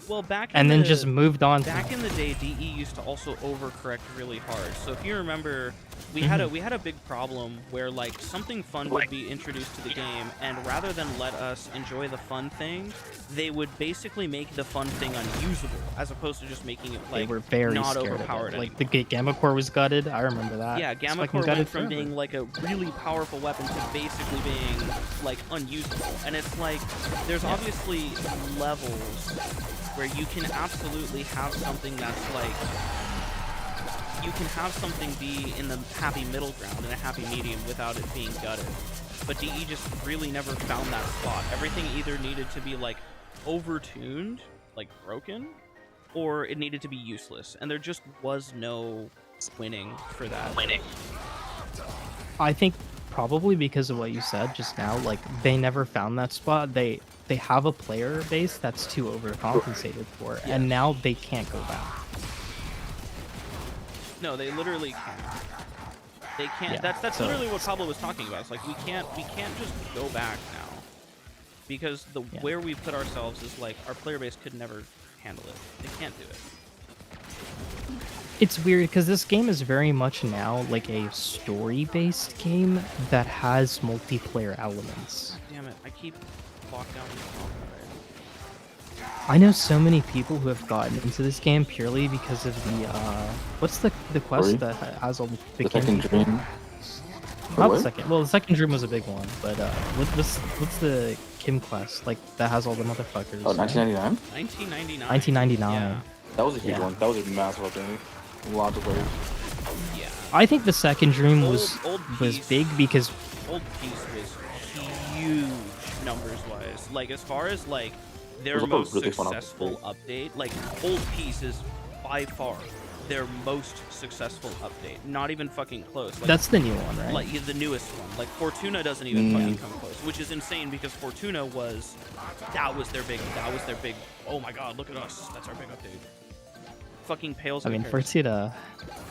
Well, just moved on. Back in the day, DE used to also overcorrect really hard. So if you remember, we had a big problem where, like, something fun would be introduced to the game, and rather than let us enjoy the fun thing, they would basically make the fun thing unusable, as opposed to just making it, like, they were very not scared overpowered. Of it. Like, the Gamma Core was gutted. I remember that. Yeah, Gamma Core went from being like a really powerful weapon to basically being, like, unusable. And it's like, there's obviously levels where you can absolutely have something that's like, you can have something be in the happy middle ground, in a happy medium, without it being gutted. But DE just really never found that spot. Everything either needed to be, like, overtuned, like broken, or it needed to be useless. And there just was no winning for that. I think probably because of what you said just now. Like they never found that spot. They have a player base that's too overcompensated for, Yeah. and now they can't go back. No, they literally can't. They can't. Yeah, That's so- literally what Pablo was talking about. It's like we can't just go back now, because Yeah. where we put ourselves is like our player base could never handle it. They can't do it. It's weird because this game is very much now like a story-based game that has multiplayer elements. Damn it! I keep locked down this wall. I know so many people who have gotten into this game purely because of the what's the quest Story? that has all the The big second people? dream. Not the What? second. Well, the second dream was a big one, but what's the Kim quest like that has all the motherfuckers? Oh, 1999? 1999. 1999. Yeah. That was a huge Yeah. one. That was a massive update. Lots of players. Yeah. I think the second dream was Old was Peace. big because Old Peace was huge numbers wise. Like as far as like their It was also most really fun successful update, like Old Peace is by far their most successful update. Not even fucking close. Like, that's the new one, right? like the newest one. Like Fortuna doesn't even fucking come close, which is insane because Fortuna was that was their big. Oh my god, look at us. That's our big update. Fucking pales. I in mean, comparison, Fortuna.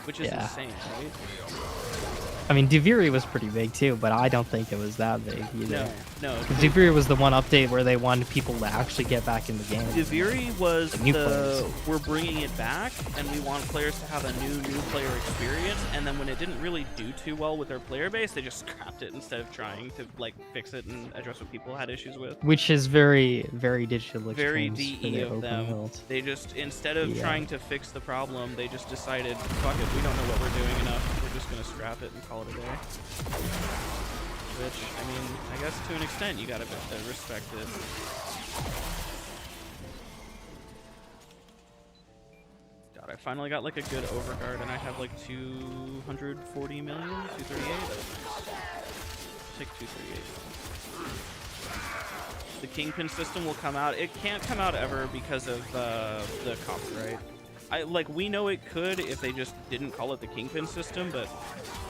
which is yeah. insane, right? I mean, duviri was pretty big too, but I don't think it was that big either. No. duviri was the one update where they wanted people to actually get back in the game. Duviri was Like new players. we're bringing it back, and we want players to have a new player experience. And then when it didn't really do too well with their player base, they just scrapped it instead of trying to like fix it and address what people had issues with. Which is very, very digital Very Extremes for DE their of open them. world. They just instead of Yeah. trying to fix the problem, they just decided, fuck it, we don't know what we're doing enough. We're just gonna scrap it and call it a day. Which, I mean, I guess to an extent you gotta respect it. God, I finally got like a good overguard and I have like 240 million, 238. That's nice. Take 238. The Kingpin system will come out. It can't come out ever because of the copyright. We know it could if they just didn't call it the Kingpin system, but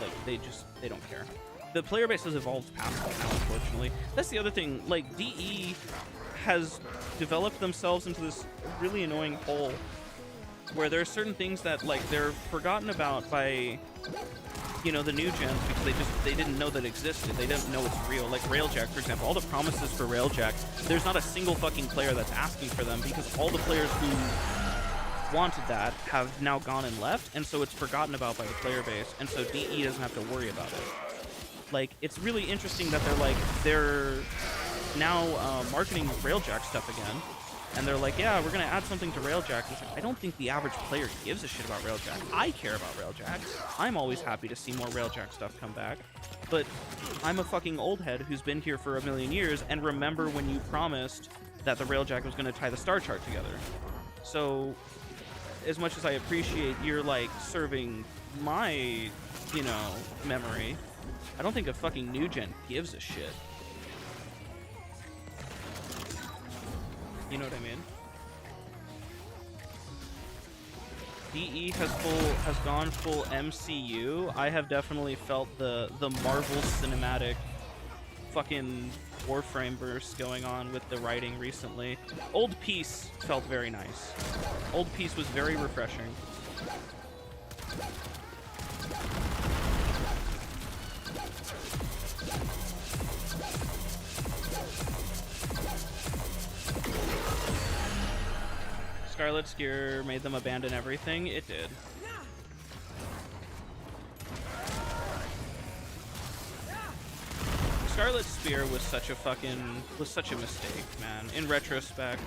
like they don't care. The player base has evolved past that now, unfortunately. That's the other thing. Like DE has developed themselves into this really annoying hole where there are certain things that like they're forgotten about by the new gens because they didn't know that existed. They didn't know it's real. Like Railjack, for example, all the promises for Railjack, there's not a single fucking player that's asking for them because all the players who wanted that have now gone and left, and so it's forgotten about by the player base, and so DE doesn't have to worry about it. Like, it's really interesting that they're now marketing Railjack stuff again, and they're like, yeah, we're gonna add something to Railjack. It's like, I don't think the average player gives a shit about Railjack. I care about Railjack. I'm always happy to see more Railjack stuff come back, but I'm a fucking old head who's been here for a million years and remember when you promised that the Railjack was gonna tie the star chart together. So, as much as I appreciate you're like serving my, memory, I don't think a fucking new gen gives a shit. You know what I mean? DE has gone full MCU. I have definitely felt the Marvel cinematic fucking Warframe verse going on with the writing recently. Old Peace felt very nice. Old Peace was very refreshing. Scarlet Skier made them abandon everything. It did. Scarlet Spear was such a mistake, man. In retrospect,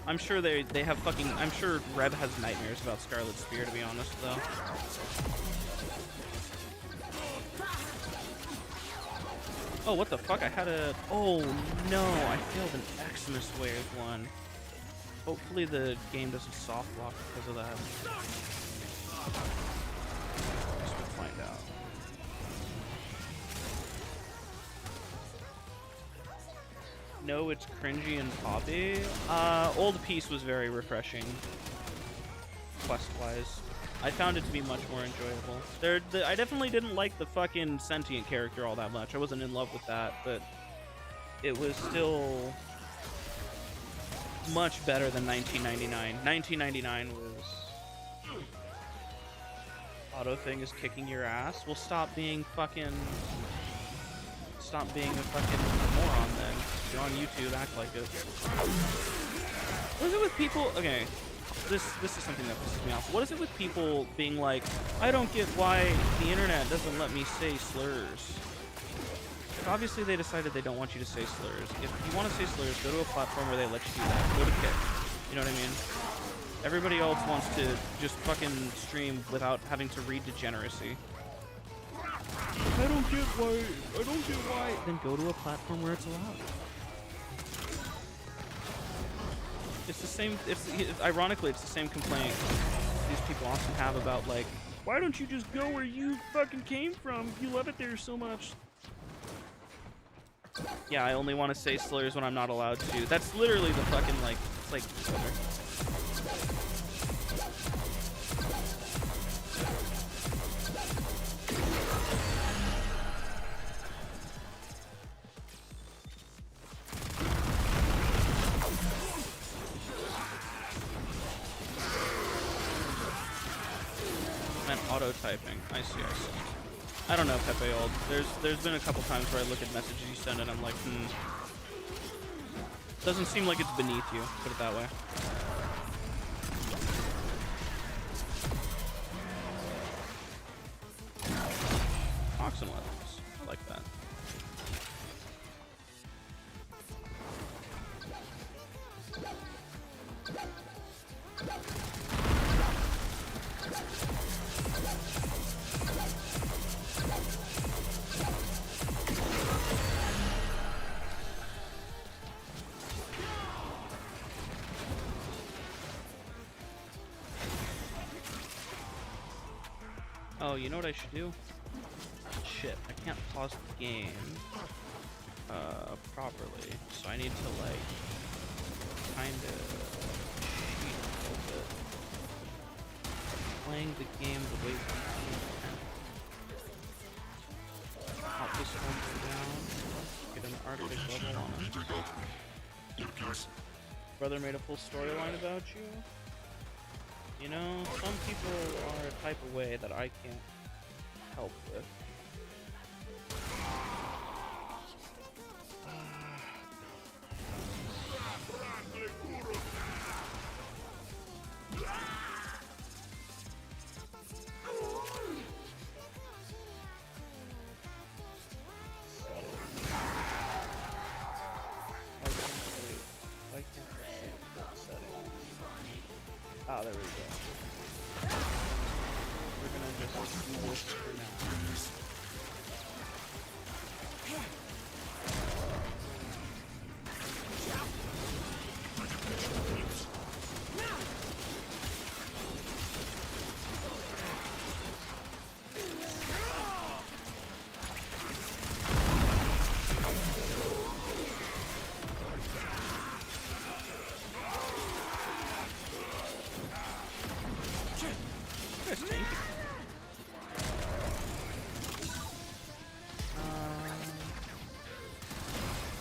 I'm sure they have fucking. I'm sure Reb has nightmares about Scarlet Spear, to be honest, though. Oh, what the fuck? I had a. Oh no! I failed an Xmas Wave one. Hopefully the game doesn't soft lock because of that. Guess we'll find out. No, it's cringy and poppy. Old Peace was very refreshing, quest-wise. I found it to be much more enjoyable. I definitely didn't like the fucking sentient character all that much. I wasn't in love with that, but it was still much better than 1999. 1999 was... Auto thing is kicking your ass. Well, stop being a fucking moron then. You're on YouTube, act like it. What is it with people? Okay, this is something that pisses me off. What is it with people being like, I don't get why the internet doesn't let me say slurs. Obviously they decided they don't want you to say slurs. If you want to say slurs, go to a platform where they let you do that. Go to Kick. You know what I mean? Everybody else wants to just fucking stream without having to read degeneracy. I don't get why. Then go to a platform where it's allowed. It's the same, ironically, it's the same complaint these people often have about, like, why don't you just go where you fucking came from? You love it there so much. Yeah, I only want to say slurs when I'm not allowed to. That's literally the fucking, like, it's like, whatever. Auto-typing. I see. I don't know, Pepe Old. There's been a couple times where I look at messages you send and I'm like, Doesn't seem like it's beneath you, put it that way. Oxen weapons. I like that. Oh, you know what I should do? Shit, I can't pause the game properly, so I need to, like, kind of cheat a little bit. Playing the game the way we intend. Pop this one down. Get an Arctic level on it. Brother made a full storyline about you. You know, some people are a type of way that I can't help with. Oh, there we go. We're gonna just do this for now.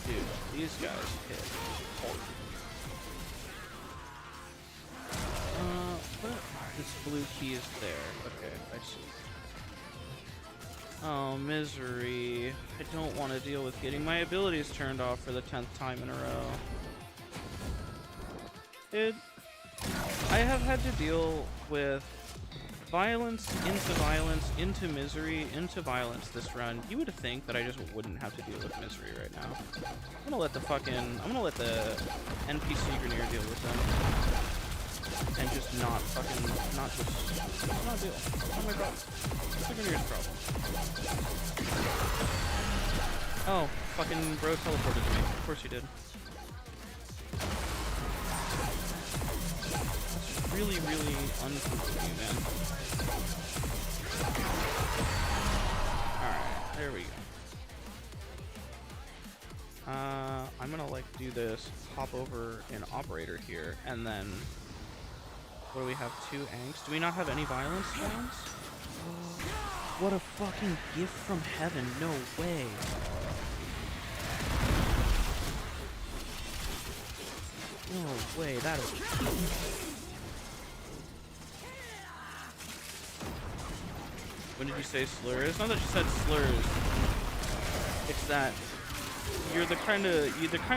Dude, these guys hit hard. But this blue key is there. Okay, I see. Oh, misery. I don't want to deal with getting my abilities turned off for the 10th time in a row. Dude, I have had to deal with violence into misery into violence this run. You would think that I just wouldn't have to deal with misery right now. I'm gonna let the NPC Grenier deal with them. And just not deal. Oh my god. It's the Grenier's problem. Oh, fucking bro teleported to me. Of course he did. That's really, really uncool of you, man. Alright, there we go. I'm gonna, like, do this, hop over an operator here, and then What do we have? 2 angst. Do we not have any violence rounds? What a fucking gift from heaven. No way. No way. That is... When did you say slur? It's not that you said slurs. It's that you're the kind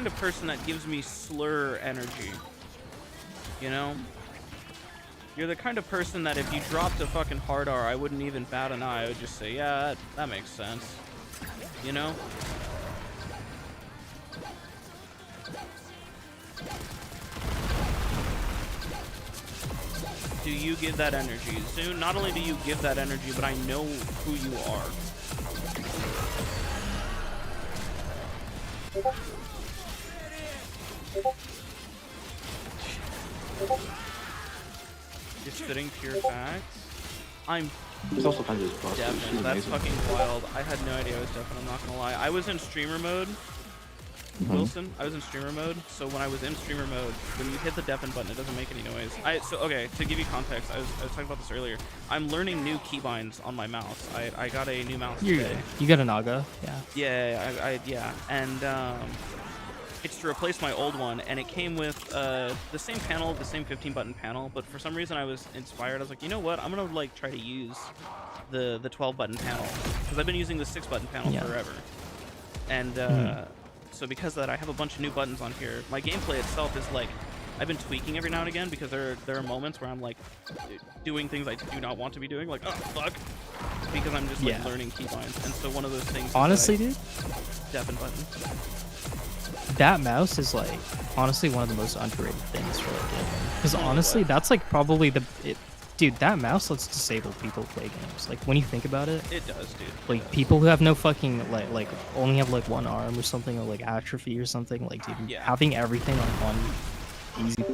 of person that gives me slur energy. You know? You're the kind of person that if you dropped a fucking hard R, I wouldn't even bat an eye. I would just say, yeah, that makes sense. You know? Do you give that energy? Soon, not only do you give that energy, but I know who you are. You're spitting pure facts. I'm It's also kind of just possible. Devin. That's fucking wild. I had no idea I was Devin, I'm not gonna lie. I was in streamer mode. Wilson, I was in streamer mode, so when I was in streamer mode, when you hit the deafen button, it doesn't make any noise. Okay, to give you context, I was talking about this earlier. I'm learning new keybinds on my mouse. I got a new mouse today. You got a Naga, Yeah. Yeah, and it's to replace my old one, and it came with the same panel, the same 15-button panel, but for some reason I was inspired. I was like, you know what? I'm gonna like try to use the 12-button panel because I've been using the 6-button panel forever, and so because of that, I have a bunch of new buttons on here. My gameplay itself is like, I've been tweaking every now and again because there are moments where I'm like doing things I do not want to be doing, like, oh fuck, because I'm just like learning keybinds. And so one of those things. Honestly, dude, deafen button. That mouse is like honestly one of the most underrated things for like gaming. Because honestly, that's like probably dude, that mouse lets disabled people play games. Like when you think about it, it does, dude. Like people who have no fucking like only have like one arm or something, or like atrophy or something. Like dude, having everything on one easy.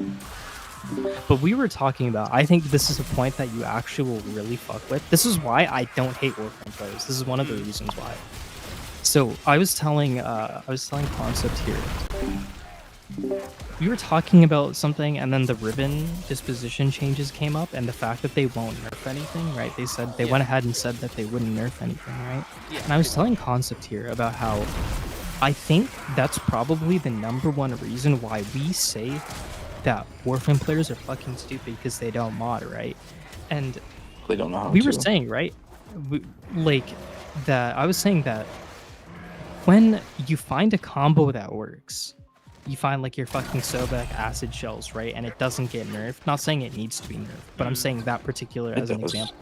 But we were talking about, I think this is a point that you actually will really fuck with. This is why I don't hate Warframe players. This is one of the reasons why. So I was telling Concept here. We were talking about something, and then the ribbon disposition changes came up, and the fact that they won't nerf anything, right? They said they went ahead and said that they wouldn't nerf anything, right? Yeah. And I was telling Concept here about how I think that's probably the #1 reason why we say that Warframe players are fucking stupid, because they don't mod, right? And they don't know how we were saying, right? I was saying that when you find a combo that works, you find like your fucking Sobek acid shells, right? And it doesn't get nerfed. Not saying it needs to be nerfed, but I'm saying that particular as an example.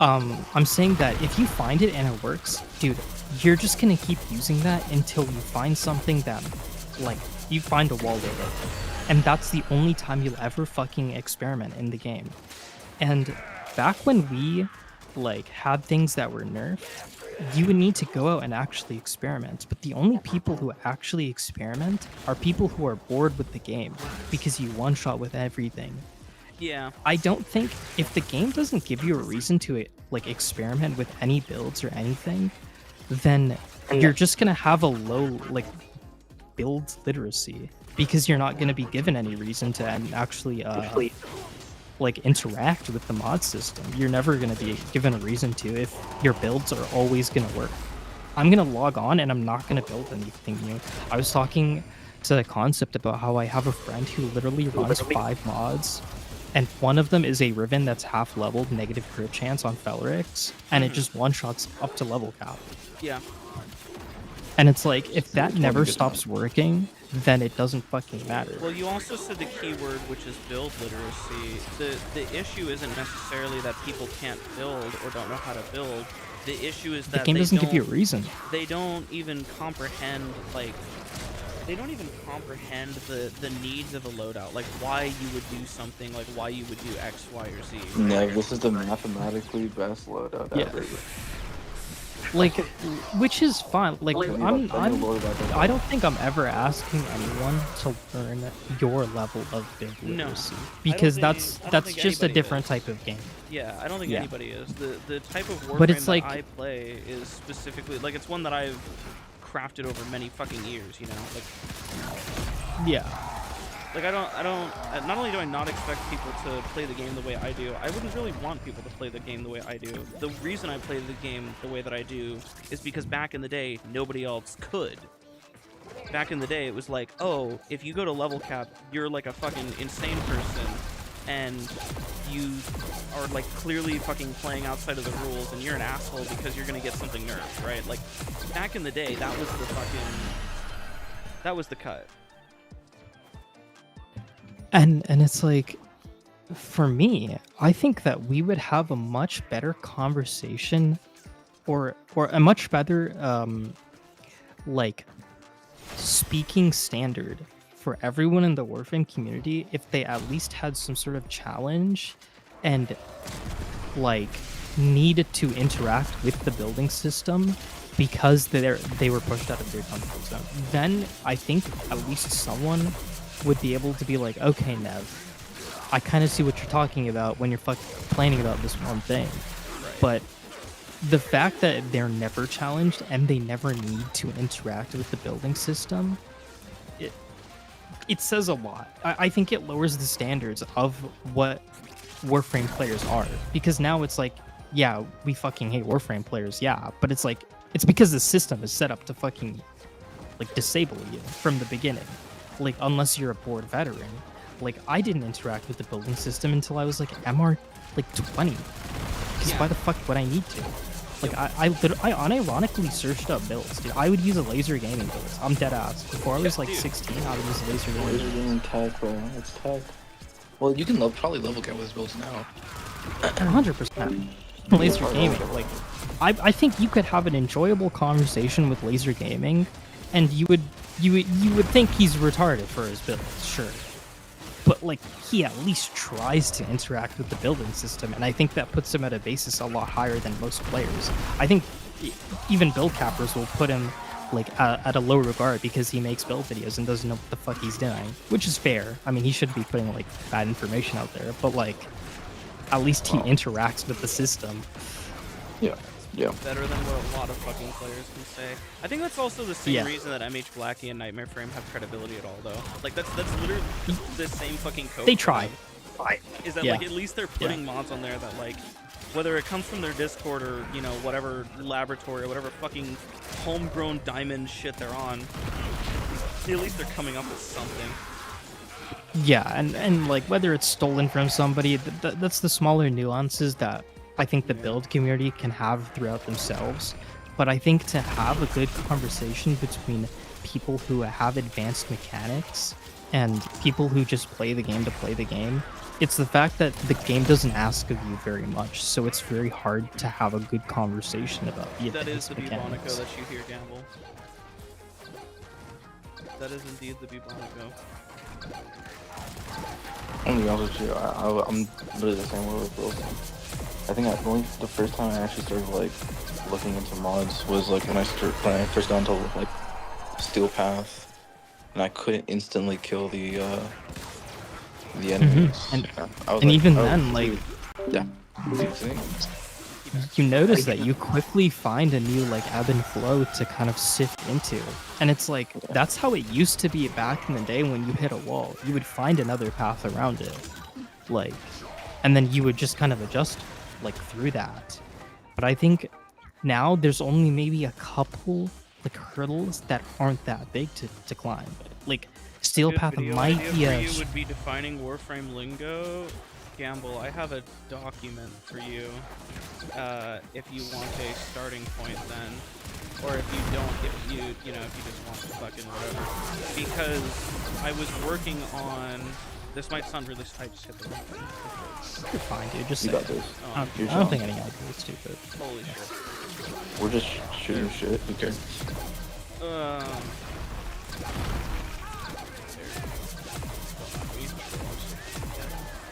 I'm saying that if you find it and it works, dude, you're just gonna keep using that until you find something that, like, you find a wall with it. And that's the only time you'll ever fucking experiment in the game. And back when we, like, had things that were nerfed, you would need to go out and actually experiment. But the only people who actually experiment are people who are bored with the game, because you one-shot with everything. Yeah. I don't think, if the game doesn't give you a reason to like experiment with any builds or anything, then you're just gonna have a low like build literacy, because you're not gonna be given any reason to actually like interact with the mod system. You're never going to be given a reason to, if your builds are always going to work. I'm going to log on and I'm not going to build anything new. I was talking to the Concept about how I have a friend who literally runs 5 mods, and one of them is a Riven that's half leveled, negative crit chance on Felrix, and it just one-shots up to level cap. Yeah. And it's like, if that never stops working, then it doesn't fucking matter. Well, you also said the keyword, which is build literacy. The issue isn't necessarily that people can't build or don't know how to build. The issue is that the game doesn't give you a reason. They don't even comprehend, like, they don't even comprehend the needs of a loadout, like why you would do something, like why you would do X, Y, or Z. No, this is the mathematically best loadout ever. Like, which is fine. Like, I don't think I'm ever asking anyone to learn your level of build literacy, because that's just a different type of game. Yeah, I don't think anybody is. The type of Warframe that I play is specifically, like, it's one that I've crafted over many fucking years, you know? Like, yeah. Like, I don't, not only do I not expect people to play the game the way I do, I wouldn't really want people to play the game the way I do. The reason I play the game the way that I do is because back in the day, nobody else could. Back in the day, it was like, oh, if you go to level cap, you're like a fucking insane person, and you are like clearly fucking playing outside of the rules, and you're an asshole because you're gonna get something nerfed, right? Like, back in the day, that was the cut. And it's like, for me, I think that we would have a much better conversation, or a much better like speaking standard for everyone in the Warframe community if they at least had some sort of challenge and like needed to interact with the building system because they were pushed out of their comfort zone. Then I think at least someone would be able to be like, okay, Nev, I kind of see what you're talking about when you're fucking complaining about this one thing. Right. But the fact that they're never challenged and they never need to interact with the building system, it says a lot. I think it lowers the standards of what Warframe players are, because now it's like, yeah, we fucking hate Warframe players, yeah, but it's like, it's because the system is set up to fucking like disable you from the beginning. Like, unless you're a bored veteran. Like, I didn't interact with the building system until I was like MR like 20. Because why the fuck would I need to? Like, I unironically searched up builds, dude. I would use a laser gaming build. I'm dead ass. Before I was like 16, I would use a laser gaming Laser build. gaming tech, bro. It's tech. Well, you can probably level cap with his builds now. 100%. Laser gaming. Like, I think you could have an enjoyable conversation with laser gaming, and you would think he's retarded for his builds, sure. But like, he at least tries to interact with the building system, and I think that puts him at a basis a lot higher than most players. I think even build cappers will put him like at a low regard because he makes build videos and doesn't know what the fuck he's doing, which is fair. I mean, he shouldn't be putting like bad information out there, but like, at least he interacts with the system. Yeah. Yeah. Better than what a lot of fucking players can say. I think that's also the same reason that MH Blackie and Nightmare Frame have credibility at all, though. Like, that's literally the same fucking code. They try. Is that like, at least they're putting mods on there that like, whether it comes from their Discord or, you know, whatever laboratory or whatever fucking homegrown diamond shit they're on, at least they're coming up with something. Yeah, and like, whether it's stolen from somebody, that's the smaller nuances that I think the build community can have throughout themselves. But I think to have a good conversation between people who have advanced mechanics and people who just play the game to play the game, it's the fact that the game doesn't ask of you very much, so it's very hard to have a good conversation about the advanced mechanics. That is the Bubonico that you hear, Gamble. That is indeed the Bubonico. I'm gonna be honest with you, I'm literally the same way with Wilson. I think the first time I actually started like looking into mods was like when I first got into like Steel Path, and I couldn't instantly kill the enemies. And, I was and like, even oh, then, like, yeah, you notice that you quickly find a new like ebb and flow to kind of sift into, and it's like that's how it used to be back in the day. When you hit a wall, you would find another path around it, like, and then you would just kind of adjust like through that. But I think now there's only maybe a couple like hurdles that aren't that big to climb. Like, Steel Path might be a... You would be defining Warframe lingo. Gamble, I have a document for you if you want a starting point then. Or if you don't, if you just want to fucking whatever. Because I was working on... This might sound really type shit. You're fine, dude. Just say got it. this. I don't think any idea. It's stupid. Holy shit. We're just shooting shit. Who cares? Will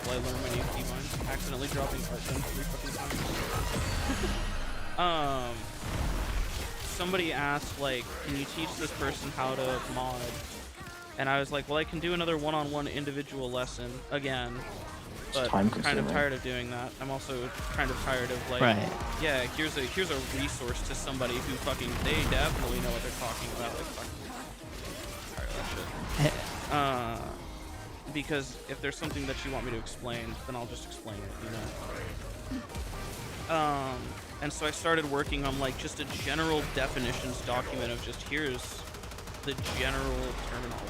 I learn my new keybinds? Accidentally dropping Argon 3 fucking times. Somebody asked, like, can you teach this person how to mod? And I was like, well, I can do another one-on-one individual lesson again, but I'm kind of tired of doing that. I'm also kind of tired of like, yeah, here's a resource to somebody who fucking, they definitely know what they're talking about. Like, fucking tired of that shit. because if there's something that you want me to explain, then I'll just explain it, you know. And so I started working on like just a general definitions document of just here's the general terminology.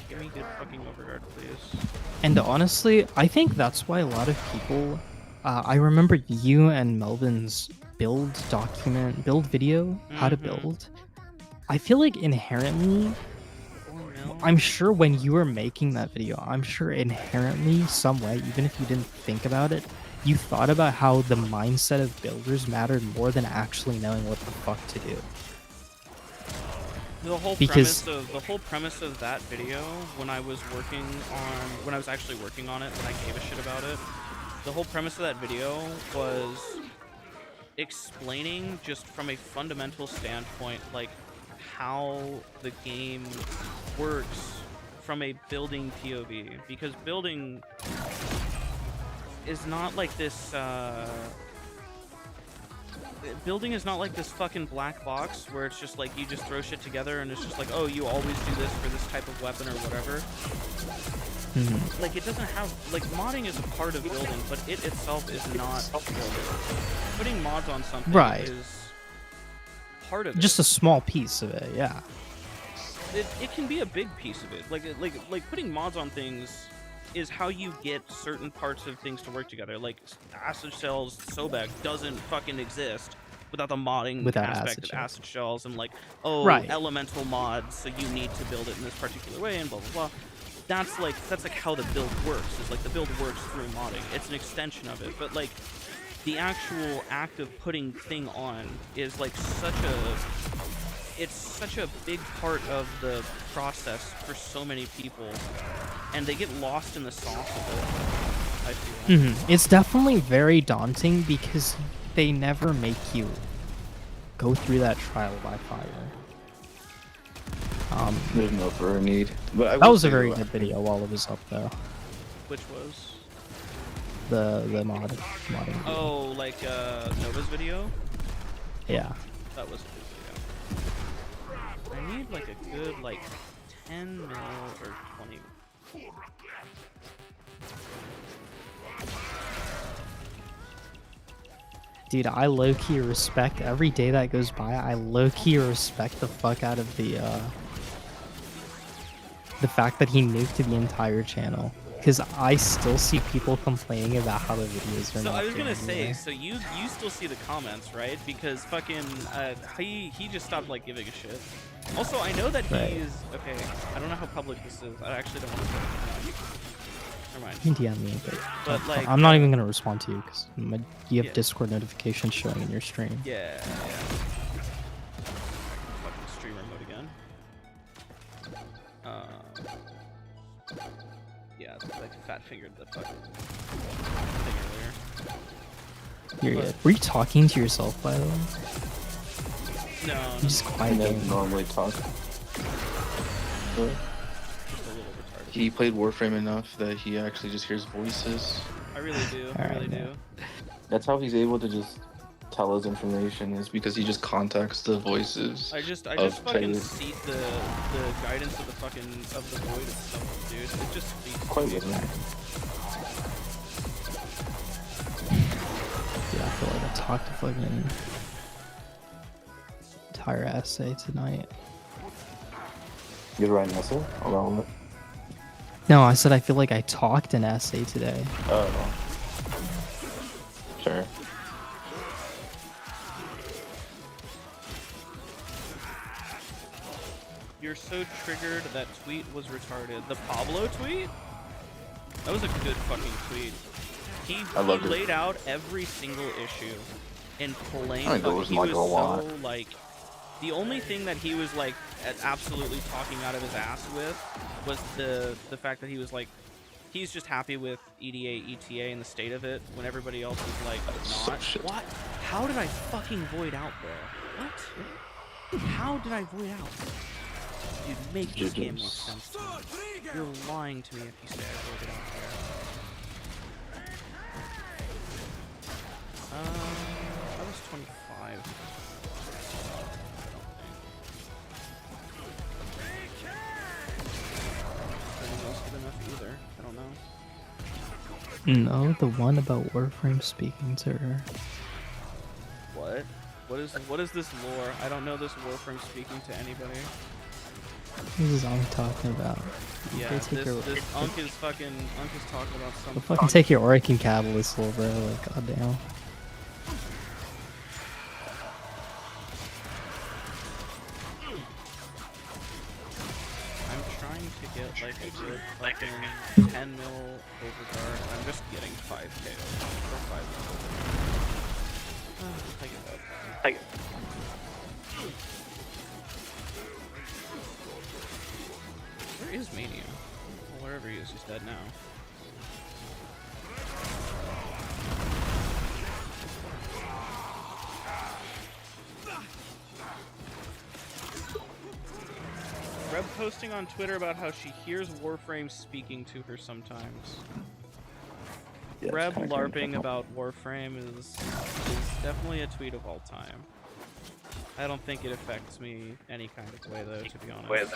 Give me good fucking overguard, please. And honestly, I think that's why a lot of people. I remember you and Melvin's build video, how to build. I feel like inherently, I'm sure when you were making that video, I'm sure inherently, some way, even if you didn't think about it, you thought about how the mindset of builders mattered more than actually knowing what the fuck to do. The whole premise of that video, when I was actually working on it, when I gave a shit about it, the whole premise of that video was explaining just from a fundamental standpoint, like how the game works from a building POV, because building is not like this. Building is not like this fucking black box where it's just like you just throw shit together and it's just like, oh, you always do this for this type of weapon or whatever. Like, it doesn't have, like, modding is a part of building, but it itself is not building. Putting mods on something is part of it. Just a small piece of it, yeah. It can be a big piece of it. Like putting mods on things is how you get certain parts of things to work together. Like acid shells, Sobek doesn't fucking exist without the modding aspect of acid shells and like, elemental mods, so you need to build it in this particular way and blah blah blah. That's like how the build works. Is like the build works through modding. It's an extension of it, but like the actual act of putting thing on is like such a big part of the process for so many people, and they get lost in the sauce of it, I feel. It's definitely very daunting because they never make you go through that trial by fire. There's no further need. But that was a very good video while it was up, though. Which was? The modding video. Oh, like Nova's video? Yeah. That was a good video. I need like a good like 10 mil or 20. Dude, I low-key respect every day that goes by. I low-key respect the fuck out of the fact that he nuked the entire channel. Because I still see people complaining about how the videos are not. So I was gonna anywhere. say, so you still see the comments, right? Because fucking he just stopped like giving a shit. Also, I know that he's okay. I don't know how public this is. I actually don't want to say it. Never mind. You can DM me, but like, I'm not even gonna respond to you because you have Discord notifications showing in your stream. Yeah. Fucking stream remote again. Yeah, like fat fingered the fucking thing earlier. You're good. Were you talking to yourself, by the way? No. You just quiet. I normally talk. He played Warframe enough that he actually just hears voices. I really do. I really do. That's how he's able to just tell us information, is because he just contacts the voices. I just fucking seat the guidance of the fucking of the void itself, dude. It just speaks quite to me. Yeah, I feel like I talked to fucking entire essay tonight. You're writing an essay? Along with? No, I said I feel like I talked an essay today. Oh. Sure. You're so triggered that tweet was retarded. The Pablo tweet? That was a good fucking tweet. He laid out every single issue in plain. I think it was like a lot. So, like, the only thing that he was like absolutely talking out of his ass with was the fact that he was like, he's just happy with EDA, ETA, and the state of it when everybody else is like not. What? How did I fucking void out there? What? How did I void out? Dude, make this game make sense to me. You're lying to me if you say I voided out there. I was 25. No, the one about Warframe speaking to her. What? What is this lore? I don't know this Warframe speaking to anybody. This is I'm talking about. Yeah, They take your, this Unk is talking about some they'll fucking take your Auric and Catalyst, little bro. Like, goddamn. I'm trying to get like a good fucking 10 mil overguard. I'm just getting 5k or 5 mil. I give up. Where is Mania? Well, wherever he is, he's dead now. Reb posting on Twitter about how she hears Warframe speaking to her sometimes. Yeah, it's Reb kinda LARPing cringe. about Warframe is definitely a tweet of all time. I don't think it affects me any kind of way though, to be honest.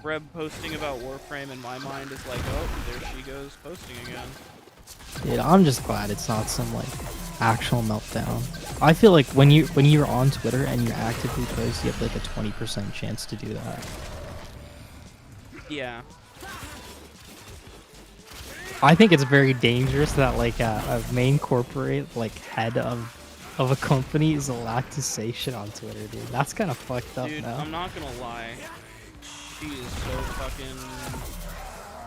Reb posting about Warframe in my mind is like, oh, there she goes posting again. Dude, I'm just glad it's not some like actual meltdown. I feel like when you're on Twitter and you actively post, you have like a 20% chance to do that. Yeah. I think it's very dangerous that like a main corporate like head of a company is allowed to say shit on Twitter, dude. That's kind of fucked up Dude, now. I'm not gonna lie. She is so fucking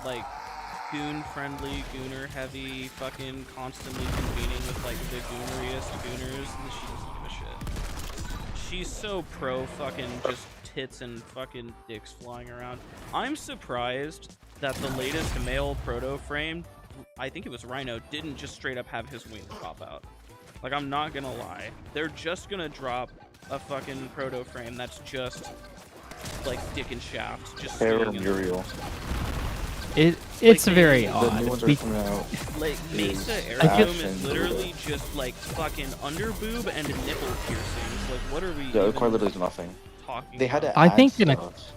like goon friendly, gooner heavy, fucking constantly convening with like the gooneriest gooners, and she doesn't give a shit. She's so pro fucking just tits and fucking dicks flying around. I'm surprised that the latest male proto frame, I think it was Rhino, didn't just straight up have his wings pop out. Like, I'm not gonna lie. They're just gonna drop a fucking proto frame that's just like dick and shaft, just swinging in the- Uriel. It's Like, very The odd. new ones are Be- coming out. Like Mesa is Airboom action is literally just like fucking underboob and nipple piercings. Like, what are we Yeah, it quite even literally is nothing. talking They had about? to I add think stuff.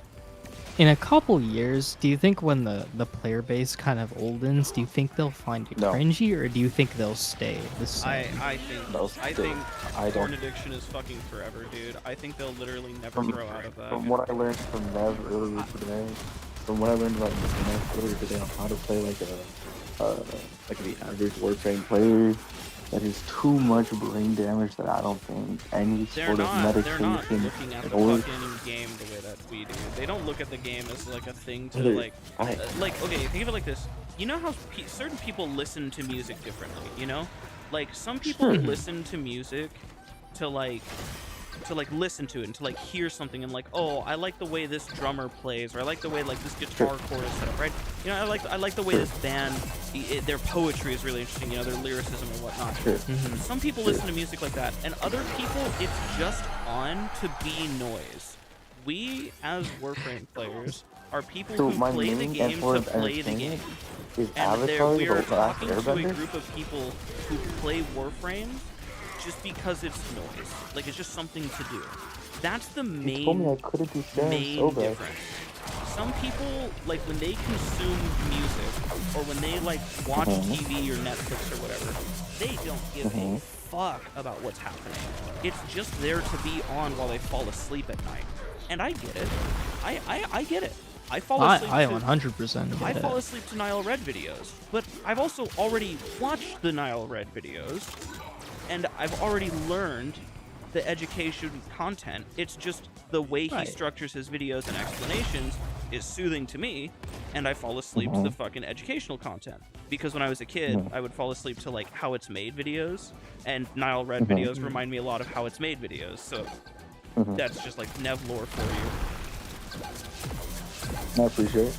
in a couple years, do you think when the player base kind of oldens, do you think they'll find it No. cringy, or do you think they'll stay the same? I think No, I still, think I porn don't. addiction is fucking forever, dude. I think they'll literally never grow out of that. From what I learned from Nev earlier today, from what I learned about Nev earlier today on how to play like the average Warframe player, that is too much brain damage that I don't think any They're sort of not medication looking at the or fucking game the way that we do. They don't look at the game as like a thing to Dude, like okay, think of it like this. You know how certain people listen to music differently, you know? Like some people Sure. listen to music to listen to it and to like hear something and like, oh, I like the way this drummer plays, or I like the way like this guitar chord is set up, right? You know, I like the way this band, their poetry is really interesting, you know, their lyricism and whatnot. Sure. Some people listen to music like that, and other people, it's just on to be noise. We, as Warframe players, are people So who my play the main game effort to of play the game. entertainment is And Avatar: we The are Last talking to a Airbender. group of people who play Warframe just because it's noise. Like, it's just something to do. That's the You told me I main couldn't be staring main so bad. difference. Some people, like when they consume music or when they like watch TV or Netflix or whatever, they don't give a fuck about what's happening. It's just there to be on while they fall asleep at night. And I get it. I get it. I fall asleep I to 100% get I it. fall asleep to Nile Red videos, but I've also already watched the Nile Red videos, and I've already learned the education content. It's just the way he Right. structures his videos and explanations is soothing to me, and I fall asleep to the fucking educational content. Because when I was a kid, I would fall asleep to like how it's made videos, and Nile Red videos remind me a lot of how it's made videos. So that's just like Nev lore for you. I appreciate it.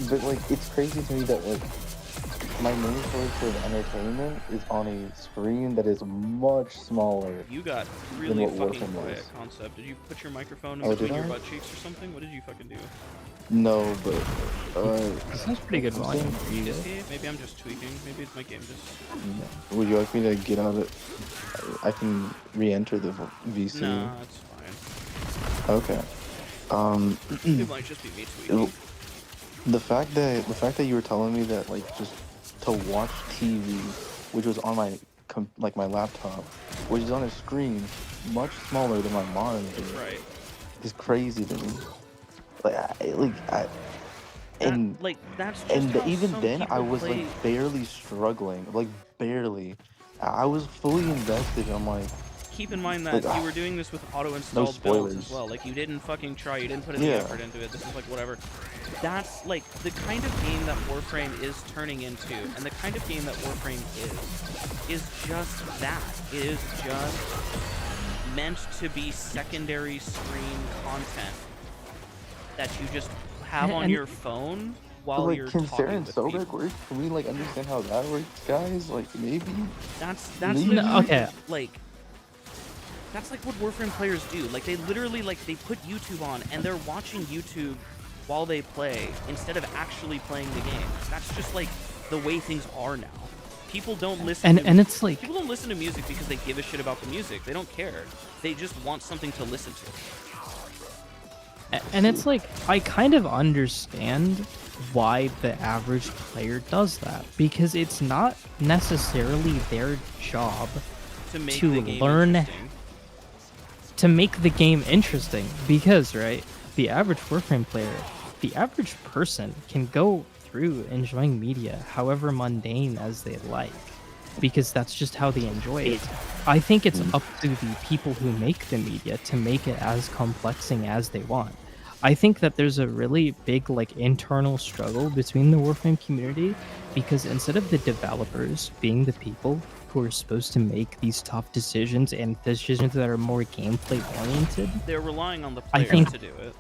But like, it's crazy to me that like my main source of entertainment is on a screen that is much smaller. You got really what fucking Warframe quiet, was. Concept. Did you put your microphone Oh, in did between your I? butt cheeks or something? What did you fucking do? No, but This is pretty good volume for you Is guys. he? Maybe I'm just tweaking. Maybe it's my game just... would you like me to get out of it? I can re-enter the VC. Nah, it's fine. Okay. It might just be me tweaking. The fact that you were telling me that like just to watch TV, which was on my like my laptop, which is on a screen much smaller than my monitor, Right. is crazy to me. Like That, and like, that's just how even some then I people was play. like barely struggling, like barely. I was fully invested. I'm Keep in mind that like you were doing this with no auto-installed builds as spoilers. well. Like, you didn't fucking try. You didn't put any Yeah, effort into it. This is like whatever. That's like the kind of game that Warframe is turning into, and the kind of game that Warframe is just that. It is just meant to be secondary screen content that you just have on And your phone but while like you're can Sarah talking and with Sobek people. work? Can we like understand how that works, guys? Like maybe, That's the maybe. no, kind okay. of like that's like what Warframe players do. Like they literally like they put YouTube on and they're watching YouTube while they play instead of actually playing the game. That's just like the way things are now. People don't listen to And it's like, people don't listen to music because they give a shit about the music. They don't care. They just want something to listen to. and it's like, I kind of understand why the average player does that, because it's not necessarily their job To make to the game learn interesting. to make the game interesting. Because, right, the average Warframe player, the average person can go through enjoying media however mundane as they like, because that's just how they enjoy it. I think it's up to the people who make the media to make it as complexing as they want. I think that there's a really big like internal struggle between the Warframe community, because instead of the developers being the people who are supposed to make these tough decisions and decisions that are more gameplay oriented, They're relying on the I players think to do it.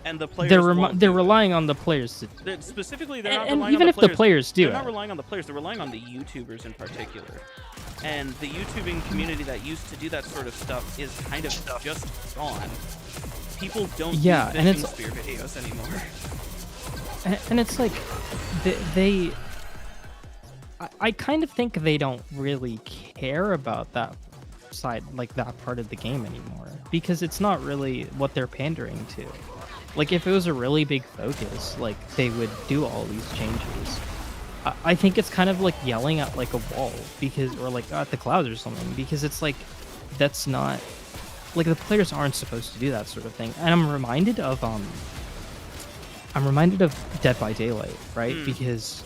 And the players they're won't they're do it. relying on the players to. Specifically, they're not And relying even on if the players do they're not it, relying on the players. They're relying on the YouTubers in particular. And the YouTubing community that used to do that sort of stuff is kind of just gone. People don't Yeah, do and fishing it's- spear videos anymore. and it's like they I kind of think they don't really care about that side, like that part of the game anymore, because it's not really what they're pandering to. Like if it was a really big focus, like they would do all these changes. I think it's kind of like yelling at like a wall, because, or like at the clouds or something, because it's like that's not like the players aren't supposed to do that sort of thing. And I'm reminded of Dead by Daylight, right? Because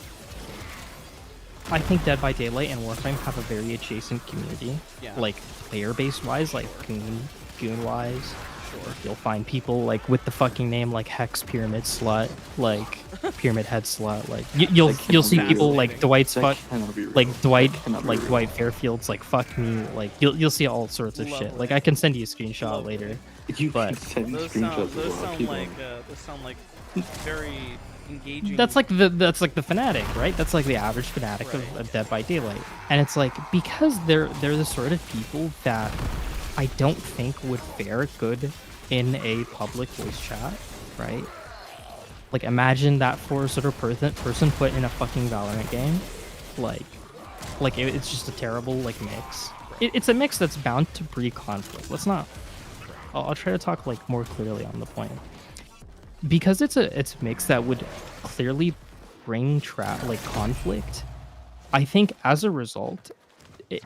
I think Dead by Daylight and Warframe have a very adjacent community, Yeah. like player base wise, like goon wise. Sure. You'll find people like with the fucking name like Hex Pyramid Slut, like Pyramid Head Slut, like you'll see people like Fascinating. Dwight's That fuck, cannot be real. like Dwight, That cannot be like real. Dwight Fairfield's like fuck me, like you'll see all sorts of shit. Lovely. Like I can send you a screenshot Lovely. later. You But- can send Those screenshots sound as well. Keep going. those sound like very engaging. That's like the fanatic, right? That's like the average fanatic Right. of Dead by Daylight. And it's like, because they're the sort of people that I don't think would fare good in a public voice chat, right? Like imagine that for a sort of person put in a fucking Valorant game, like it's just a terrible like mix. It's a mix that's bound to breed conflict. Let's not. I'll try to talk like more clearly on the point, because it's a mix that would clearly bring like conflict. I think as a result,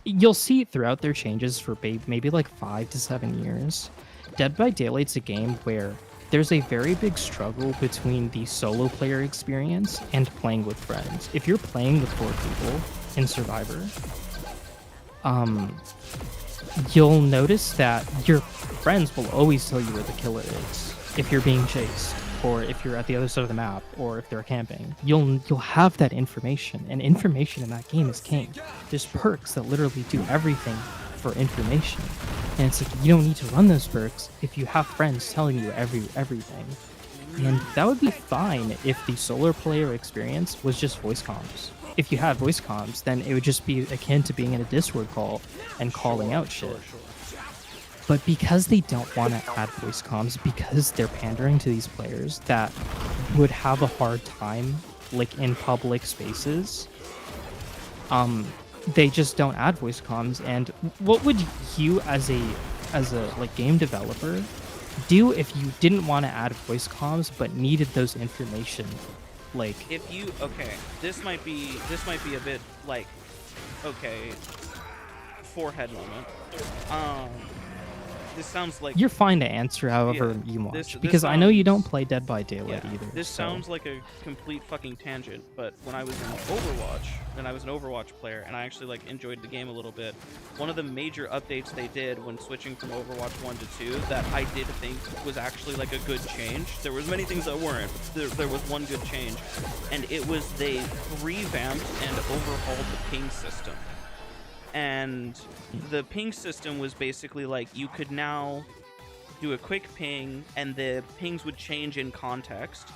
you'll see throughout their changes for maybe like 5 to 7 years, Dead by Daylight's a game where there's a very big struggle between the solo player experience and playing with friends. If you're playing with 4 people in Survivor, you'll notice that your friends will always tell you where the killer is if you're being chased, or if you're at the other side of the map, or if they're camping. You'll have that information, and information in that game is king. There's perks that literally do everything for information, and it's like you don't need to run those perks if you have friends telling you everything. And that would be fine if the solo player experience was just voice comms. If you had voice comms, then it would just be akin to being in a Discord call and calling out shit. But because they don't want to add voice comms, because they're pandering to these players that would have a hard time like in public spaces, they just don't add voice comms. And what would you as a like game developer do if you didn't want to add voice comms but needed those information Like, If you this might be a bit like, okay, forehead moment. This sounds like you're fine to answer however you want, this because I know you don't sounds- play Dead by Daylight either. This so. sounds like a complete fucking tangent, but when I was in Overwatch, and I was an Overwatch player, and I actually like enjoyed the game a little bit, one of the major updates they did when switching from Overwatch 1 to 2 that I did think was actually like a good change. There was many things that weren't, but there was one good change, and it was they revamped and overhauled the ping system. And the ping system was basically like you could now do a quick ping and the pings would change in context,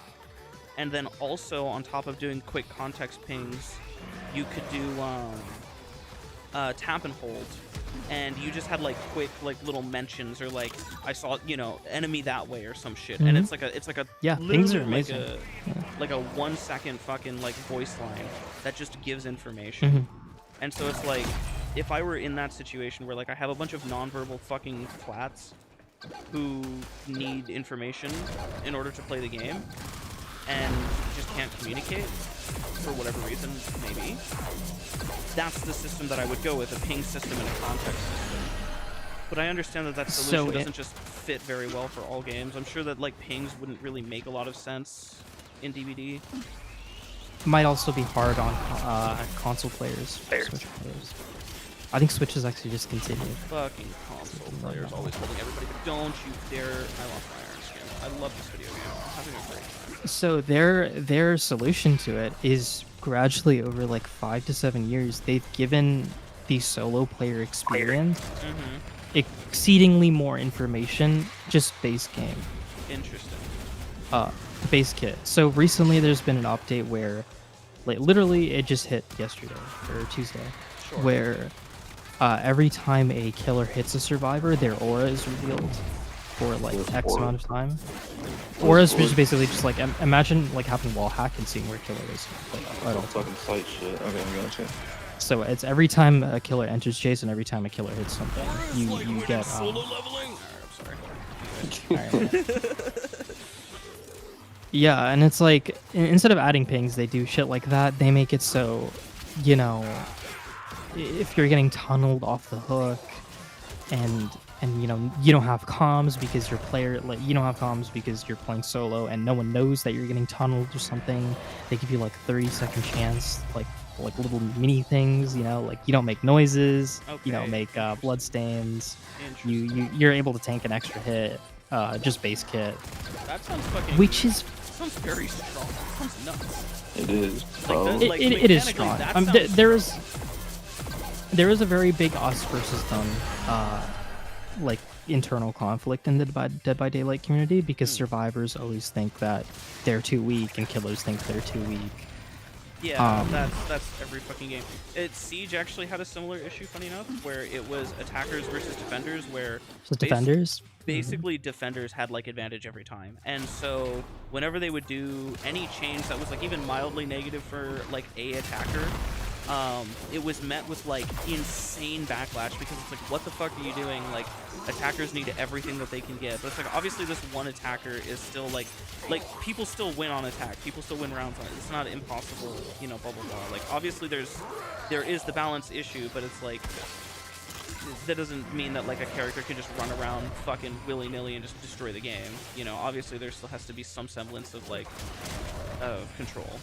and then also on top of doing quick context pings you could do tap and hold, and you just had like quick like little mentions, or like I saw enemy that way or some shit. And it's like a Yeah, things are literally amazing. like a 1 second fucking like voice line that just gives information. And so it's like, if I were in that situation where like I have a bunch of nonverbal fucking flats who need information in order to play the game and just can't communicate for whatever reason, maybe, that's the system that I would go with, a ping system and a context system. But I understand that that solution doesn't just fit very well for all games. I'm sure that like pings wouldn't really make a lot of sense in DVD. Might also be hard on console players, Switch players. I think Switch is actually discontinued. Fucking console players always holding everybody, but don't you dare. I lost my iron skin. I love this video game. I'm having a great time. So their solution to it is gradually over like 5 to 7 years, they've given the solo player experience exceedingly more information, just base game. Interesting. The base kit. So recently there's been an update where, like, literally it just hit yesterday or Tuesday, Sure. where every time a killer hits a survivor, their aura is revealed for like X amount of time. Aura is just basically just like imagine like having wall hack and seeing where killer is. I don't fucking fight shit. Okay, I gotcha. So it's every time a killer enters chase and every time a killer hits something, you get. Solo leveling. I'm sorry. Yeah, and it's like instead of adding pings, they do shit like that. They make it so, if you're getting tunneled off the hook, and you don't have comms because your player, like, you don't have comms because you're playing solo and no one knows that you're getting tunneled or something. They give you like 30-second chance, like little mini things, like you don't make noises, you don't make blood stains. You're able to tank an extra hit, just base kit. That sounds fucking. Which is. Sounds very strong. That sounds nuts. It is. Like, It is strong. that sounds- There is a very big us versus them, like internal conflict in the Dead by Daylight community, because survivors always think that they're too weak and killers think they're too weak. Yeah, that's every fucking game. Siege actually had a similar issue, funny enough, where it was attackers versus defenders, where So defenders. basically defenders had like advantage every time, and so whenever they would do any change that was like even mildly negative for like a attacker, it was met with like insane backlash, because it's like, what the fuck are you doing? Like, attackers need everything that they can get, but it's like, obviously this one attacker is still like people still win on attack, people still win rounds on it. It's not impossible, blah blah blah. Like, obviously there is the balance issue, but it's like, that doesn't mean that like a character can just run around fucking willy-nilly and just destroy the game. Obviously there still has to be some semblance of like control.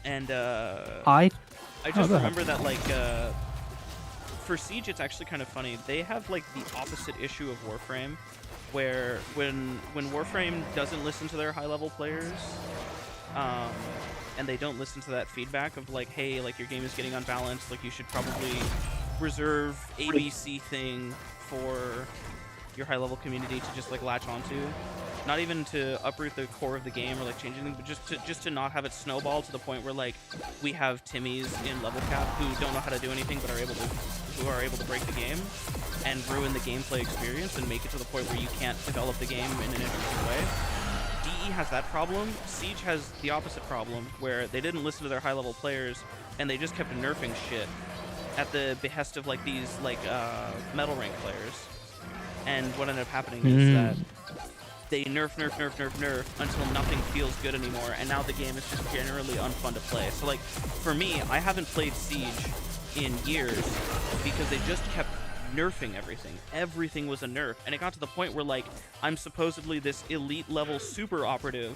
And I just remember that like for Siege, it's actually kind of funny. They have like the opposite issue of Warframe, where when Warframe doesn't listen to their high-level players, and they don't listen to that feedback of like, hey, like your game is getting unbalanced, like you should probably reserve ABC thing for your high-level community to just like latch onto. Not even to uproot the core of the game or like change anything, but just to not have it snowball to the point where like we have Timmies in level cap who don't know how to do anything but are able to break the game and ruin the gameplay experience and make it to the point where you can't develop the game in an interesting way. DE has that problem. Siege has the opposite problem, where they didn't listen to their high-level players and they just kept nerfing shit at the behest of like these like metal rank players. And what ended up happening is that they nerf until nothing feels good anymore, and now the game is just generally unfun to play. So like, for me, I haven't played Siege in years because they just kept nerfing everything. Everything was a nerf, and it got to the point where like I'm supposedly this elite level super operative,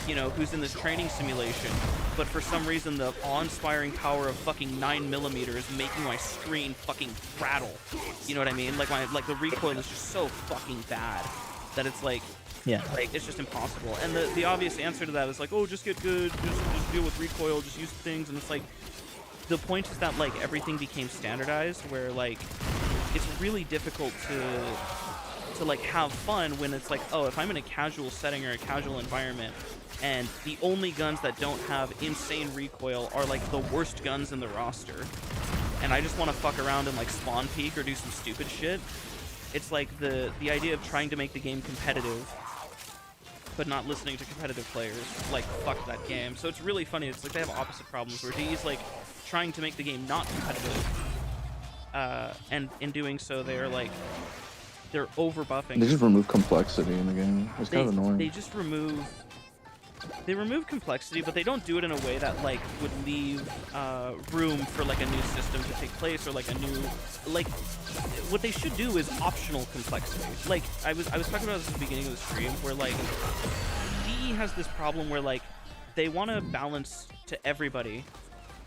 you know, who's in this training simulation, but for some reason the awe-inspiring power of fucking 9mm is making my screen fucking rattle. You know what I mean? Like the recoil is just so fucking bad that it's like, Yeah. like it's just impossible. And the obvious answer to that is like, oh, just get good, just deal with recoil, just use things. And it's like, the point is that like everything became standardized, where like it's really difficult to like have fun when it's like, oh, if I'm in a casual setting or a casual environment and the only guns that don't have insane recoil are like the worst guns in the roster, and I just want to fuck around and like spawn peek or do some stupid shit. It's like the idea of trying to make the game competitive but not listening to competitive players, like, fuck that game. So it's really funny. It's like they have opposite problems, where D's like trying to make the game not competitive, and in doing so they're like, they're over buffing. They just remove complexity in the game. It's kind of annoying. They just remove complexity, but they don't do it in a way that like would leave room for like a new system to take place, or like a new, like, what they should do is optional complexity. Like I was talking about this at the beginning of the stream, where like DE has this problem where like they want to balance to everybody,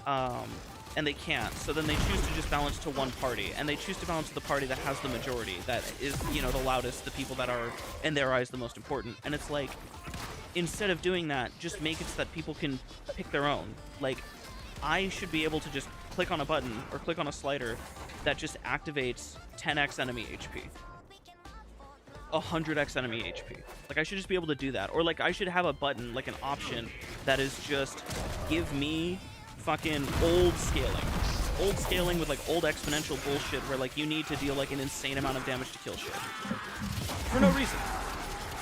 and they can't. So then they choose to just balance to one party, and they choose to balance to the party that has the majority, that is, you know, the loudest, the people that are in their eyes the most important. And it's like, instead of doing that, just make it so that people can pick their own. Like, I should be able to just click on a button or click on a slider that just activates 10x enemy HP, 100x enemy HP. Like, I should just be able to do that. Or like, I should have a button, like an option, that is just give me fucking old scaling with like old exponential bullshit, where like you need to deal like an insane amount of damage to kill shit for no reason.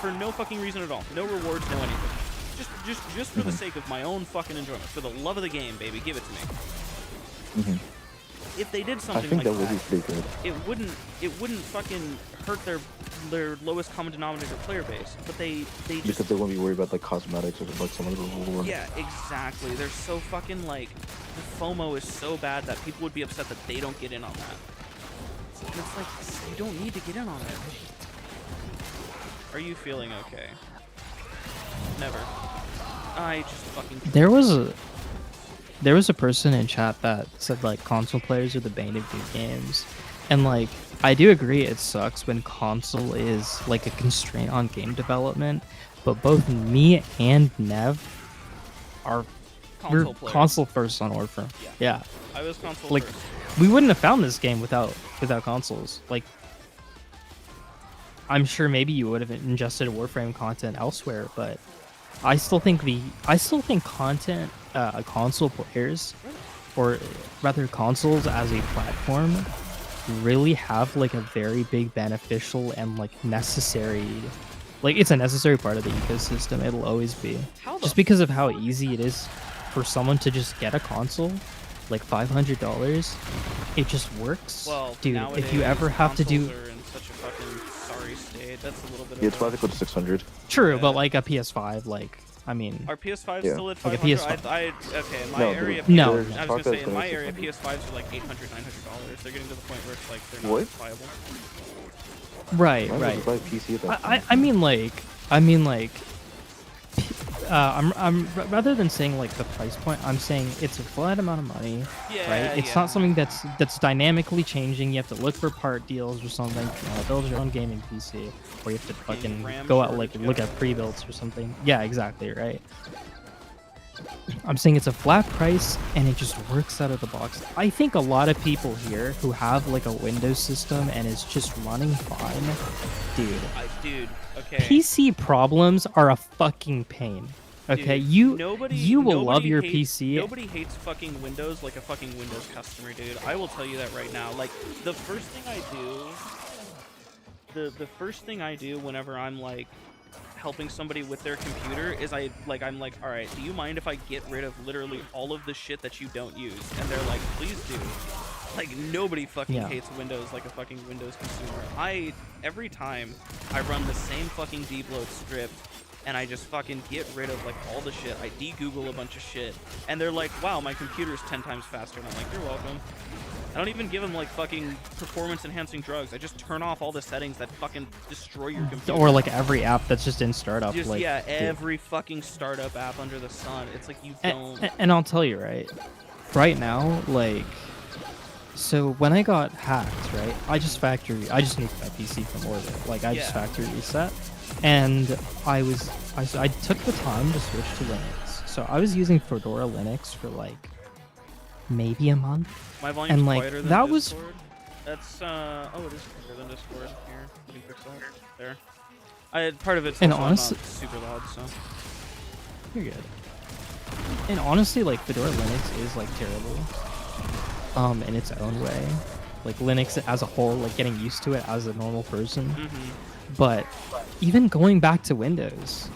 For no fucking reason at all. No rewards, no anything. Just for the sake of my own fucking enjoyment. For the love of the game, baby, give it to me. If they did something like that, would be pretty good. it wouldn't fucking hurt their lowest common denominator player base. But they just, because they won't be worried about like cosmetics or like some of the rewards. yeah, exactly. They're so fucking like, the FOMO is so bad that people would be upset that they don't get in on that. And it's like, you don't need to get in on it. Are you feeling okay? Never. I just fucking... There was a person in chat that said like console players are the bane of good games, and like I do agree it sucks when console is like a constraint on game development, but both me and Nev are console first on Warframe. Yeah. I was console like first. We wouldn't have found this game without consoles. Like, I'm sure maybe you would have ingested Warframe content elsewhere, but I still think content console players, or rather consoles as a platform, really have like a very big beneficial and like necessary, like it's a necessary part of the ecosystem. It'll always be, just because of how easy it is for someone to just get a console, like $500. It just works. Well, dude, if you ever have to do, are in such a fucking sorry state. That's a little bit. Yeah, it's about to go to 600. true, yeah. But like a PS5, like, I mean, are PS5s Yeah. still at Like a 500? PS5. Okay, in my No, area. dude, No. I was gonna say in my area, 600. PS5s are like $800, $900. They're getting to the point where it's like they're not What? viable. right, Why would right. you buy a PC at that I mean like I'm rather than saying like the price point, I'm saying it's a flat amount of money, Yeah, right? It's yeah. not something that's dynamically changing. You have to look for part deals or something, build your own gaming PC, or you have to fucking RAM go out like shortage, look yeah. at pre-builds or something. Yeah, exactly, right. I'm saying it's a flat price and it just works out of the box. I think a lot of people here who have like a Windows system and it's just running fine, dude. Okay. PC problems are a fucking pain. Okay, Dude, you will love your hates, PC. Nobody hates fucking Windows like a fucking Windows customer, dude. I will tell you that right now. Like, the first thing I do whenever I'm like helping somebody with their computer is I'm like, all right, do you mind if I get rid of literally all of the shit that you don't use? And they're like, please do. Like, nobody fucking Yeah. hates Windows like a fucking Windows consumer. Every time I run the same fucking debloat script and I just fucking get rid of like all the shit, I de-Google a bunch of shit, and they're like, wow, my computer's 10 times faster, and I'm like, you're welcome. I don't even give them like fucking performance enhancing drugs. I just turn off all the settings that fucking destroy your computer. Or like every app that's just in startup. Just, like, yeah, dude. every fucking startup app under the sun. It's like you don't. And I'll tell you, right now, like, so when I got hacked, right, I just nuked my PC from orbit. Like, I just factory reset, and I took the time to switch to Linux. So I was using Fedora Linux for like maybe a month. My volume's and like quieter than that Discord. was That's oh, it is quieter than Discord. Here, you can fix that. There. Part of it's And also honestly, not super loud, so. you're good. And honestly, like, Fedora Linux is like terrible, in its own way. Like, Linux as a whole, like, getting used to it as a normal person. But even going back to Windows,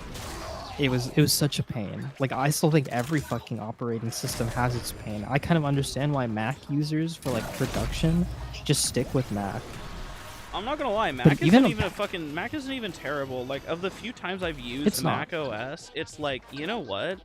it was such a pain. Like, I still think every fucking operating system has its pain. I kind of understand why Mac users for like production just stick with Mac. I'm not gonna lie, Mac Mac isn't even terrible. Like, of the few times I've used Mac OS, it's like, you know what?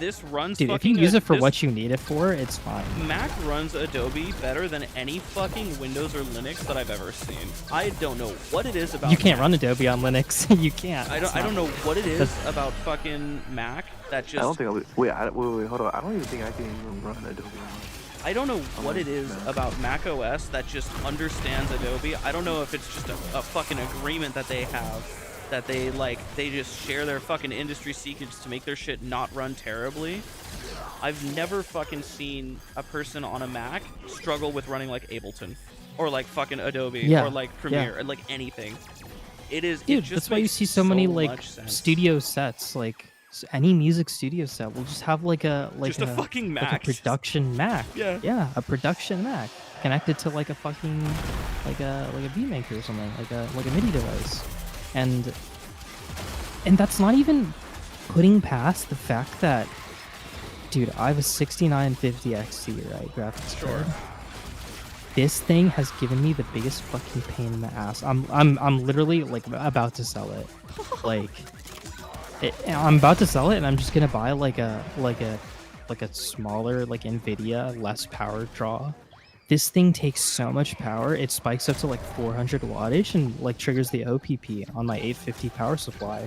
This runs Dude, fucking if you use it for what you need it for, it's fine. Mac runs Adobe better than any fucking Windows or Linux that I've ever seen. I don't know what it is about You can't Mac. run Adobe on Linux. You can't. I don't know what it is about fucking Mac that just... I don't think wait, hold on. I don't even think I can even run Adobe on. I don't know what it is about Mac OS that just understands Adobe. I don't know if it's just a fucking agreement that they have, that they just share their fucking industry secrets to make their shit not run terribly. I've never fucking seen a person on a Mac struggle with running like Ableton or like fucking Adobe or like Premiere or like anything. It is. Dude, it just that's why you see so many like studio sets. Like any music studio set will just have like a fucking Mac, like a production Mac. Yeah, a production Mac connected to like a fucking like a beat maker or something, like a MIDI device. And that's not even putting past the fact that, dude, I have a 6950 XT, right, graphics card. This thing has given me the biggest fucking pain in the ass. I'm literally like about to sell it. Like, I'm about to sell it, and I'm just gonna buy like a smaller like NVIDIA, less power draw. This thing takes so much power, it spikes up to like 400 wattage and like triggers the OPP on my 850 power supply.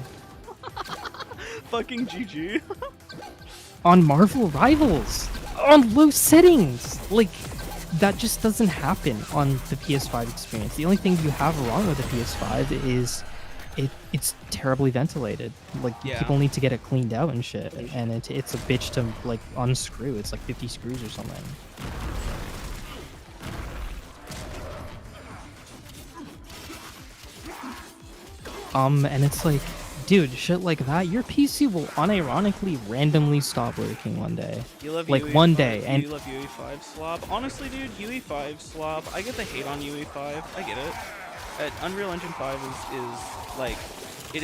Fucking GG. On Marvel Rivals! On low settings! Like, that just doesn't happen on the PS5 experience. The only thing you have wrong with the PS5 is it's terribly ventilated. Like, people need to get it cleaned out and shit. And it's a bitch to like unscrew. It's like 50 screws or something. And it's like, dude, shit like that, your PC will unironically randomly stop working one day. You love like UE5, one day, and you love UE5 slop. Honestly, dude, UE5 slop. I get the hate on UE5. I get it. Unreal Engine 5 is like, it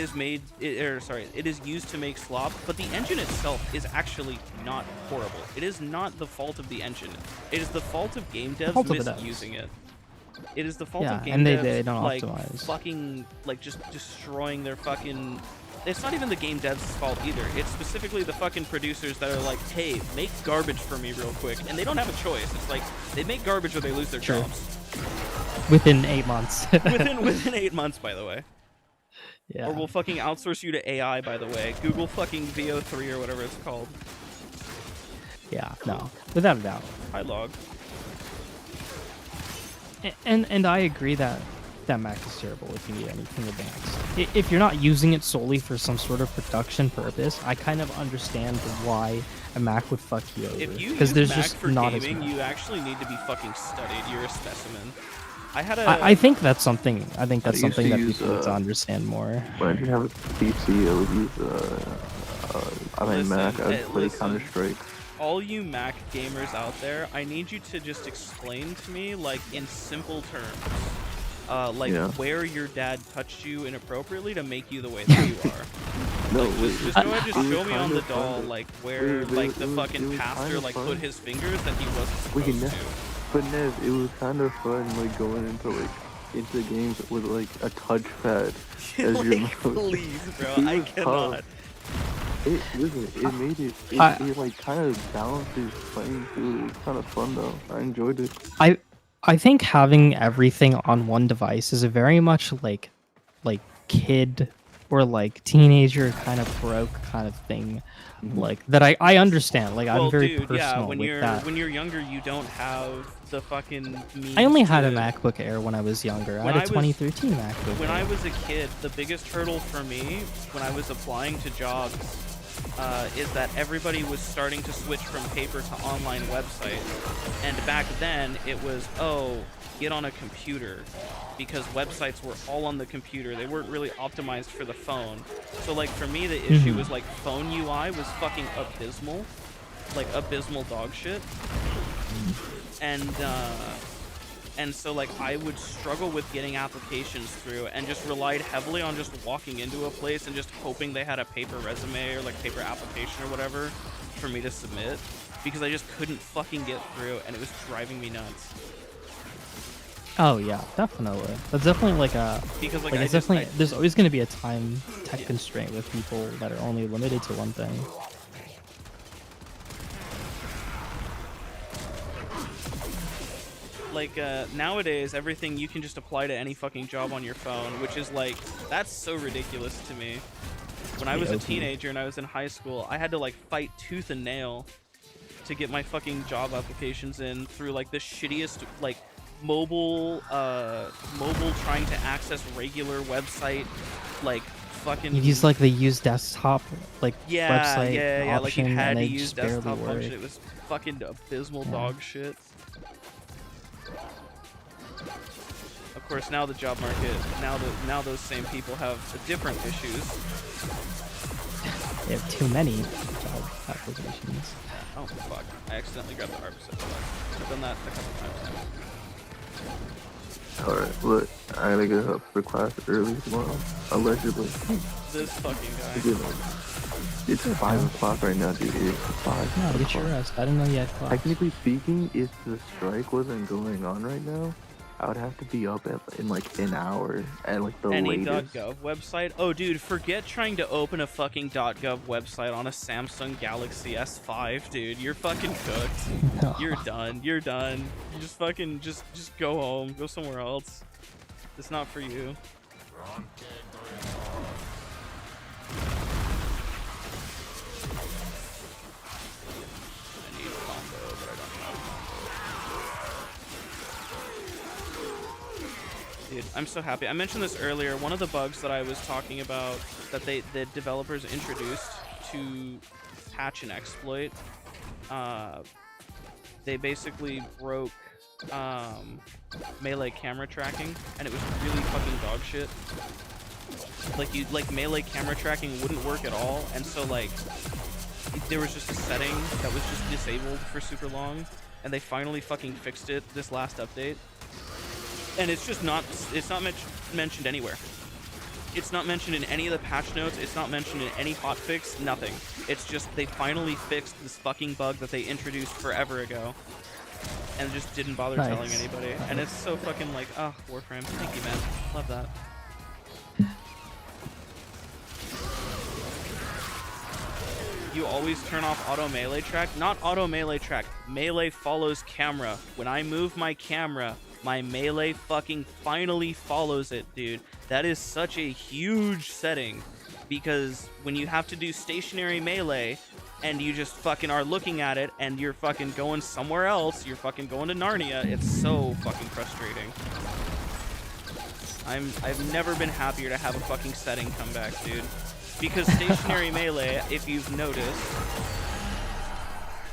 is used to make slop, but the engine itself is actually not horrible. It is not the fault of the engine. It is the fault of game devs misusing it. It is the fault of game devs, they don't like, optimize. fucking, like, just destroying their fucking... It's not even the game devs' fault either. It's specifically the fucking producers that are like, hey, make garbage for me real quick. And they don't have a choice. It's like, they make garbage or they lose their jobs. Within 8 months. within 8 months, by the way. Yeah. Or we'll fucking outsource you to AI, by the way. Google fucking VO3 or whatever it's called. Yeah, no. Without a doubt. Hi, log. And I agree that Mac is terrible if you need anything advanced. If you're not using it solely for some sort of production purpose, I kind of understand why a Mac would fuck you over. If you use there's Mac just for not gaming, as you actually need to be fucking studied. You're a specimen. I think that's something. I think that's something that use, people need to understand more. When I didn't have a PC, I would use Mac. I would play Counter-Strike. All you Mac gamers out there, I need you to just explain to me, like, in simple terms, where your dad touched you inappropriately to make you the way that you are. No, like, just show me on the doll, like, where, like, the fucking pastor, like, put his fingers that he wasn't supposed to. But Nev, it was kind of fun, like going into games with like a touchpad as your Like, mouse. please, bro, It I was cannot. tough. It made it. It like kind of balances playing field. It was kind of fun though. I enjoyed it. I think having everything on one device is a very much like kid or like teenager kind of broke kind of thing, like that I understand. Like Well, I'm very dude, yeah, personal when with you're that. when you're younger, you don't have the fucking means I only had a to- MacBook Air when I was younger. I When had I a was- 2013 MacBook When Air. I was a kid, the biggest hurdle for me when I was applying to jobs is that everybody was starting to switch from paper to online websites. And back then, it was, oh, get on a computer. Because websites were all on the computer. They weren't really optimized for the phone. So, like, for me, the issue was, like, phone UI was fucking abysmal. Like, abysmal dog shit. And so, like, I would struggle with getting applications through and just relied heavily on just walking into a place and just hoping they had a paper resume or, like, paper application or whatever for me to submit. Because I just couldn't fucking get through, and it was driving me nuts. Oh yeah, definitely. That's definitely like a Because, like, like I it's just- definitely I- there's always going to be a time tech constraint with people that are only limited to one thing. Like, nowadays, everything you can just apply to any fucking job on your phone, which is, like, that's so ridiculous to me. When I was a OP. teenager and I was in high school, I had to, like, fight tooth and nail to get my fucking job applications in through, like, the shittiest, like, mobile trying to access regular website, like, fucking... You use like the use desktop like website yeah, like, you option, had and to it use just barely desktop worked. function. It was fucking abysmal dog shit. Of course, now the job market, now those same people have different issues. They have too many job applications. Oh fuck! I accidentally grabbed the ARP set. I've done that a couple times now. Alright, look, I gotta get up for class early tomorrow. Allegedly. This fucking guy. It's 5 o'clock right now, dude. It's 5. No, get your rest. I didn't know you had class. Technically speaking, if the strike wasn't going on right now, I would have to be up in like an hour at like the latest. Any.gov website? Oh, dude, forget trying to open a fucking .gov website on a Samsung Galaxy S5, dude. You're fucking cooked. No. You're done. You're done. You just fucking just go home. Go somewhere else. It's not for you. I need combo, but I don't have combo. Dude, I'm so happy. I mentioned this earlier. One of the bugs that I was talking about that the developers introduced to patch and exploit, they basically broke melee camera tracking, and it was really fucking dog shit. Like melee camera tracking wouldn't work at all, and so like there was just a setting that was just disabled for super long, and they finally fucking fixed it this last update. And it's just not, mentioned anywhere. It's not mentioned in any of the patch notes. It's not mentioned in any hotfix. Nothing. It's just they finally fixed this fucking bug that they introduced forever ago, and just didn't bother telling anybody. And it's so fucking like, oh, Warframe. Thank you, man. Love that. You always turn off auto melee track. Not auto melee track. Melee follows camera. When I move my camera, my melee fucking finally follows it, dude. That is such a huge setting, because when you have to do stationary melee and you just fucking are looking at it and you're fucking going somewhere else, you're fucking going to Narnia, it's so fucking frustrating. I've never been happier to have a fucking setting come back, dude. Because stationary melee, if you've noticed,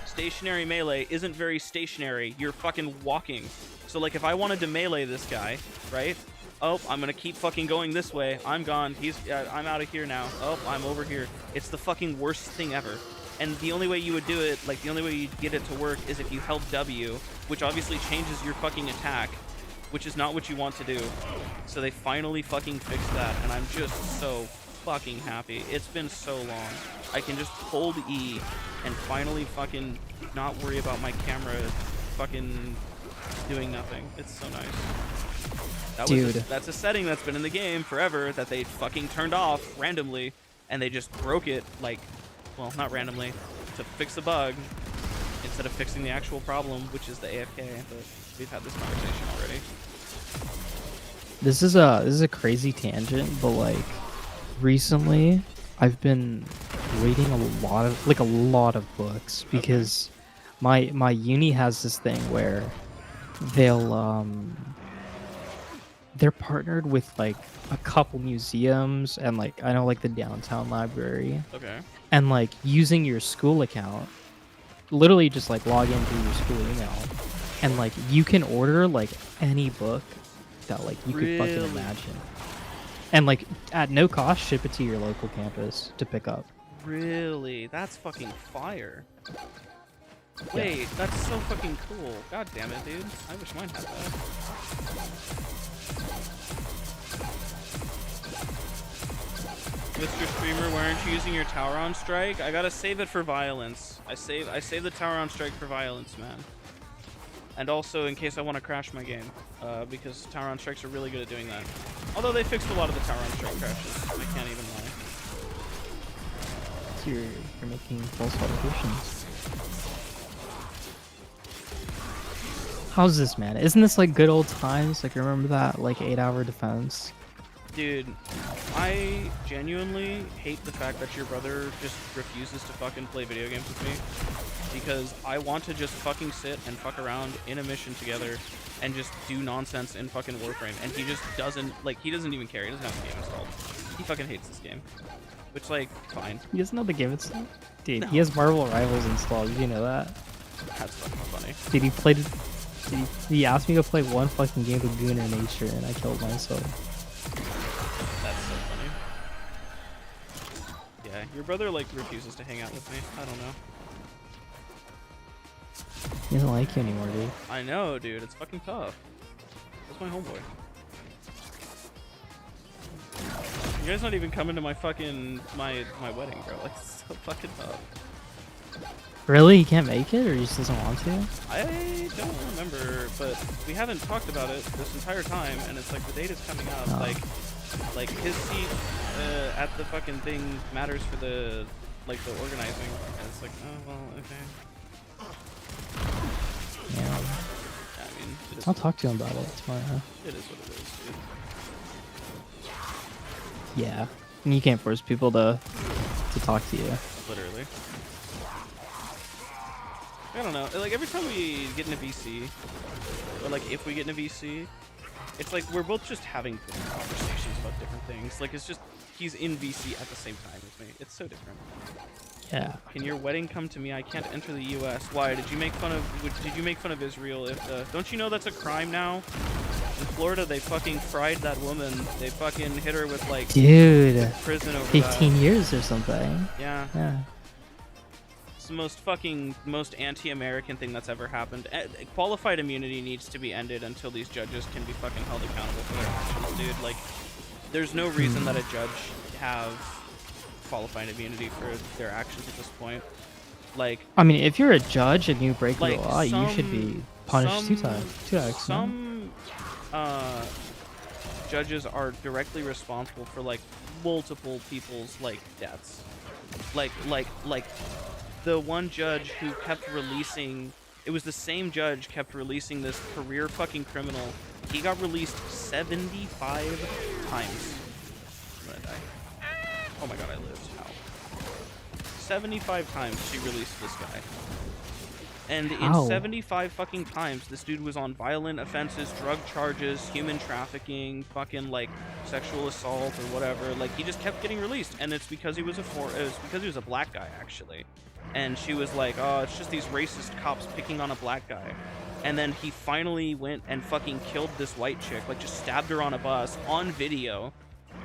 stationary melee isn't very stationary. You're fucking walking. So like if I wanted to melee this guy, right? Oh, I'm gonna keep fucking going this way. I'm gone. I'm out of here now. Oh, I'm over here. It's the fucking worst thing ever. And the only way you would do it, like the only way you'd get it to work is if you held W, which obviously changes your fucking attack, which is not what you want to do. So they finally fucking fixed that, and I'm just so fucking happy. It's been so long. I can just hold E and finally fucking not worry about my camera fucking doing nothing. It's so nice. Dude. That's a setting that's been in the game forever that they fucking turned off randomly, and they just broke it, like, well, not randomly, to fix a bug instead of fixing the actual problem, which is the AFK. But we've had this conversation already. This is a crazy tangent, but like recently I've been reading a lot of books because my uni has this thing where they're partnered with like a couple museums and like I know like the downtown library. Okay. And like using your school account, literally just like log in through your school email, and like you can order like any book that like you could fucking imagine, and like at no cost ship it to your local campus to pick up. Really? That's fucking fire. Wait, that's so fucking cool. God damn it, dude. I wish mine had that. Mr. Streamer, why aren't you using your tower on strike? I gotta save it for violence. I save the tower on strike for violence, man. And also in case I want to crash my game, because tower on strikes are really good at doing that. Although they fixed a lot of the tower on strike crashes, I can't even lie. So you're making false allegations. How's this, man? Isn't this like good old times? Like remember that like 8-hour defense? Dude, I genuinely hate the fact that your brother just refuses to fucking play video games with me. Because I want to just fucking sit and fuck around in a mission together and just do nonsense in fucking Warframe. And he just doesn't, like, he doesn't even care. He doesn't have the game installed. He fucking hates this game. Which, like, fine. He doesn't know the game installed? Dude, No. he has Marvel Rivals installed. Did you know that? That's fucking funny. Dude, he asked me to play one fucking game of Gooner Nature and I killed myself. That's so funny. Yeah, your brother, like, refuses to hang out with me. I don't know. He doesn't like you anymore, dude. I know, dude. It's fucking tough. That's my homeboy. You guys not even coming to my fucking my wedding, bro. Like, it's so fucking tough. Really? He can't make it, or he just doesn't want to? I don't remember, but we haven't talked about it this entire time, and it's like the date is coming up. Oh. Like his seat at the fucking thing matters for the the organizing. And it's like, oh well, okay. Yeah. I mean, it is I'll talk to him about it tomorrow. It is what it is, dude. Yeah. And you can't force people to talk to you. Literally. I don't know. Like every time we get into VC, or like if we get into VC, it's like we're both just having different conversations about different things. Like it's just he's in VC at the same time as me. It's so different. Yeah. Can your wedding come to me? I can't enter the U.S. Why? Did you make fun of Israel? If don't you know that's a crime now? In Florida, they fucking fried that woman. They fucking hit her with like Dude, prison over 15 that. years or something. Yeah. Yeah. It's the most anti-American thing that's ever happened. Qualified immunity needs to be ended until these judges can be fucking held accountable for their actions, dude. Like, there's no reason that a judge have qualified immunity for their actions at this point. Like, I mean, if you're a judge and you break like the law, you should be punished two times. Some judges are directly responsible for like multiple people's like deaths. Like the one judge who kept releasing, it was the same judge kept releasing this career fucking criminal. He got released 75 times. I'm gonna die. Oh my god, I lived. How? 75 times she released this guy. And in 75 fucking times, this dude was on violent offenses, drug charges, human trafficking, fucking like sexual assault or whatever. Like he just kept getting released, and it's because he was a black guy actually. And she was like, "Oh, it's just these racist cops picking on a black guy." And then he finally went and fucking killed this white chick, like just stabbed her on a bus on video.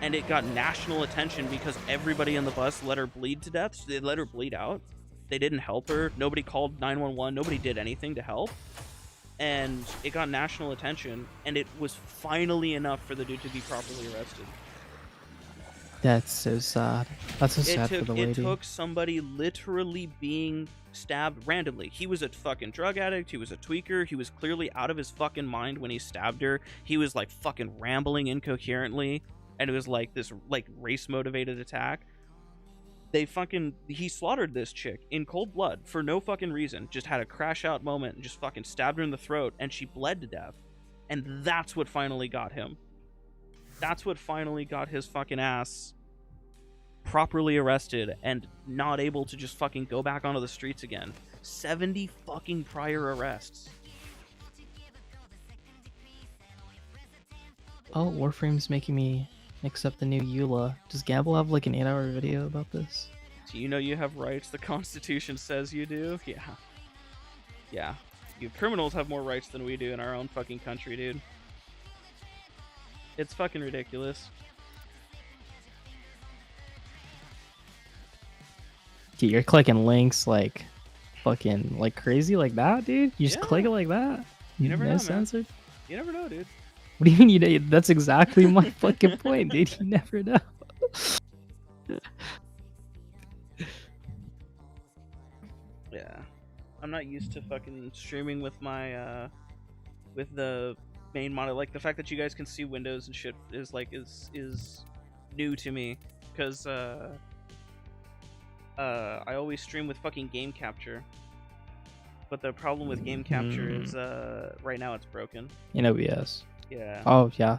And it got national attention because everybody in the bus let her bleed to death. So they let her bleed out. They didn't help her. Nobody called 911. Nobody did anything to help. And it got national attention. And it was finally enough for the dude to be properly arrested. That's so sad. That's so sad for the It lady. took somebody literally being stabbed randomly. He was a fucking drug addict. He was a tweaker. He was clearly out of his fucking mind when he stabbed her. He was like fucking rambling incoherently, and it was like this like race motivated attack. He slaughtered this chick in cold blood for no fucking reason. Just had a crash out moment and just fucking stabbed her in the throat, and she bled to death. And that's what finally got him. That's what finally got his fucking ass properly arrested and not able to just fucking go back onto the streets again. 70 fucking prior arrests. Oh, Warframe's making me accept the new EULA. Does Gamble have like an 8-hour video about this? Do you know you have rights the Constitution says you do? Yeah. Yeah. You criminals have more rights than we do in our own fucking country, dude. It's fucking ridiculous. Dude, you're clicking links like fucking like crazy like that, dude? You just Yeah. click it like that? You never know, man. Censored? You never know, dude. What do you mean you that's exactly my fucking point, dude. You never know. Yeah. I'm not used to fucking streaming with my with the main monitor. Like the fact that you guys can see windows and shit is like is new to me, because I always stream with fucking game capture. But the problem with game capture is right now it's broken. In OBS. Yeah. Oh yeah.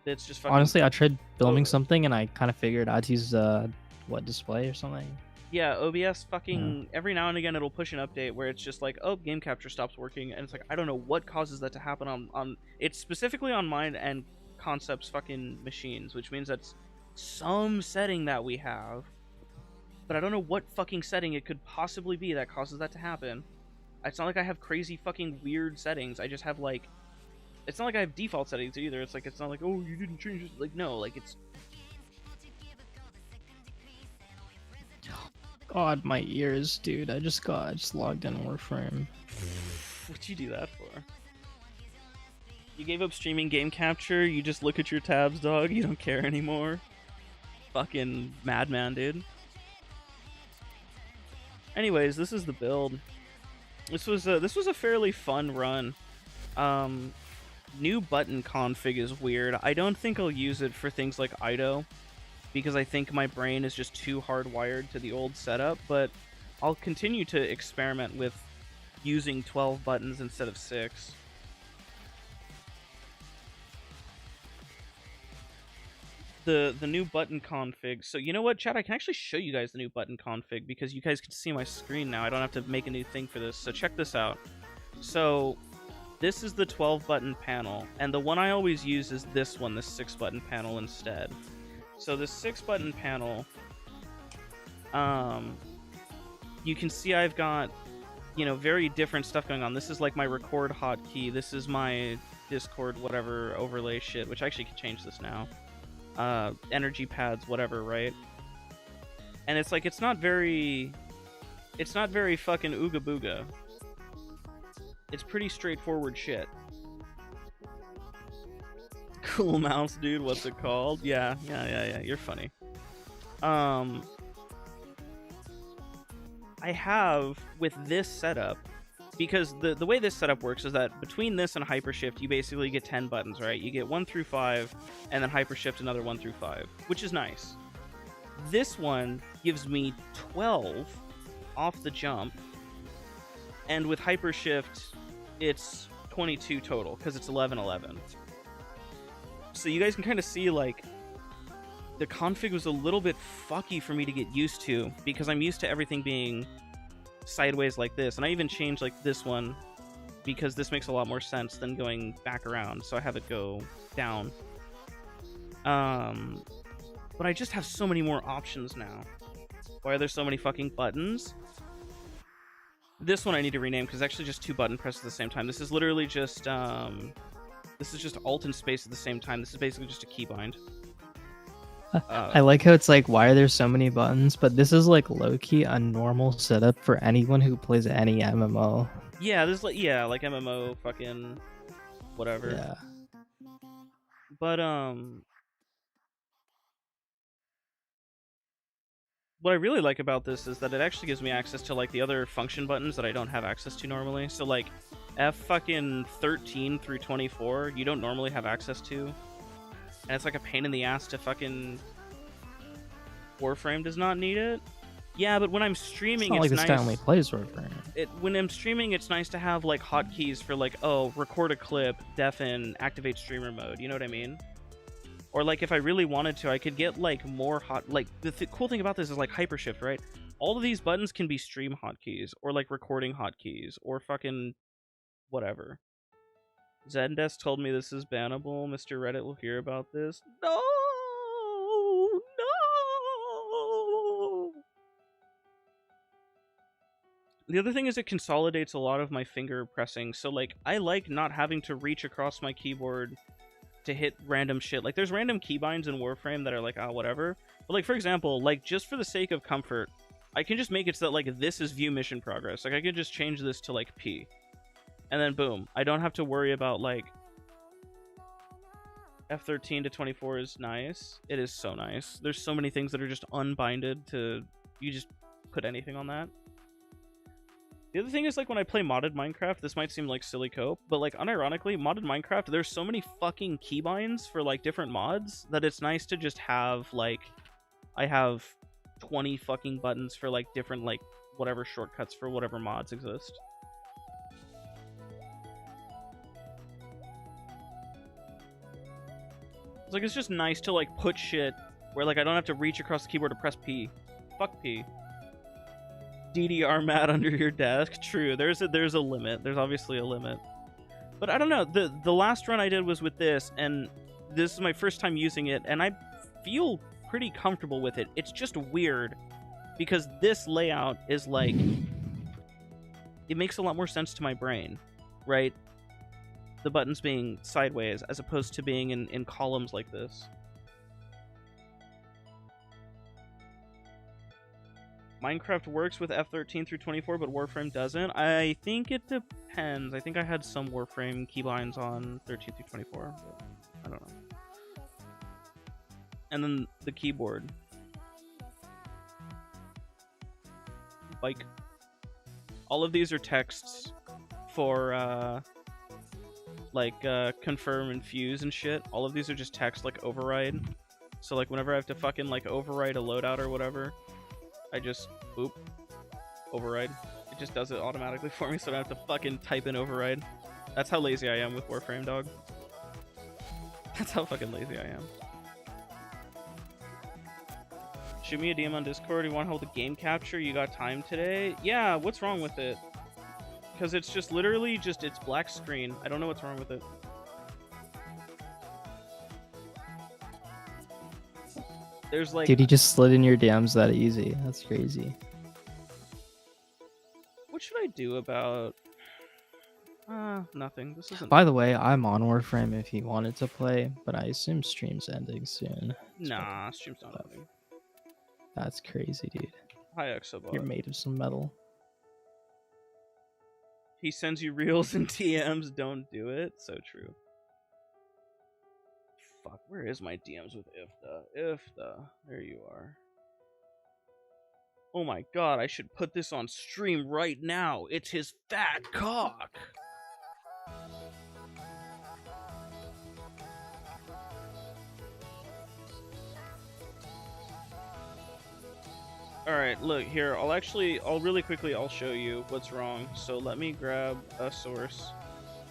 It's just fucking Honestly, I tried filming something and I kind of figured I'd use what, display or something. Yeah, OBS fucking every now and again it'll push an update where it's just like, oh, game capture stops working, and it's like I don't know what causes that to happen on it's specifically on mine and Concept's fucking machines, which means that's some setting that we have, but I don't know what fucking setting it could possibly be that causes that to happen. It's not like I have crazy fucking weird settings. I just have like, it's not like I have default settings either. It's like, it's not like, oh, you didn't change it. Like, no, like it's. God, my ears, dude. I just logged in Warframe. What'd you do that for? You gave up streaming game capture? You just look at your tabs, dog? You don't care anymore? Fucking madman, dude. Anyways, this is the build. This was a fairly fun run. New button config is weird. I don't think I'll use it for things like IDO, because I think my brain is just too hardwired to the old setup, but I'll continue to experiment with using 12 buttons instead of 6. The new button config. So you know what, chat? I can actually show you guys the new button config because you guys can see my screen now. I don't have to make a new thing for this. So check this out. So this is the 12 button panel, and the one I always use is this one, this 6 button panel instead. So this 6 button panel, you can see I've got, you know, very different stuff going on. This is like my record hotkey. This is my Discord whatever overlay shit, which I actually can change this now. Energy pads, whatever, right? And it's like, it's not very fucking ooga booga. It's pretty straightforward shit. Cool mouse, dude. What's it called? Yeah. You're funny. I have, with this setup, because the way this setup works is that between this and Hypershift, you basically get 10 buttons, right? You get 1 through 5, and then Hypershift another 1 through 5, which is nice. This one gives me 12 off the jump, and with Hypershift, it's 22 total, because it's 11-11. So you guys can kind of see, like, the config was a little bit fucky for me to get used to, because I'm used to everything being sideways like this, and I even changed like this one because this makes a lot more sense than going back around, so I have it go down. But I just have so many more options now. Why are there so many fucking buttons? This one I need to rename because it's actually just 2 button presses at the same time. This is literally just this is just alt and space at the same time. This is basically just a keybind. I like how it's like, why are there so many buttons? But this is like low-key a normal setup for anyone who plays any MMO. Yeah, this is like, yeah, like MMO fucking whatever. Yeah. But what I really like about this is that it actually gives me access to like the other function buttons that I don't have access to normally. So like F fucking 13 through 24, you don't normally have access to, and it's like a pain in the ass to fucking. Warframe does not need it. Yeah, but when I'm streaming, It's not like this nice. guy only plays Warframe. When I'm streaming, it's nice to have like hotkeys for like, oh, record a clip, deafen, activate streamer mode. You know what I mean? Or like if I really wanted to, I could get like more hot. Like the cool thing about this is like hypershift, right? All of these buttons can be stream hotkeys or like recording hotkeys or fucking whatever. Zendesk told me this is bannable. Mr. Reddit will hear about this. No. The other thing is it consolidates a lot of my finger pressing, so like I like not having to reach across my keyboard to hit random shit. Like there's random keybinds in Warframe that are like, whatever. But like for example, like just for the sake of comfort, I can just make it so that like this is view mission progress. Like I could just change this to like P. And then boom. I don't have to worry about like F13 to 24 is nice. It is so nice. There's so many things that are just unbinded to you just put anything on that. The other thing is, like, when I play modded Minecraft, this might seem like silly cope, but, like, unironically, modded Minecraft, there's so many fucking keybinds for, like, different mods that it's nice to just have, like, I have 20 fucking buttons for, like, different, like, whatever shortcuts for whatever mods exist. It's like, it's just nice to, like, put shit where, like, I don't have to reach across the keyboard to press P. Fuck P. DDR mat under your desk. True, there's a limit. There's obviously a limit. But I don't know. The last run I did was with this, and this is my first time using it, and I feel pretty comfortable with it. It's just weird because this layout is like, it makes a lot more sense to my brain, right? The buttons being sideways as opposed to being in columns like this. Minecraft works with F13 through 24, but Warframe doesn't. I think it depends. I think I had some Warframe keybinds on 13 through 24, but I don't know. And then the keyboard. Like, all of these are texts for, confirm and fuse and shit. All of these are just text, like, override. So, like, whenever I have to fucking, like, override a loadout or whatever, I just, boop, override. It just does it automatically for me, so I don't have to fucking type in override. That's how lazy I am with Warframe, dog. That's how fucking lazy I am. Shoot me a DM on Discord. You want to hold a game capture? You got time today? Yeah, what's wrong with it? Because it's just literally just, it's black screen. I don't know what's wrong with it. There's like... Dude, he just slid in your DMs that easy. That's crazy. What should I do about... nothing. This isn't... By the way, I'm on Warframe if you wanted to play, but I assume stream's ending soon. Nah, stream's not ending. That's crazy, dude. Hi, Exobot. You're made of some metal. He sends you reels and TMs. Don't do it. So true. Fuck, where is my DMs with Ifta? Ifta, there you are. Oh my god, I should put this on stream right now. It's his fat cock. Alright, look, here, I'll really quickly, I'll show you what's wrong. So let me grab a source.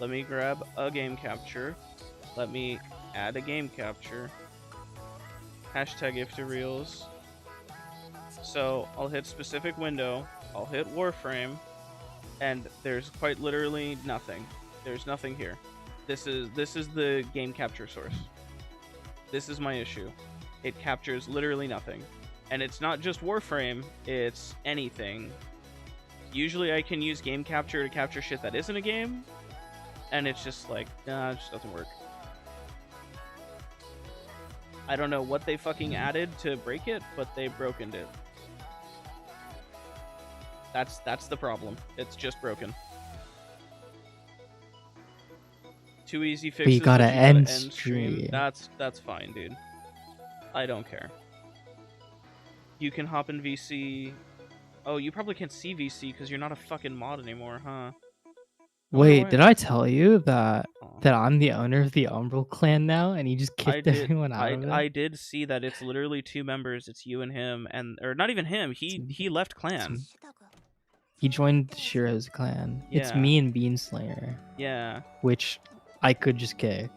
Let me grab a game capture. Let me add a game capture. Hashtag iftareels. So I'll hit specific window. I'll hit Warframe, and there's quite literally nothing. There's nothing here. This is the game capture source. This is my issue. It captures literally nothing. And it's not just Warframe, it's anything. Usually I can use game capture to capture shit that isn't a game, and it's just like, nah, it just doesn't work. I don't know what they fucking added to break it, but they brokened it. That's the problem. It's just broken. Too easy fixes. But you gotta that end stream. stream. That's fine, dude. I don't care. You can hop in VC. Oh, you probably can't see VC because you're not a fucking mod anymore, huh? Wait, did I tell you Oh. that I'm the owner of the Umbral clan now, and he just kicked everyone out of it? I did see that it's literally 2 members. It's you and him, or not even him. He left clan. He joined Shiro's clan. It's Yeah. me and Beanslayer, Yeah, which I could just kick.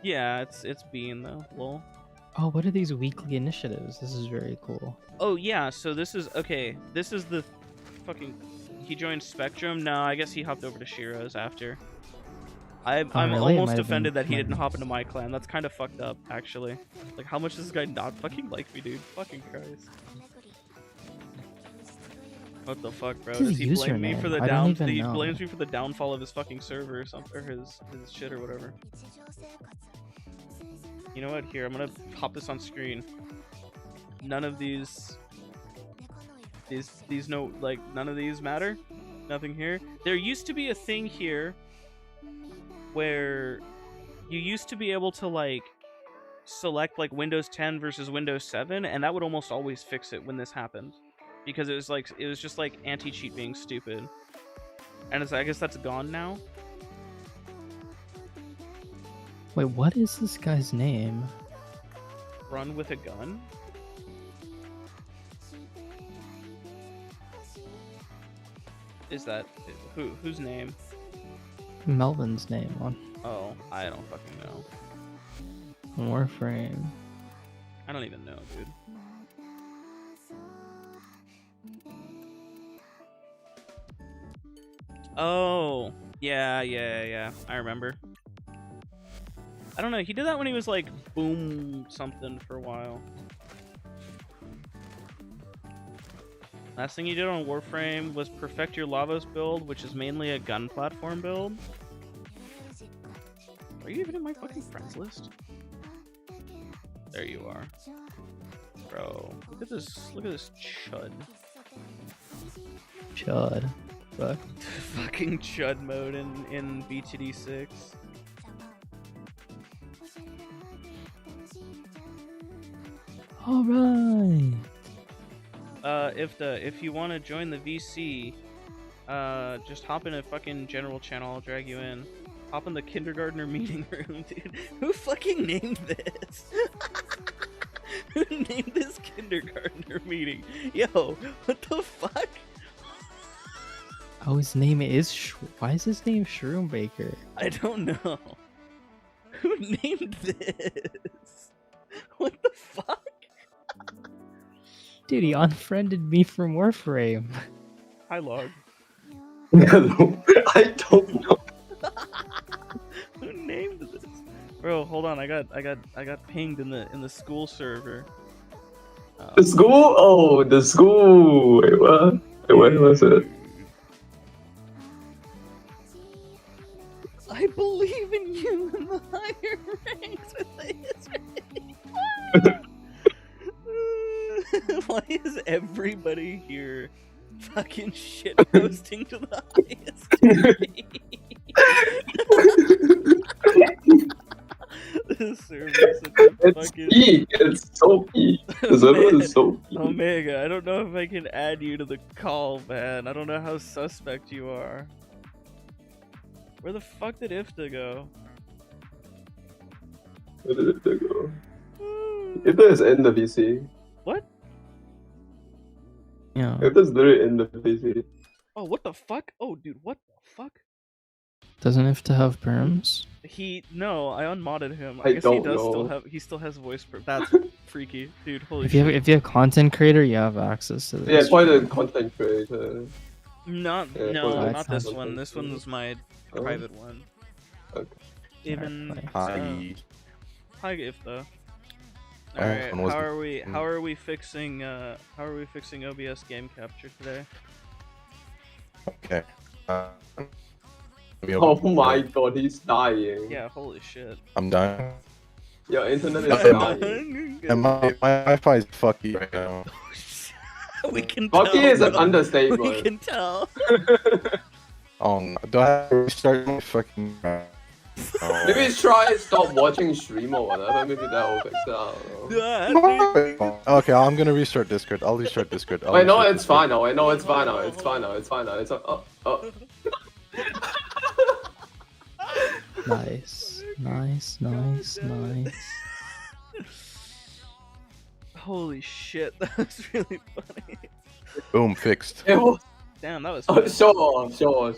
yeah. It's Bean though. Lol. Oh, what are these weekly initiatives? This is very cool. Oh yeah. So this is okay. This is the fucking. He joined Spectrum. No, I guess he hopped over to Shiro's after. I'm really? It almost might have offended been that he my didn't hop into my clan. That's kind of fucked up, actually. Like, how much does this guy not fucking like me, dude? Fucking Christ. What the fuck, bro? What's Does his he blame me username? for the I don't even He know. blames me for the downfall of his fucking server or something, or his shit or whatever. You know what? Here, I'm gonna pop this on screen. None of these no, like, none of these matter. Nothing here. There used to be a thing here where you used to be able to, like, select, like, Windows 10 versus Windows 7, and that would almost always fix it when this happened. Because it was just like anti-cheat being stupid. And I guess that's gone now. Wait, what is this guy's name? Run with a gun? Is that whose name? Melvin's name on Oh, I don't fucking know. Warframe. I don't even know, dude. Oh, yeah. I remember. I don't know. He did that when he was like boom something for a while. Last thing he did on Warframe was perfect your Lavos build, which is mainly a gun platform build. Are you even in my fucking friends list? There you are. Bro, look at this chud. Chud. Fuck. Fucking chud mode in BTD6. Alright. If you want to join the VC, just hop in a fucking general channel. I'll drag you in. Hop in the kindergartner meeting room, dude. Who fucking named this? Who named this kindergartner meeting? Yo, what the fuck? Oh, his name is why is his name Shroombaker? I don't know. Who named this? What the fuck? Dude, he unfriended me from Warframe. Hi, Log. I don't know. Who named this? Bro, hold on. I got pinged in the school server. The school? Oh, the school. Wait, what? Wait, when was it? I believe in you in the higher ranks with the history. Why is everybody here fucking shit posting to the highest degree? This server is such a It's fucking... peak. It's so peak. The server is so peak. Omega, I don't know if I can add you to the call, man. I don't know how suspect you are. Where the fuck did Ifta go? Where did it go? If there's in the VC. What? Yeah. If there's literally in the VC. Oh, what the fuck? Oh, dude, what the fuck? Doesn't have to have perms. No, I unmodded him. I guess he don't does know. he still has voice That's freaky, dude. Holy If shit. you have content creator, you have access to this. Yeah, it's probably the content creator. Not Yeah, no, probably not that's this not one. the This one was my Oh. private one. Okay. Even Alright, hi Ifta. Oh, Alright, and was- how are we fixing OBS game capture today? Okay. Oh my god, he's dying. Yeah, holy shit. I'm done. Your internet is Nothing. dying. And my Wi-Fi is fucky right now. We can tell. Fucky is an bro. understatement. We can tell. Do I have to restart my fucking... Oh. Maybe try stop watching stream or whatever. Maybe that will fix it. I don't know. Okay, I'm gonna restart Discord. I'll restart Discord. I'll Wait, no, restart it's Discord. fine now. Wait, no, it's fine now. It's fine now. It's fine now. It's oh. Nice, nice, nice, nice. Holy shit, that was really funny. Boom, fixed. Damn, that was Oh, fast. sure.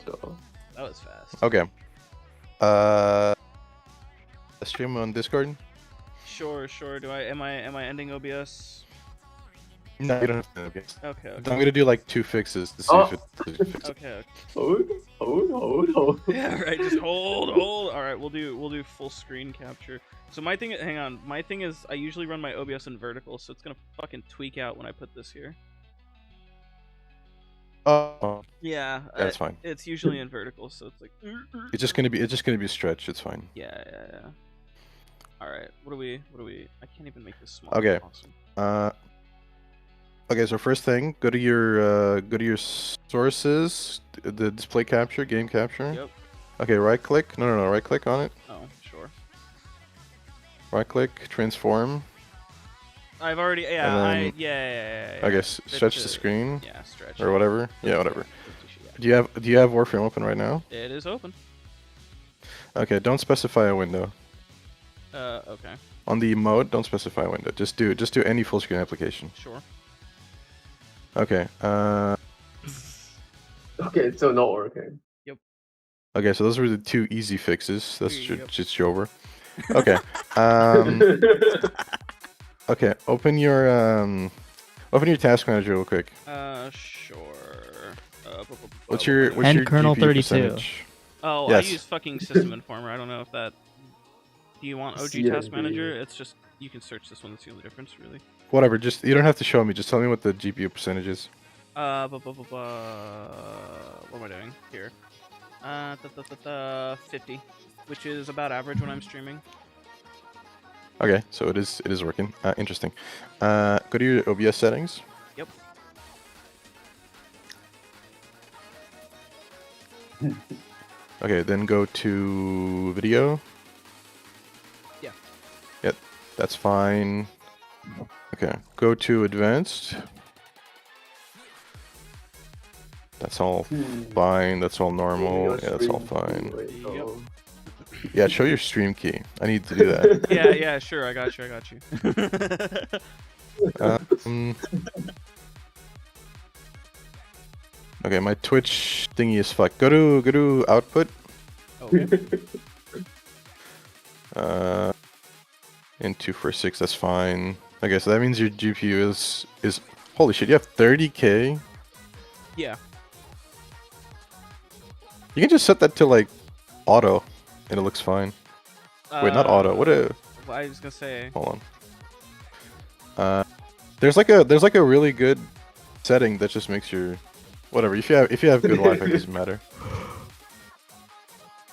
That was fast. Okay. Stream on Discord? Sure. Am I ending OBS? No, you don't have to. Okay. Okay. I'm gonna do like 2 fixes to see if it fixes. Okay. Hold. Yeah, right. Just hold. All right, we'll do full screen capture. So my thing, hang on. My thing is, I usually run my OBS in vertical, so it's gonna fucking tweak out when I put this here. Oh, Yeah, that's fine. It's usually in vertical, so it's like. It's just gonna be a stretch. It's fine. Yeah. All right. What do we? I can't even make this small. Okay. Awesome. Okay. So first thing, go to your sources, the display capture, game capture. Yep. Okay. Right click. No. Right click on it. Oh, sure. Right click. Transform. I've already. Yeah. And then- Yeah. Okay. Stretch the screen. Yeah. Stretch. Or whatever. Yeah. Whatever. Yeah. Do you have Warframe open right now? It is open. Okay. Don't specify a window. Okay. On the mode, don't specify a window. Just do any full screen application. Sure. Okay. Okay, it's still not working. Okay, so those were the 2 easy fixes. That's Yep. just over. Okay. Okay. Open your task manager real quick. Sure. What's your And kernel GPU 32. percentage? Oh, Yes. I use fucking System Informer. I don't know if that. Do you want OG Task Manager? It's just you can search this one. That's the only difference, really. Whatever. Just you don't have to show me. Just tell me what the GPU percentage is. What am I doing here? 50, which is about average when I'm streaming. Okay, so it is working. Interesting. Go to your OBS settings. Yep. Okay, then go to video. Yeah. Yep, that's fine. Okay, go to advanced. That's all fine. That's all normal. Yeah, that's all fine. Yeah, show your stream key. I need to do that. Yeah, sure. I got you. Okay, my Twitch thingy is fucked. Go to output. Okay. In 246, that's fine. Okay, so that means your GPU is holy shit. You have 30K. Yeah. You can just set that to like auto, and it looks fine. Wait, not auto. What a. Well, I was gonna say. Hold on. There's like a really good setting that just makes your whatever. If you have good Wi-Fi, it doesn't matter.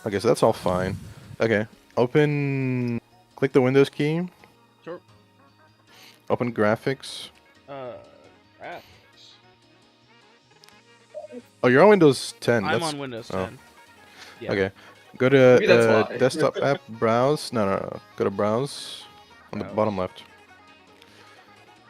Okay, so that's all fine. Okay, open. Click the Windows key. Sure. Open graphics. Graphics. Oh, you're on Windows 10. I'm That's... on Windows oh. 10. Yeah. Okay. Go to Maybe that's why. desktop app, browse. No. Go to browse on the bottom left.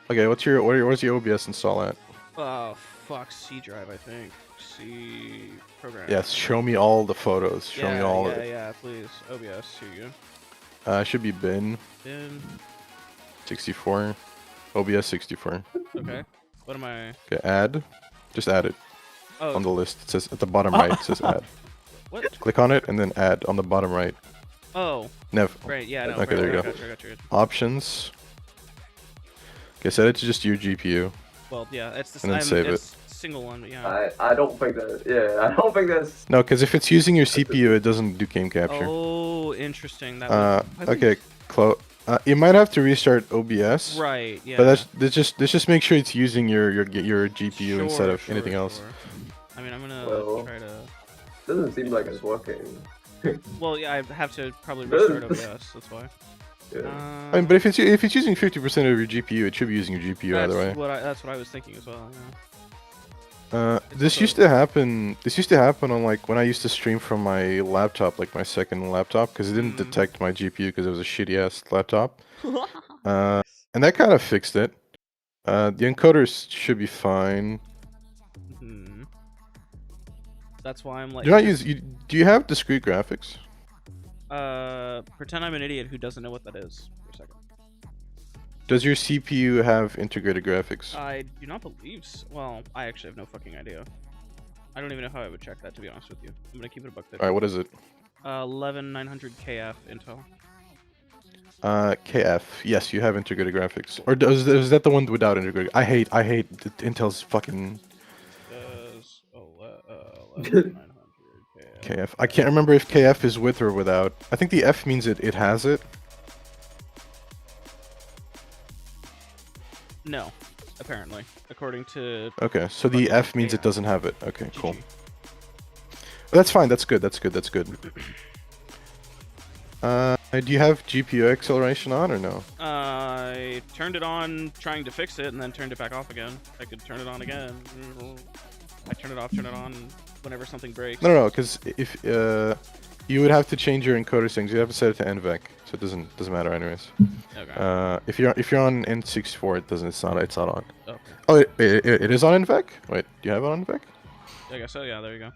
Okay, where's your OBS install at? Oh fuck, C drive, I think. C program. Yes, show me all the photos. Show me all of it. Yeah, please. OBS, here you Should be bin go. Then 64, OBS 64. okay. What am I? Okay, add. Just add it Oh, on the list. It says at the bottom right. It says add. what? Click on it and then add on the bottom right. Oh, Nev. right. Yeah, no. Okay, right, there you I go. got you. Options. Okay, set it to just your GPU. Well, yeah, it's the And then save it's single one, but yeah. I don't think that. Yeah, I don't think that's. No, because if it's using your CPU, it doesn't do game capture. Oh, interesting. That would, I think- Okay, you might have to restart OBS. Right. Yeah. But let's just make sure it's using your GPU instead of anything else. Sure. I mean, I'm gonna Well. try to. Doesn't seem like it's working. Well, yeah, I have to probably restart OBS. That's why. Yeah. I mean, but if it's using 50% of your GPU, it should be using your GPU either way. That's what I was thinking as well. Yeah. This used to happen. This used to happen on like when I used to stream from my laptop, like my second laptop, because it didn't detect my GPU because it was a shitty ass laptop. And that kind of fixed it. The encoders should be fine. Hmm. That's why I'm like. Do you have discrete graphics? Pretend I'm an idiot who doesn't know what that is for a second. Does your CPU have integrated graphics? I do not believe so. Well, I actually have no fucking idea. I don't even know how I would check that, to be honest with you. I'm gonna keep it a buck 50. Alright, what is it? 11900 KF Intel. KF. Yes, you have integrated graphics. Or is that the one without integrated? I hate Intel's fucking 11900 KF. I can't remember if KF is with or without. I think the F means it has it. No, apparently, according to. Okay, so the F means it doesn't have it. Okay, cool. GG. That's fine. That's good. That's good. That's good. Do you have GPU acceleration on or no? I turned it on trying to fix it and then turned it back off again. I could turn it on again. I turn it off, turn it on whenever something breaks. No, because if you would have to change your encoder settings. You have to set it to NVEC, so it doesn't matter anyways. Okay. If you're on N64, it's not on. Okay. Oh, it is on NVEC. Wait, do you have it on NVEC? I guess so. Yeah, there you go.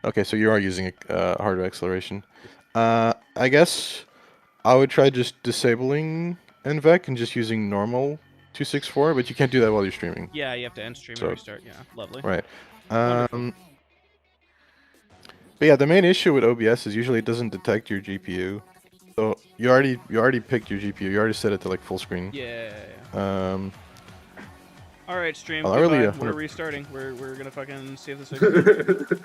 Okay, so you are using hardware acceleration. I guess I would try just disabling NVEC and just using normal 264, but you can't do that while you're streaming. Yeah, you have to end stream So- and restart. Yeah, lovely. Right. Wonderful. But yeah, the main issue with OBS is usually it doesn't detect your GPU. So you already picked your GPU. You already set it to like full screen. Yeah. Um, All right, stream. Well, earlier, Goodbye. We're restarting. We're gonna fucking see if this fixes it.